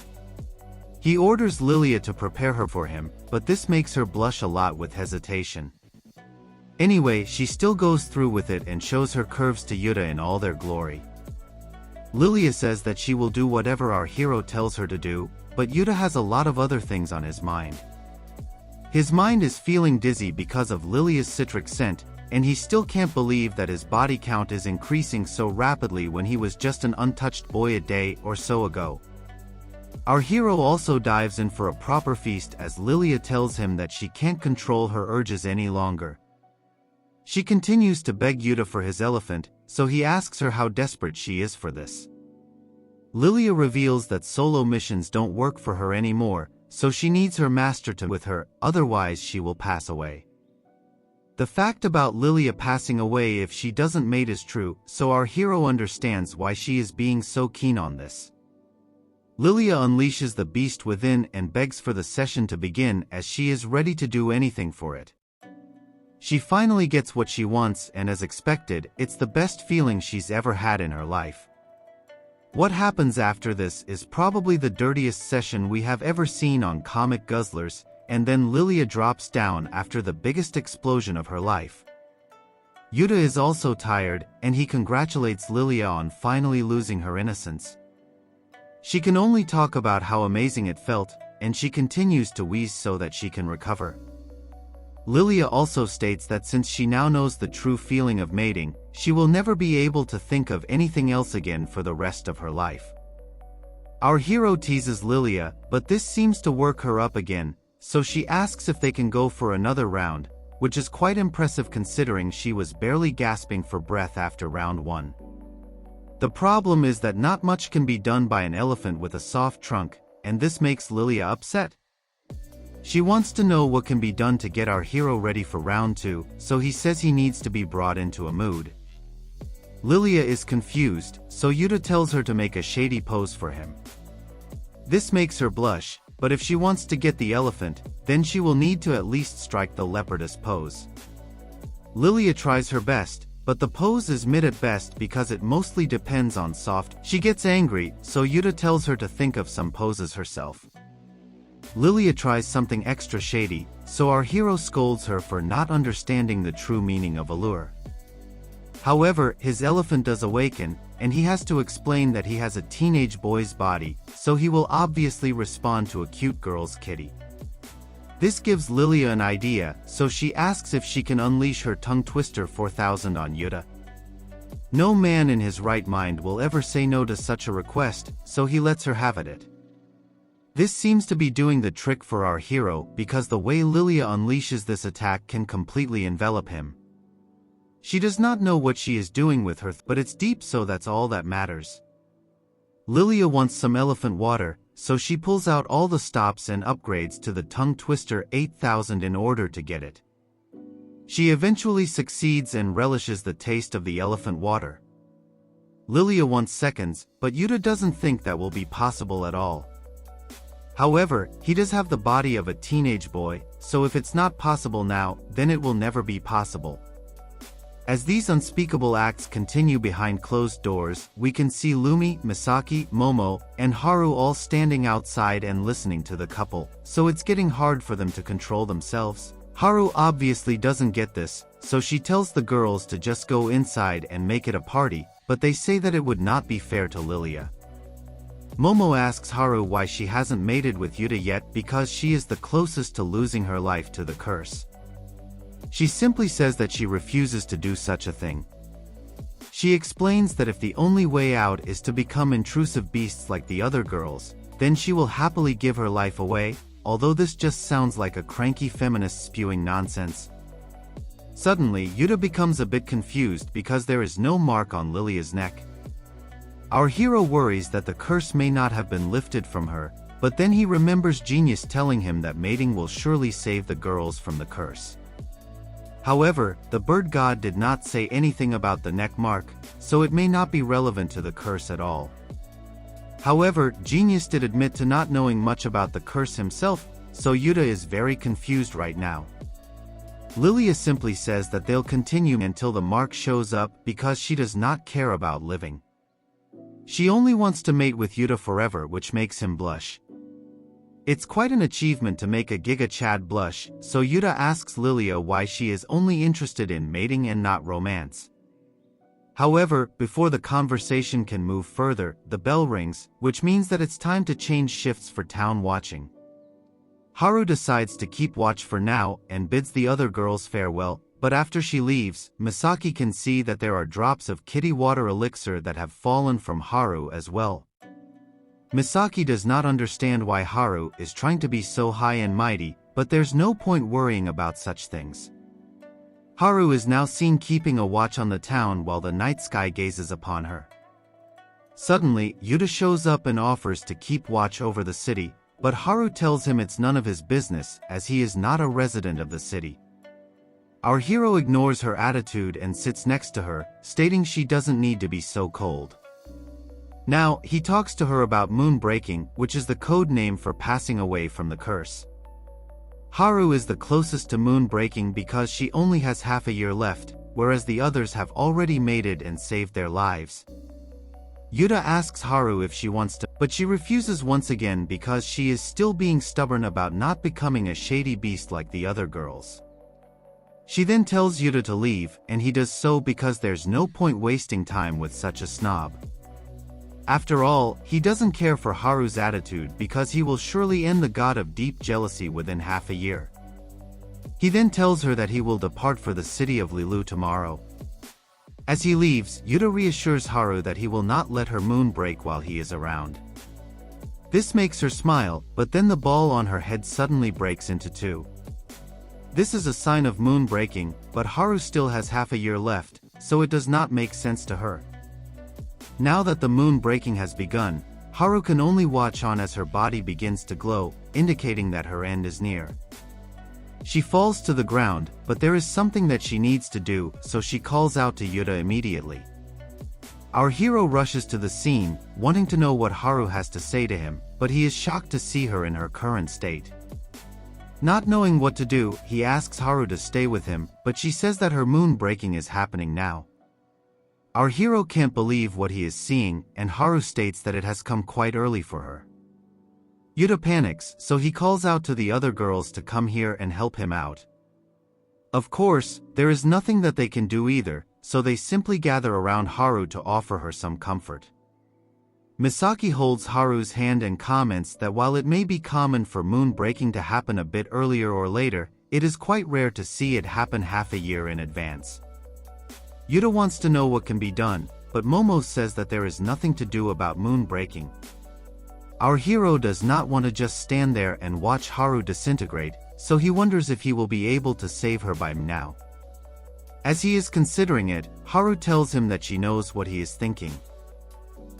He orders Lilia to prepare her for him, but this makes her blush a lot with hesitation. Anyway, she still goes through with it and shows her curves to Yuta in all their glory. Lilia says that she will do whatever our hero tells her to do, but Yuta has a lot of other things on his mind. His mind is feeling dizzy because of Lilia's citric scent, and he still can't believe that his body count is increasing so rapidly when he was just an untouched boy a day or so ago. Our hero also dives in for a proper feast as Lilia tells him that she can't control her urges any longer. She continues to beg Yuta for his elephant, so he asks her how desperate she is for this. Lilia reveals that solo missions don't work for her anymore, so she needs her master to with her, otherwise she will pass away. The fact about Lilia passing away if she doesn't mate is true, so our hero understands why she is being so keen on this. Lilia unleashes the beast within and begs for the session to begin as she is ready to do anything for it. She finally gets what she wants, and as expected, it's the best feeling she's ever had in her life. What happens after this is probably the dirtiest session we have ever seen on Comic Guzzlers, and then Lilia drops down after the biggest explosion of her life. Yuta is also tired, and he congratulates Lilia on finally losing her innocence. She can only talk about how amazing it felt, and she continues to wheeze so that she can recover. Lilia also states that since she now knows the true feeling of mating, she will never be able to think of anything else again for the rest of her life. Our hero teases Lilia, but this seems to work her up again, so she asks if they can go for another round, which is quite impressive considering she was barely gasping for breath after round 1. The problem is that not much can be done by an elephant with a soft trunk, and this makes Lilia upset. She wants to know what can be done to get our hero ready for round 2, so he says he needs to be brought into a mood. Lilia is confused, so Yuta tells her to make a shady pose for him. This makes her blush, but if she wants to get the elephant, then she will need to at least strike the leopardess pose. Lilia tries her best, but the pose is mid at best because it mostly depends on soft. She gets angry, so Yuta tells her to think of some poses herself. Lilia tries something extra shady, so our hero scolds her for not understanding the true meaning of allure. However, his elephant does awaken, and he has to explain that he has a teenage boy's body, so he will obviously respond to a cute girl's kitty. This gives Lilia an idea, so she asks if she can unleash her tongue twister 4000 on Yuta. No man in his right mind will ever say no to such a request, so he lets her have it. This seems to be doing the trick for our hero because the way Lilia unleashes this attack can completely envelop him. She does not know what she is doing with her, but it's deep, so that's all that matters. Lilia wants some elephant water, so she pulls out all the stops and upgrades to the tongue twister 8000 in order to get it. She eventually succeeds and relishes the taste of the elephant water. Lilia wants seconds, but Yuta doesn't think that will be possible at all. However, he does have the body of a teenage boy, so if it's not possible now, then it will never be possible. As these unspeakable acts continue behind closed doors, we can see Lumi, Misaki, Momo, and Haru all standing outside and listening to the couple, so it's getting hard for them to control themselves. Haru obviously doesn't get this, so she tells the girls to just go inside and make it a party, but they say that it would not be fair to Lilia. Momo asks Haru why she hasn't mated with Yuta yet because she is the closest to losing her life to the curse. She simply says that she refuses to do such a thing. She explains that if the only way out is to become intrusive beasts like the other girls, then she will happily give her life away, although this just sounds like a cranky feminist spewing nonsense. Suddenly, Yuta becomes a bit confused because there is no mark on Lilia's neck. Our hero worries that the curse may not have been lifted from her, but then he remembers Genius telling him that mating will surely save the girls from the curse. However, the bird god did not say anything about the neck mark, so it may not be relevant to the curse at all. However, Genius did admit to not knowing much about the curse himself, so Yuta is very confused right now. Lilia simply says that they'll continue until the mark shows up because she does not care about living. She only wants to mate with Yuta forever, which makes him blush. It's quite an achievement to make a Giga Chad blush, so Yuta asks Lilia why she is only interested in mating and not romance. However, before the conversation can move further, the bell rings, which means that it's time to change shifts for town watching. Haru decides to keep watch for now and bids the other girls farewell, but after she leaves, Misaki can see that there are drops of kitty water elixir that have fallen from Haru as well. Misaki does not understand why Haru is trying to be so high and mighty, but there's no point worrying about such things. Haru is now seen keeping a watch on the town while the night sky gazes upon her. Suddenly, Yuta shows up and offers to keep watch over the city, but Haru tells him it's none of his business as he is not a resident of the city. Our hero ignores her attitude and sits next to her, stating she doesn't need to be so cold. Now, he talks to her about moon breaking, which is the code name for passing away from the curse. Haru is the closest to moon breaking because she only has half a year left, whereas the others have already mated and saved their lives. Yuta asks Haru if she wants to, but she refuses once again because she is still being stubborn about not becoming a shady beast like the other girls. She then tells Yuta to leave, and he does so because there's no point wasting time with such a snob. After all, he doesn't care for Haru's attitude because he will surely end the god of deep jealousy within half a year. He then tells her that he will depart for the city of Lilu tomorrow. As he leaves, Yuta reassures Haru that he will not let her moon break while he is around. This makes her smile, but then the ball on her head suddenly breaks into two. This is a sign of moon breaking, but Haru still has half a year left, so it does not make sense to her. Now that the moon breaking has begun, Haru can only watch on as her body begins to glow, indicating that her end is near. She falls to the ground, but there is something that she needs to do, so she calls out to Yuta immediately. Our hero rushes to the scene, wanting to know what Haru has to say to him, but he is shocked to see her in her current state. Not knowing what to do, he asks Haru to stay with him, but she says that her moon breaking is happening now. Our hero can't believe what he is seeing, and Haru states that it has come quite early for her. Yuta panics, so he calls out to the other girls to come here and help him out. Of course, there is nothing that they can do either, so they simply gather around Haru to offer her some comfort. Misaki holds Haru's hand and comments that while it may be common for moon breaking to happen a bit earlier or later, it is quite rare to see it happen half a year in advance. Yuta wants to know what can be done, but Momo says that there is nothing to do about moon breaking. Our hero does not want to just stand there and watch Haru disintegrate, so he wonders if he will be able to save her by now. As he is considering it, Haru tells him that she knows what he is thinking.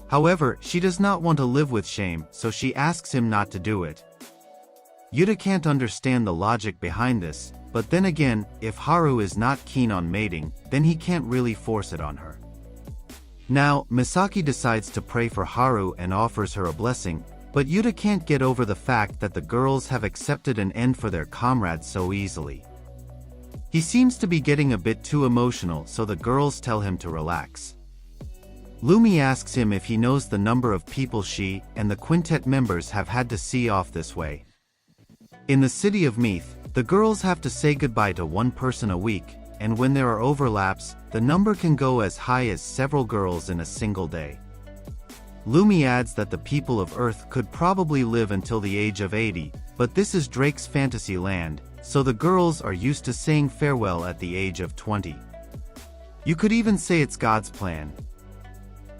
However, she does not want to live with shame, so she asks him not to do it. Yuta can't understand the logic behind this, but then again, if Haru is not keen on mating, then he can't really force it on her. Now, Misaki decides to pray for Haru and offers her a blessing, but Yuta can't get over the fact that the girls have accepted an end for their comrade so easily. He seems to be getting a bit too emotional, so the girls tell him to relax. Lumi asks him if he knows the number of people she and the Quintet members have had to see off this way. In the city of Meath, the girls have to say goodbye to one person a week, and when there are overlaps, the number can go as high as several girls in a single day. Lumi adds that the people of Earth could probably live until the age of 80, but this is Drake's fantasy land, so the girls are used to saying farewell at the age of 20. You could even say it's God's plan.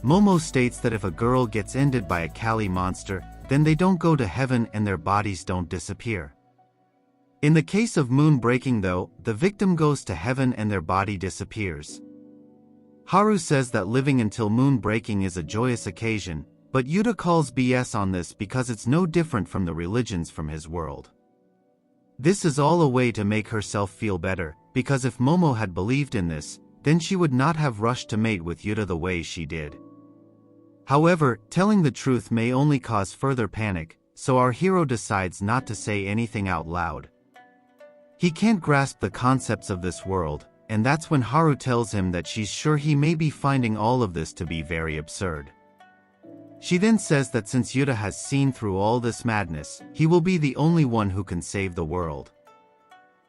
Momo states that if a girl gets ended by a Kali monster, then they don't go to heaven and their bodies don't disappear. In the case of moon breaking though, the victim goes to heaven and their body disappears. Haru says that living until moon breaking is a joyous occasion, but Yuta calls BS on this because it's no different from the religions from his world. This is all a way to make herself feel better, because if Momo had believed in this, then she would not have rushed to mate with Yuta the way she did. However, telling the truth may only cause further panic, so our hero decides not to say anything out loud. He can't grasp the concepts of this world, and that's when Haru tells him that she's sure he may be finding all of this to be very absurd. She then says that since Yuta has seen through all this madness, he will be the only one who can save the world.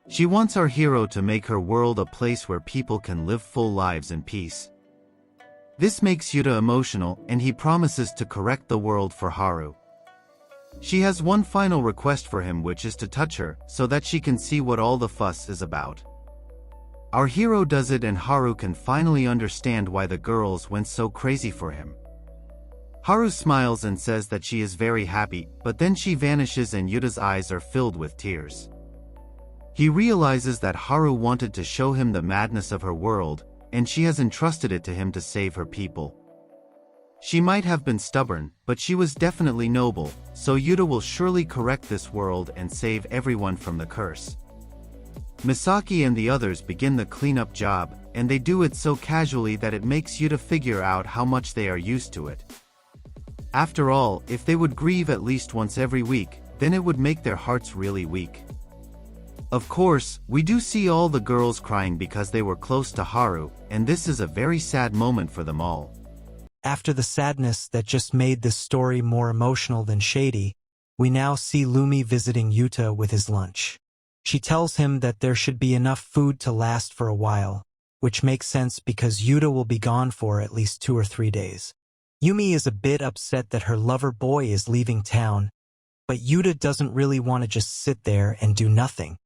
She wants our hero to make her world a place where people can live full lives in peace. This makes Yuta emotional, and he promises to correct the world for Haru. She has one final request for him, which is to touch her, so that she can see what all the fuss is about. Our hero does it and Haru can finally understand why the girls went so crazy for him. Haru smiles and says that she is very happy, but then she vanishes and Yuta's eyes are filled with tears. He realizes that Haru wanted to show him the madness of her world, and she has entrusted it to him to save her people. She might have been stubborn, but she was definitely noble, so Yuta will surely correct this world and save everyone from the curse. Misaki and the others begin the cleanup job, and they do it so casually that it makes Yuta figure out how much they are used to it. After all, if they would grieve at least once every week, then it would make their hearts really weak. Of course, we do see all the girls crying because they were close to Haru, and this is a very sad moment for them all. After the sadness that just made this story more emotional than shady, we now see Lumi visiting Yuta with his lunch. She tells him that there should be enough food to last for a while, which makes sense because Yuta will be gone for at least 2 or 3 days. Yumi is a bit upset that her lover boy is leaving town, but Yuta doesn't really want to just sit there and do nothing.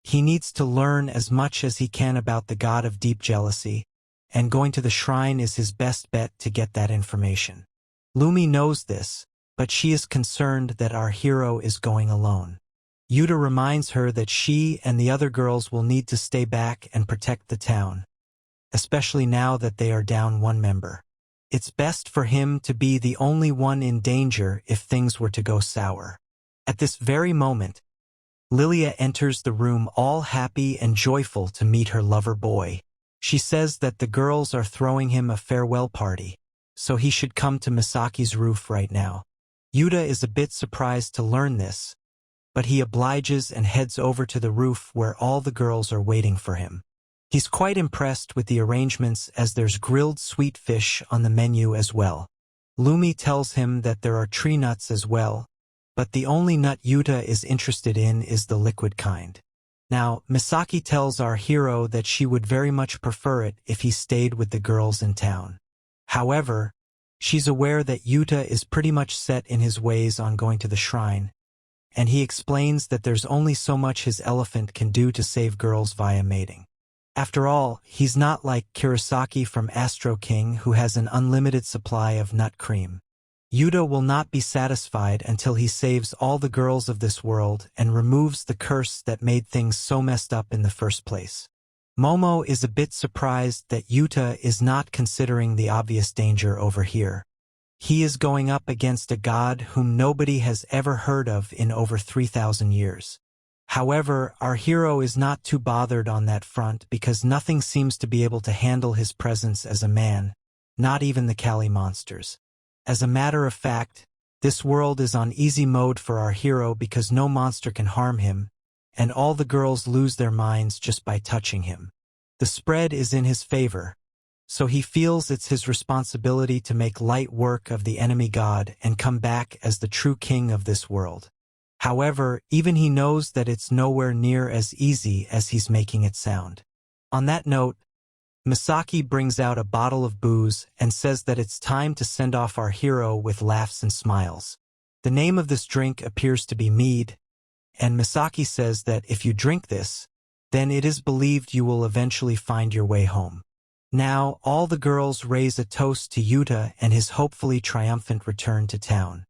He needs to learn as much as he can about the god of deep jealousy, and going to the shrine is his best bet to get that information. Lumi knows this, but she is concerned that our hero is going alone. Yuta reminds her that she and the other girls will need to stay back and protect the town, especially now that they are down one member. It's best for him to be the only one in danger if things were to go sour. At this very moment, Lilia enters the room all happy and joyful to meet her lover boy. She says that the girls are throwing him a farewell party, so he should come to Misaki's roof right now. Yuta is a bit surprised to learn this, but he obliges and heads over to the roof where all the girls are waiting for him. He's quite impressed with the arrangements as there's grilled sweet fish on the menu as well. Lumi tells him that there are tree nuts as well, but the only nut Yuta is interested in is the liquid kind. Now, Misaki tells our hero that she would very much prefer it if he stayed with the girls in town. However, she's aware that Yuta is pretty much set in his ways on going to the shrine, and he explains that there's only so much his elephant can do to save girls via mating. After all, he's not like Kurosaki from Astro King who has an unlimited supply of nut cream. Yuta will not be satisfied until he saves all the girls of this world and removes the curse that made things so messed up in the first place. Momo is a bit surprised that Yuta is not considering the obvious danger over here. He is going up against a god whom nobody has ever heard of in over 3,000 years. However, our hero is not too bothered on that front because nothing seems to be able to handle his presence as a man, not even the Kall monsters. As a matter of fact, this world is on easy mode for our hero because no monster can harm him, and all the girls lose their minds just by touching him. The spread is in his favor, so he feels it's his responsibility to make light work of the enemy god and come back as the true king of this world. However, even he knows that it's nowhere near as easy as he's making it sound. On that note, Misaki brings out a bottle of booze and says that it's time to send off our hero with laughs and smiles. The name of this drink appears to be mead, and Misaki says that if you drink this, then it is believed you will eventually find your way home. Now, all the girls raise a toast to Yuta and his hopefully triumphant return to town.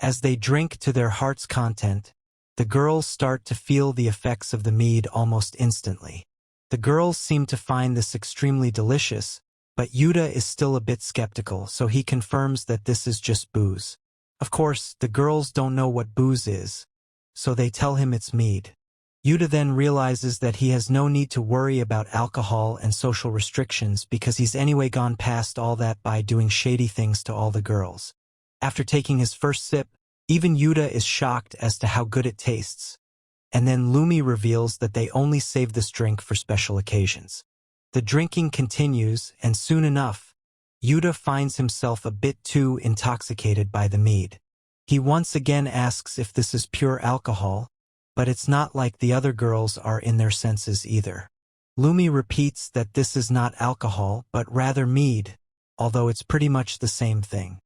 As they drink to their heart's content, the girls start to feel the effects of the mead almost instantly. The girls seem to find this extremely delicious, but Yuta is still a bit skeptical, so he confirms that this is just booze. Of course, the girls don't know what booze is, so they tell him it's mead. Yuta then realizes that he has no need to worry about alcohol and social restrictions because he's anyway gone past all that by doing shady things to all the girls. After taking his first sip, even Yuta is shocked as to how good it tastes. And then Lumi reveals that they only save this drink for special occasions. The drinking continues, and soon enough, Yuta finds himself a bit too intoxicated by the mead. He once again asks if this is pure alcohol, but it's not like the other girls are in their senses either. Lumi repeats that this is not alcohol, but rather mead, although it's pretty much the same thing.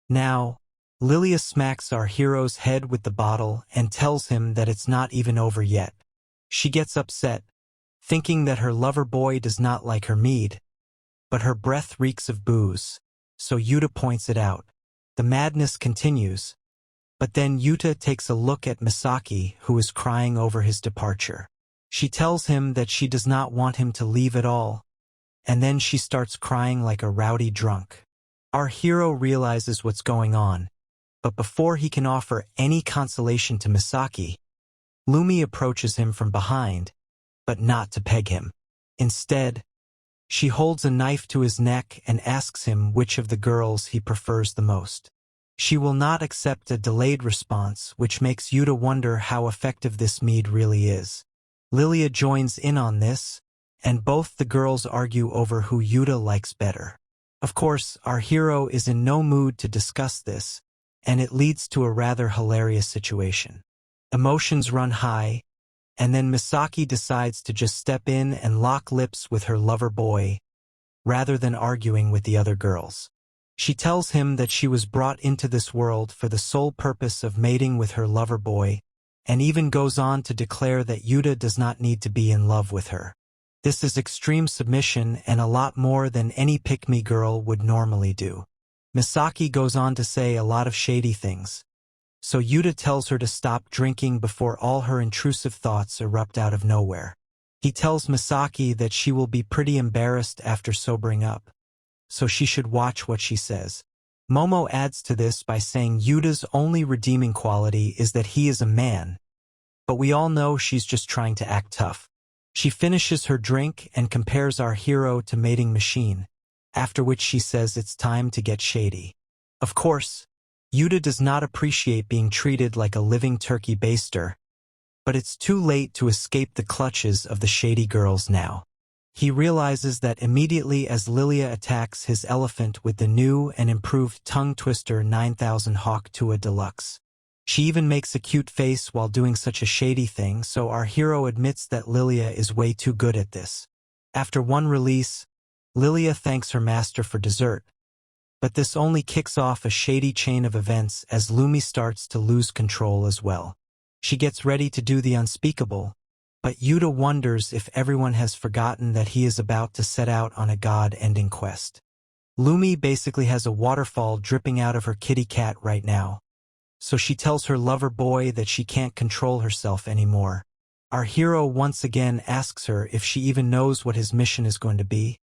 Now, Lilia smacks our hero's head with the bottle and tells him that it's not even over yet. She gets upset, thinking that her lover boy does not like her mead, but her breath reeks of booze, so Yuta points it out. The madness continues, but then Yuta takes a look at Misaki, who is crying over his departure. She tells him that she does not want him to leave at all, and then she starts crying like a rowdy drunk. Our hero realizes what's going on, but before he can offer any consolation to Misaki, Lumi approaches him from behind, but not to peg him. Instead, she holds a knife to his neck and asks him which of the girls he prefers the most. She will not accept a delayed response, which makes Yuta wonder how effective this mead really is. Lilia joins in on this, and both the girls argue over who Yuta likes better. Of course, our hero is in no mood to discuss this, and it leads to a rather hilarious situation. Emotions run high, and then Misaki decides to just step in and lock lips with her lover boy, rather than arguing with the other girls. She tells him that she was brought into this world for the sole purpose of mating with her lover boy, and even goes on to declare that Yuta does not need to be in love with her. This is extreme submission and a lot more than any pick-me girl would normally do. Misaki goes on to say a lot of shady things, so Yuta tells her to stop drinking before all her intrusive thoughts erupt out of nowhere. He tells Misaki that she will be pretty embarrassed after sobering up, so she should watch what she says. Momo adds to this by saying Yuta's only redeeming quality is that he is a man, but we all know she's just trying to act tough. She finishes her drink and compares our hero to mating machine, after which she says it's time to get shady. Of course, Yuta does not appreciate being treated like a living turkey baster, but it's too late to escape the clutches of the shady girls now. He realizes that immediately as Lilia attacks his elephant with the new and improved tongue twister 9000 Hawk Tua Deluxe. She even makes a cute face while doing such a shady thing, so our hero admits that Lilia is way too good at this. After one release, Lilia thanks her master for dessert, but this only kicks off a shady chain of events as Lumi starts to lose control as well. She gets ready to do the unspeakable, but Yuta wonders if everyone has forgotten that he is about to set out on a god-ending quest. Lumi basically has a waterfall dripping out of her kitty cat right now, so she tells her lover boy that she can't control herself anymore. Our hero once again asks her if she even knows what his mission is going to be,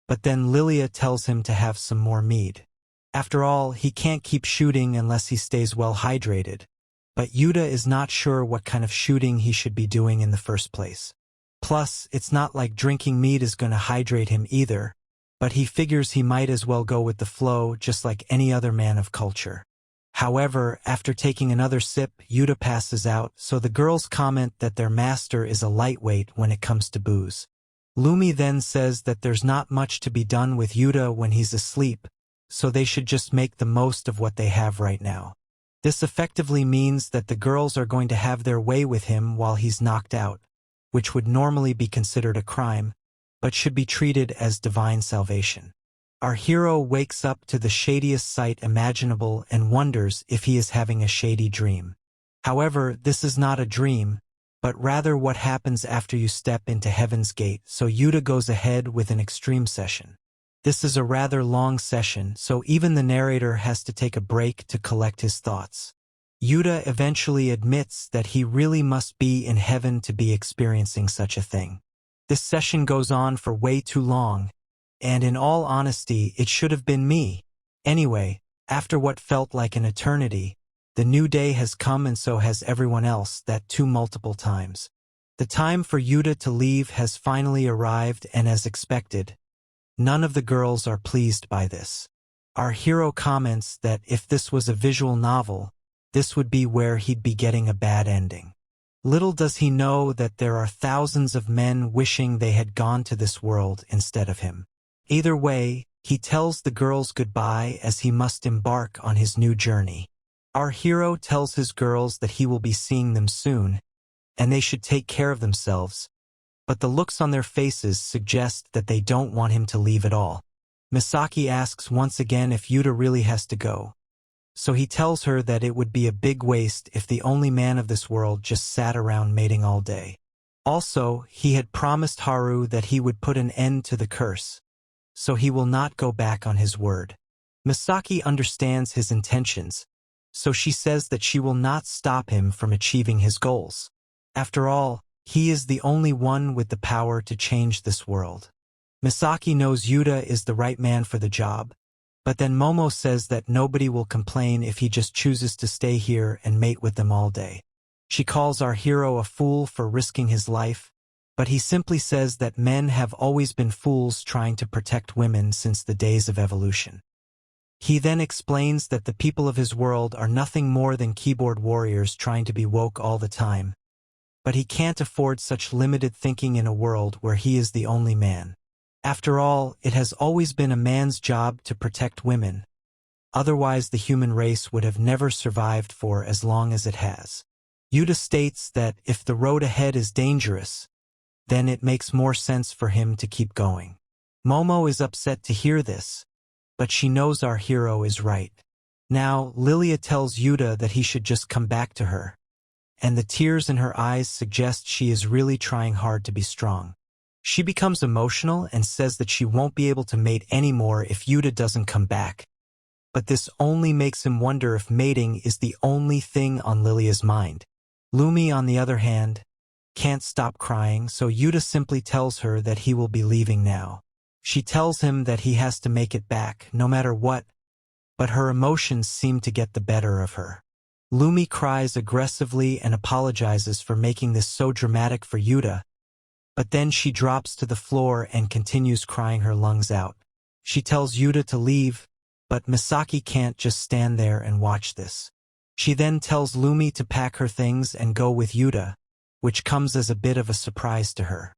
but then Lilia tells him to have some more mead. After all, he can't keep shooting unless he stays well hydrated, but Yuta is not sure what kind of shooting he should be doing in the first place. Plus, it's not like drinking mead is going to hydrate him either, but he figures he might as well go with the flow just like any other man of culture. However, after taking another sip, Yuta passes out, so the girls comment that their master is a lightweight when it comes to booze. Lumi then says that there's not much to be done with Yuta when he's asleep, so they should just make the most of what they have right now. This effectively means that the girls are going to have their way with him while he's knocked out, which would normally be considered a crime, but should be treated as divine salvation. Our hero wakes up to the shadiest sight imaginable and wonders if he is having a shady dream. However, this is not a dream, but rather what happens after you step into Heaven's Gate, so Yuta goes ahead with an extreme session. This is a rather long session, so even the narrator has to take a break to collect his thoughts. Yuta eventually admits that he really must be in heaven to be experiencing such a thing. This session goes on for way too long, and in all honesty, it should have been me. Anyway, after what felt like an eternity, the new day has come and so has everyone else, that too multiple times. The time for Yuta to leave has finally arrived, and as expected, none of the girls are pleased by this. Our hero comments that if this was a visual novel, this would be where he'd be getting a bad ending. Little does he know that there are thousands of men wishing they had gone to this world instead of him. Either way, he tells the girls goodbye as he must embark on his new journey. Our hero tells his girls that he will be seeing them soon, and they should take care of themselves, but the looks on their faces suggest that they don't want him to leave at all. Misaki asks once again if Yuta really has to go, so he tells her that it would be a big waste if the only man of this world just sat around mating all day. Also, he had promised Haru that he would put an end to the curse, so he will not go back on his word. Misaki understands his intentions, so she says that she will not stop him from achieving his goals. After all, he is the only one with the power to change this world. Misaki knows Yuta is the right man for the job, but then Momo says that nobody will complain if he just chooses to stay here and mate with them all day. She calls our hero a fool for risking his life, but he simply says that men have always been fools trying to protect women since the days of evolution. He then explains that the people of his world are nothing more than keyboard warriors trying to be woke all the time, but he can't afford such limited thinking in a world where he is the only man. After all, it has always been a man's job to protect women. Otherwise, the human race would have never survived for as long as it has. Yuta states that if the road ahead is dangerous, then it makes more sense for him to keep going. Momo is upset to hear this, but she knows our hero is right. Now, Lilia tells Yuta that he should just come back to her, and the tears in her eyes suggest she is really trying hard to be strong. She becomes emotional and says that she won't be able to mate anymore if Yuta doesn't come back. But this only makes him wonder if mating is the only thing on Lilia's mind. Lumi, on the other hand, can't stop crying, so Yuta simply tells her that he will be leaving now. She tells him that he has to make it back, no matter what, but her emotions seem to get the better of her. Lumi cries aggressively and apologizes for making this so dramatic for Yuta, but then she drops to the floor and continues crying her lungs out. She tells Yuta to leave, but Misaki can't just stand there and watch this. She then tells Lumi to pack her things and go with Yuta, which comes as a bit of a surprise to her.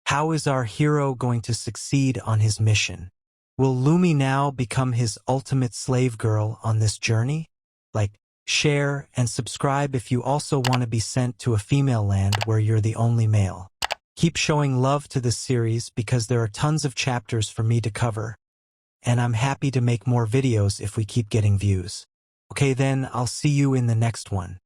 How is our hero going to succeed on his mission? Will Lumi now become his ultimate slave girl on this journey? Like, share, and subscribe if you also want to be sent to a female land where you're the only male. Keep showing love to this series because there are tons of chapters for me to cover, and I'm happy to make more videos if we keep getting views. Okay then, I'll see you in the next one.